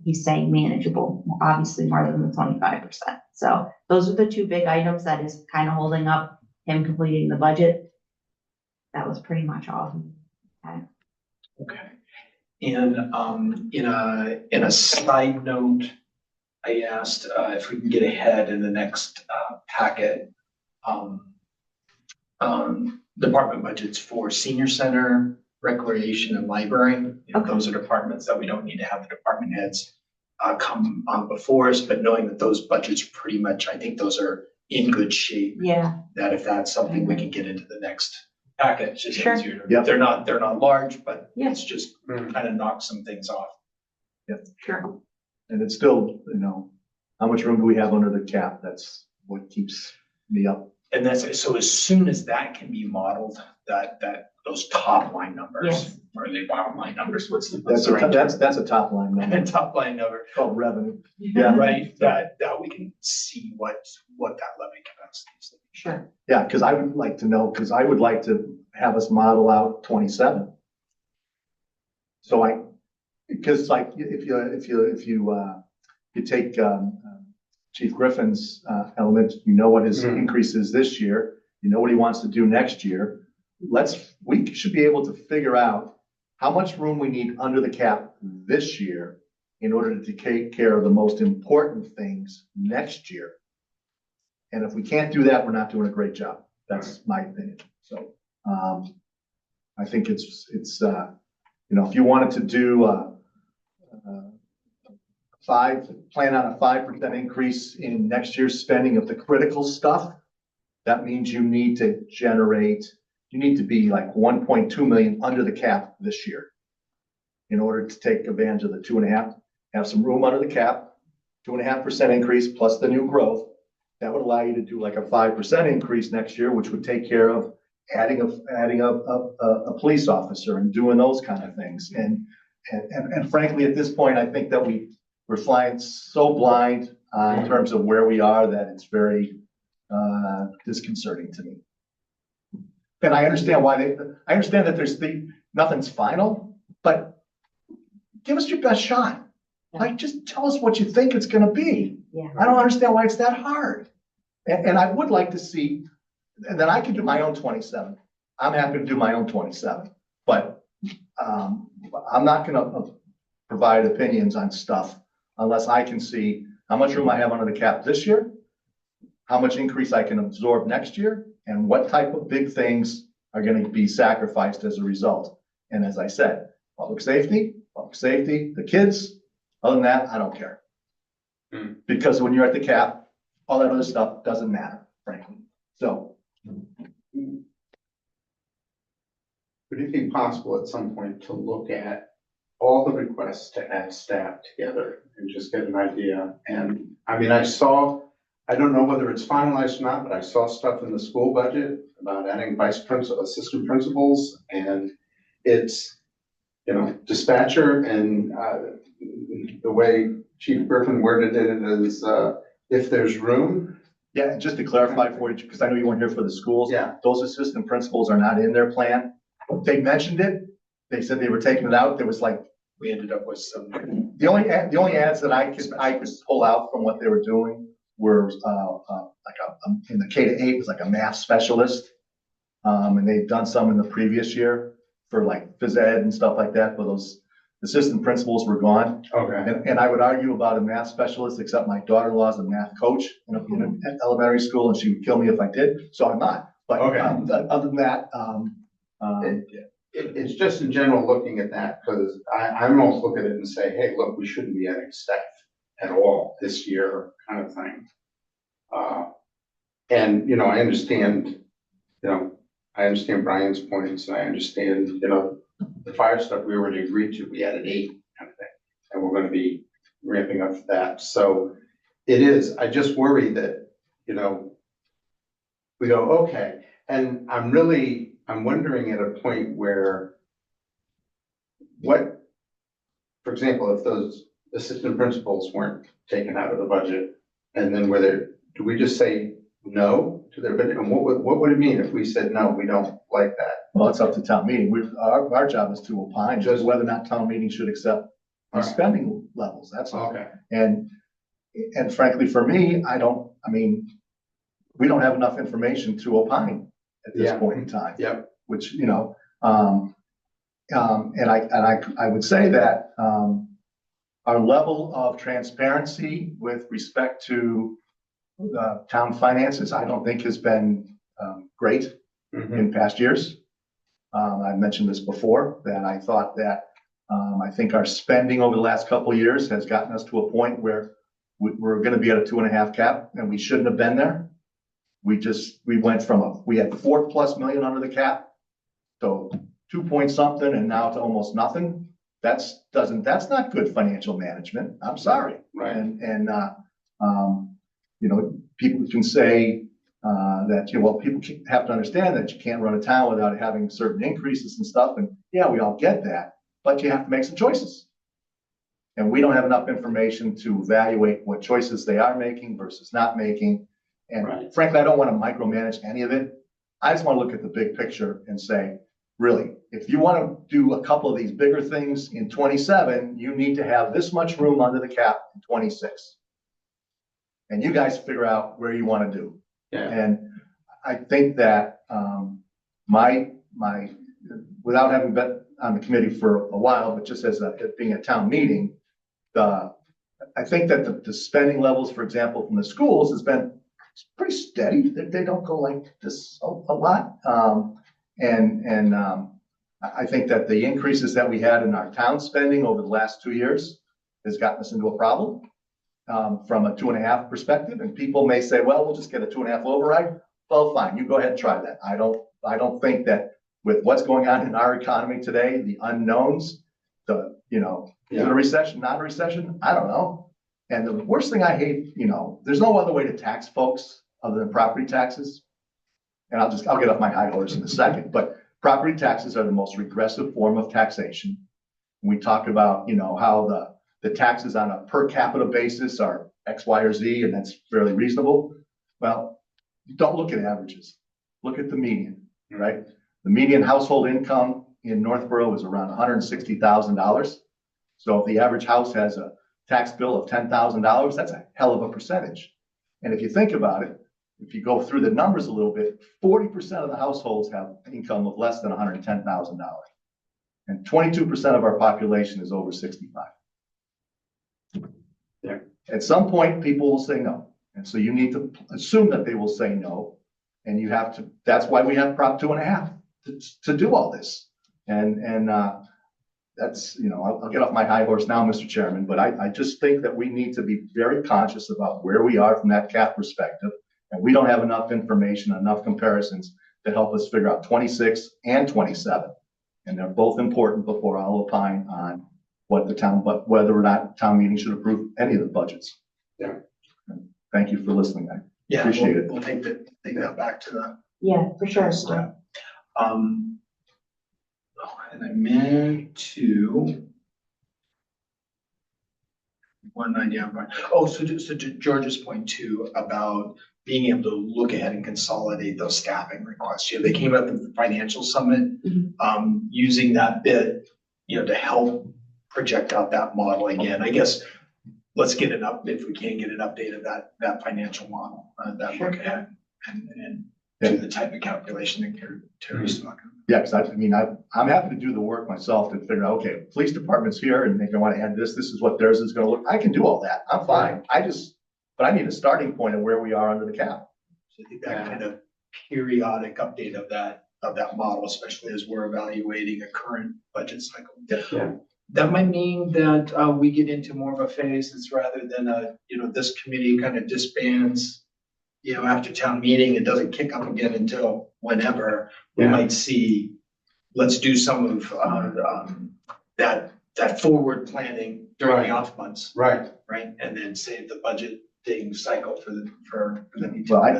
[SPEAKER 9] he's saying, manageable, obviously more than the 25%. So those are the two big items that is kind of holding up him completing the budget. That was pretty much all.
[SPEAKER 2] Okay. And in a side note, I asked if we can get ahead in the next packet, department budgets for senior center, recreation, and library. You know,
[SPEAKER 9] Okay.
[SPEAKER 2] those are departments that we don't need to have the department heads come on before us, but knowing that those budgets pretty much, I think those are in good shape.
[SPEAKER 9] Yeah,
[SPEAKER 2] That if that's something we can get into the next packet, it's just
[SPEAKER 9] Sure.
[SPEAKER 2] easier.
[SPEAKER 10] Yep.
[SPEAKER 2] They're not large, but
[SPEAKER 9] Yeah.
[SPEAKER 2] it's just kind of knock some things off.
[SPEAKER 9] sure.
[SPEAKER 10] And it's still, how much room do we have under the cap? That's what keeps me up.
[SPEAKER 2] And that's, so as soon as that can be modeled, that those top line numbers,
[SPEAKER 9] Yes.
[SPEAKER 2] or the bottom line numbers, what's the
[SPEAKER 10] That's
[SPEAKER 2] right term?
[SPEAKER 10] that's a top line number.
[SPEAKER 2] And top line number,
[SPEAKER 10] Called revenue.
[SPEAKER 2] yeah, right, that we can see what that levy capacity is.
[SPEAKER 9] Sure.
[SPEAKER 10] Yeah, because I would like to know, because I would like to have us model out 27. So because like if you take Chief Griffin's element, you know what his increase is this year, you know what he wants to do next year. We should be able to figure out how much room we need under the cap this year in order to take care of the most important things next year. And if we can't do that, we're not doing a great job. That's my opinion. So, I think it's, if you wanted to do, plan on a 5% increase in next year's spending of the critical stuff, that means you need to be like 1.2 million under the cap this year in order to take advantage of the 2.5, have some room under the cap, 2.5% increase plus the new growth. that would allow you to do like a 5% increase next year, which would take care of adding a police officer and doing those kind of things. And frankly, at this point, I think that we're flying so blind in terms of where we are that it's very disconcerting to me. And I understand I understand that nothing's final, but give us your best shot. Like, just tell us what you think it's gonna be.
[SPEAKER 9] Yeah.
[SPEAKER 10] I don't understand why it's that hard. And I would like to see, and then I can do my own 27. I'm happy to do my own 27, but I'm not gonna provide opinions on stuff unless I can see how much room I have under the cap this year, how much increase I can absorb next year, and what type of big things are gonna be sacrificed as a result. And as I said, public safety, the kids, other than that, I don't care. Because when you're at the cap, all that other stuff doesn't matter, frankly. So.
[SPEAKER 8] Would it be possible at some point to look at all the requests to add staff together and just get an idea? And I mean, I don't know whether it's finalized or not, but I saw stuff in the school budget about adding assistant principals, and it's, dispatcher, and the way Chief Griffin worded it is, if there's room.
[SPEAKER 10] Yeah, and just to clarify for you, because I know you weren't here for the schools.
[SPEAKER 8] Yeah.
[SPEAKER 10] Those assistant principals are not in their plan. They mentioned it. They said they were taking it out. There was like,
[SPEAKER 2] We ended up with some.
[SPEAKER 10] the only ads that I could pull out from what they were doing were in the K-8 was like a math specialist. And they've done some in the previous year for like phys ed and stuff like that, but those assistant principals were gone.
[SPEAKER 8] Okay.
[SPEAKER 10] And I would argue about a math specialist, except my daughter-in-law is a math coach in an elementary school, and she would kill me if I did, so I'm not. But
[SPEAKER 8] Okay.
[SPEAKER 10] Other than that,
[SPEAKER 8] It's just in general looking at that, because I almost look at it and say, hey, look, we shouldn't be adding staff at all this year, kind of thing. And, I understand, Brian's points, and I understand, the fire stuff we already agreed to, we added 8 kind of thing, and we're going to be ramping up for that. So it is, I just worry that, we go, okay, and I'm wondering at a point where for example, if those assistant principals weren't taken out of the budget, and then do we just say no to their bid? And what would it mean if we said, no, we don't like that?
[SPEAKER 10] well, it's up to town meeting. Our job is to opine just whether or not town meeting should accept the
[SPEAKER 8] Alright.
[SPEAKER 10] spending levels, that's all.
[SPEAKER 8] Okay.
[SPEAKER 10] And frankly, for me, we don't have enough information to opine at this
[SPEAKER 8] Yeah.
[SPEAKER 10] point in time.
[SPEAKER 8] Yep.
[SPEAKER 10] Which, and I would say that, our level of transparency with respect to town finances, I don't think has been, great
[SPEAKER 8] Mhm.
[SPEAKER 10] in past years. I've mentioned this before, that I thought that, I think our spending over the last couple of years has gotten us to a point where we're gonna be at a 2.5 cap, and we shouldn't have been there. We went from we had $4+ million under the cap, so 2 point something, and now to almost nothing. That's not good financial management. I'm sorry.
[SPEAKER 8] Right.
[SPEAKER 10] And people can say, that, people have to understand that you can't run a town without having certain increases and stuff. And yeah, we all get that, but you have to make some choices. And we don't have enough information to evaluate what choices they are making versus not making. And
[SPEAKER 8] Right.
[SPEAKER 10] frankly, I don't want to micromanage any of it. I just want to look at the big picture and say, really, if you want to do a couple of these bigger things in 27, you need to have this much room under the cap in 26. And you guys figure out where you want to do.
[SPEAKER 8] Yeah.
[SPEAKER 10] And I think that without having been on the committee for a while, but just as being a town meeting, I think that the spending levels, for example, from the schools has been pretty steady. They don't go like this a lot. I think that the increases that we had in our town spending over the last 2 years has gotten us into a problem. From a 2.5 perspective, and people may say, well, we'll just get a 2.5 override. Well, fine, you go ahead and try that. I don't think that with what's going on in our economy today, the unknowns, is it a recession, not a recession? I don't know. And the worst thing I hate, there's no other way to tax folks other than property taxes. And I'll get off my high horse in a second, but property taxes are the most regressive form of taxation. We talk about, how the taxes on a per capita basis are X, Y, or Z, and that's fairly reasonable. Well, don't look at averages. Look at the median, right? The median household income in Northborough is around $160,000. So if the average house has a tax bill of $10,000, that's a hell of a percentage. And if you think about it, if you go through the numbers a little bit, 40% of the households have income of less than $110,000. And 22% of our population is over 65.
[SPEAKER 6] Yeah.
[SPEAKER 10] At some point, people will say no. And so you need to assume that they will say no. And you have to, that's why we have Prop 2.5 to do all this. And that's, I'll get off my high horse now, Mr. Chairman, but I just think that we need to be very conscious about where we are from that cap perspective. And we don't have enough information, enough comparisons to help us figure out 26 and 27. And they're both important before I'll opine on but whether or not town meeting should approve any of the budgets.
[SPEAKER 6] Yeah.
[SPEAKER 10] Thank you for listening. I
[SPEAKER 2] Yeah,
[SPEAKER 10] appreciate it.
[SPEAKER 2] we'll take that back to the
[SPEAKER 9] Yeah, for sure.
[SPEAKER 2] step. And I meant to. 190, I'm fine. Oh, so to George's point too, about being able to look ahead and consolidate those staffing requests. They came up at the financial summit, using that bit, to help project out that model again. I guess let's get if we can get an update of that financial model, that look ahead and do the type of calculation that Terry's talking about.
[SPEAKER 10] Yeah, because I'm happy to do the work myself to figure out, okay, police department's here and they want to add this is what theirs is going to look. I can do all that. I'm fine. But I need a starting point of where we are under the cap.
[SPEAKER 2] So I think that kind of periodic update of that model, especially as we're evaluating a current budget cycle.
[SPEAKER 6] Yeah.
[SPEAKER 2] That might mean that we get into more of a phase that's rather than this committee kind of disbands, after town meeting, it doesn't kick up again until whenever. We might see, let's do some of that forward planning during the off months.
[SPEAKER 6] Right.
[SPEAKER 2] Right, and then save the budgeting cycle for the.
[SPEAKER 10] Well, I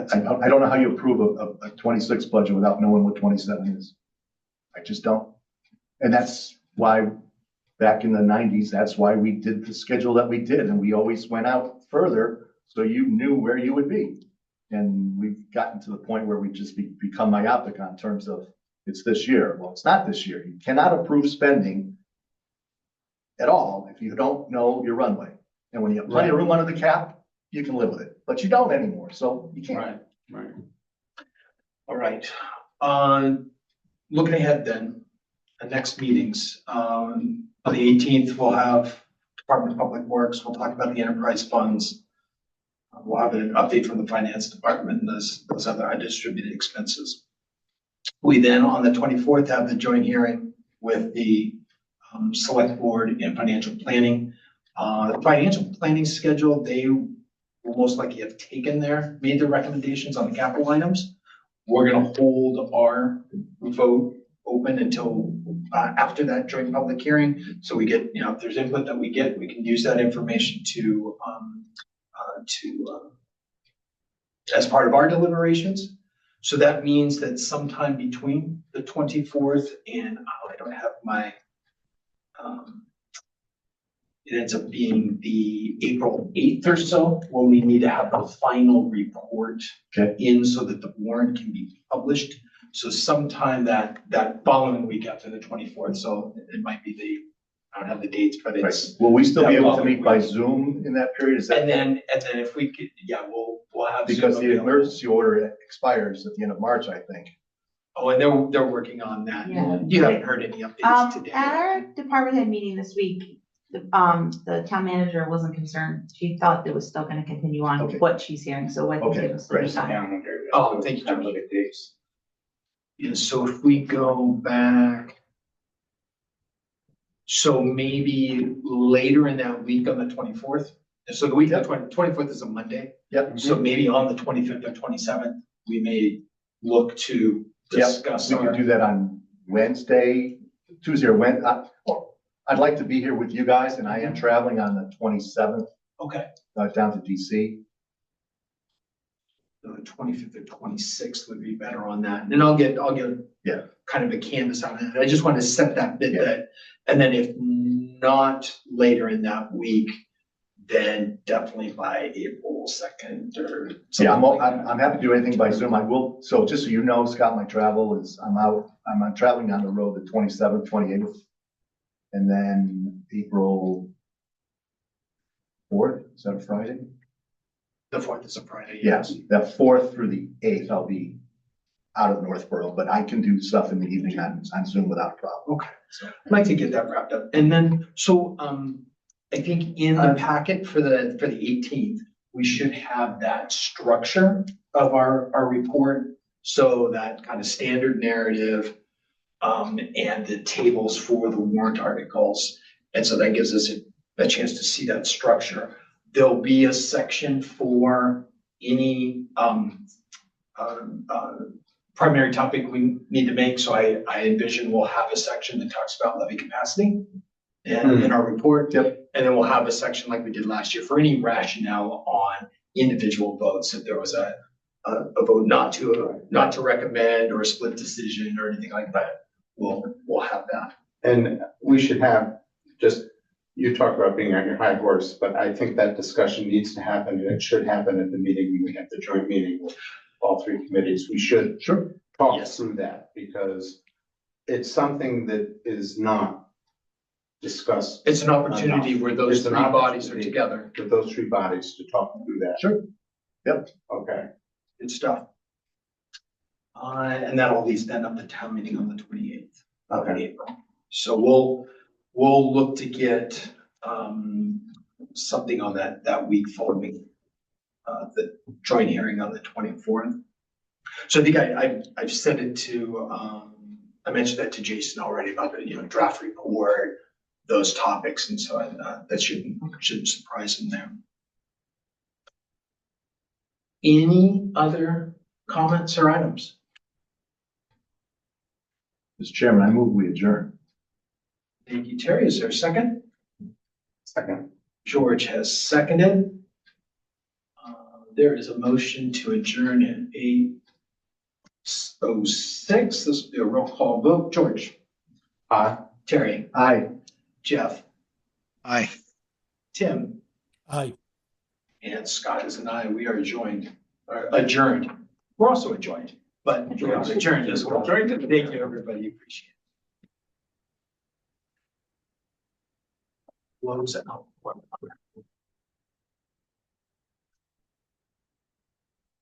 [SPEAKER 10] don't know how you approve a 26 budget without knowing what 27 is. I just don't. And that's why back in the 90s, that's why we did the schedule that we did. And we always went out further so you knew where you would be. And we've gotten to the point where we just become myopic on terms of it's this year. Well, it's not this year. You cannot approve spending at all if you don't know your runway. And when you have plenty of room under the cap, you can live with it. But you don't anymore, so you can't.
[SPEAKER 6] Right.
[SPEAKER 2] All right. Looking ahead then, the next meetings. On the 18th, we'll have Department of Public Works. We'll talk about the enterprise funds. We'll have an update from the finance department and those other undistributed expenses. We then, on the 24th, have the joint hearing with the select board and financial planning. The financial planning schedule, they will most likely have made their recommendations on the capital items. We're going to hold our vote open until after that joint public hearing. So we get, if there's input that we get, we can use that information to as part of our deliberations. So that means that sometime between the 24th and I don't have my, it ends up being the April 8th or so when we need to have the final report in so that the warrant can be published. So sometime that following week after the 24th. So it might be I don't have the dates, but it's.
[SPEAKER 10] Will we still be able to meet by Zoom in that period? Is that?
[SPEAKER 2] And then if we could, we'll have.
[SPEAKER 10] Because
[SPEAKER 2] Zoom
[SPEAKER 10] the
[SPEAKER 2] available.
[SPEAKER 10] emergency order expires at the end of March, I think.
[SPEAKER 2] Oh, and they're working on that.
[SPEAKER 9] Yeah.
[SPEAKER 2] You haven't heard any updates today.
[SPEAKER 9] At our department head meeting this week, the town manager wasn't concerned. She thought it was still gonna continue on what she's hearing, so I think it was still time.
[SPEAKER 2] Oh, thank you, George. Yeah, so if we go back. So maybe later in that week on the 24th. So the week, the 24th is a Monday.
[SPEAKER 10] Yep.
[SPEAKER 2] So maybe on the 25th or 27th, we may look to discuss.
[SPEAKER 10] We can do that on Wednesday, Tuesday or Wednesday. I'd like to be here with you guys and I am traveling on the 27th.
[SPEAKER 2] Okay.
[SPEAKER 10] down to DC.
[SPEAKER 2] The 25th or 26th would be better on that. And then I'll get
[SPEAKER 10] Yeah.
[SPEAKER 2] kind of a canvas on it. I just want to set that bit
[SPEAKER 10] Yeah.
[SPEAKER 2] that, and then if not later in that week, then definitely by April 2nd or something.
[SPEAKER 10] Yeah,
[SPEAKER 2] like that.
[SPEAKER 10] I'm happy to do anything by Zoom. I will, so just so you know, Scott, my travel is, I'm traveling on the road the 27th, 28th. And then April 4th, is that a Friday?
[SPEAKER 2] The 4th is a Friday.
[SPEAKER 10] Yes, that 4th through the 8th, I'll be out of Northborough, but I can do stuff in the evening on Zoom without a problem.
[SPEAKER 2] Okay, so I'd like to get that wrapped up. And then, so, I think in the packet for the 18th, we should have that structure of our report. So that kind of standard narrative, and the tables for the warrant articles. And so that gives us a chance to see that structure. There'll be a section for any, primary topic we need to make. So I envision we'll have a section that talks about levy capacity in our report.
[SPEAKER 10] Yep.
[SPEAKER 2] And then we'll have a section like we did last year for any rationale on individual votes. If there was a vote not to recommend or a split decision or anything like that, we'll have that.
[SPEAKER 8] And we should have, just, you talk about being on your high horse, but I think that discussion needs to happen, and it should happen at the meeting, we have the joint meeting with all three committees. We should talk
[SPEAKER 2] Yes.
[SPEAKER 8] through that, because it's something that is not discussed.
[SPEAKER 2] It's an opportunity where those
[SPEAKER 8] It's an
[SPEAKER 2] three bodies are
[SPEAKER 8] opportunity.
[SPEAKER 2] together.
[SPEAKER 8] With those three bodies to talk through that.
[SPEAKER 10] Sure. Yep.
[SPEAKER 8] Okay.
[SPEAKER 2] Good stuff. And that all leads then up to town meeting on the 28th of April. So we'll look to get, something on that week following, the joint hearing on the 24th. So I think I've sent it to, I mentioned that to Jason already about the, draft report, those topics. And so that shouldn't surprise him there. Any other comments or items?
[SPEAKER 10] Mr. Chairman, I move we adjourn.
[SPEAKER 2] Thank you, Terry. Is there a second?
[SPEAKER 8] Second.
[SPEAKER 2] George has seconded. There is a motion to adjourn at 8:06. This will be a roll call vote. George?
[SPEAKER 8] Aye.
[SPEAKER 2] Terry?
[SPEAKER 10] Aye.
[SPEAKER 2] Jeff?
[SPEAKER 3] Aye.
[SPEAKER 2] Tim?
[SPEAKER 7] Aye.
[SPEAKER 2] And Scott is an aye. We are adjourned. We're also adjourned, but we are adjourned as well. Thank you, everybody. Appreciate it. Close it out.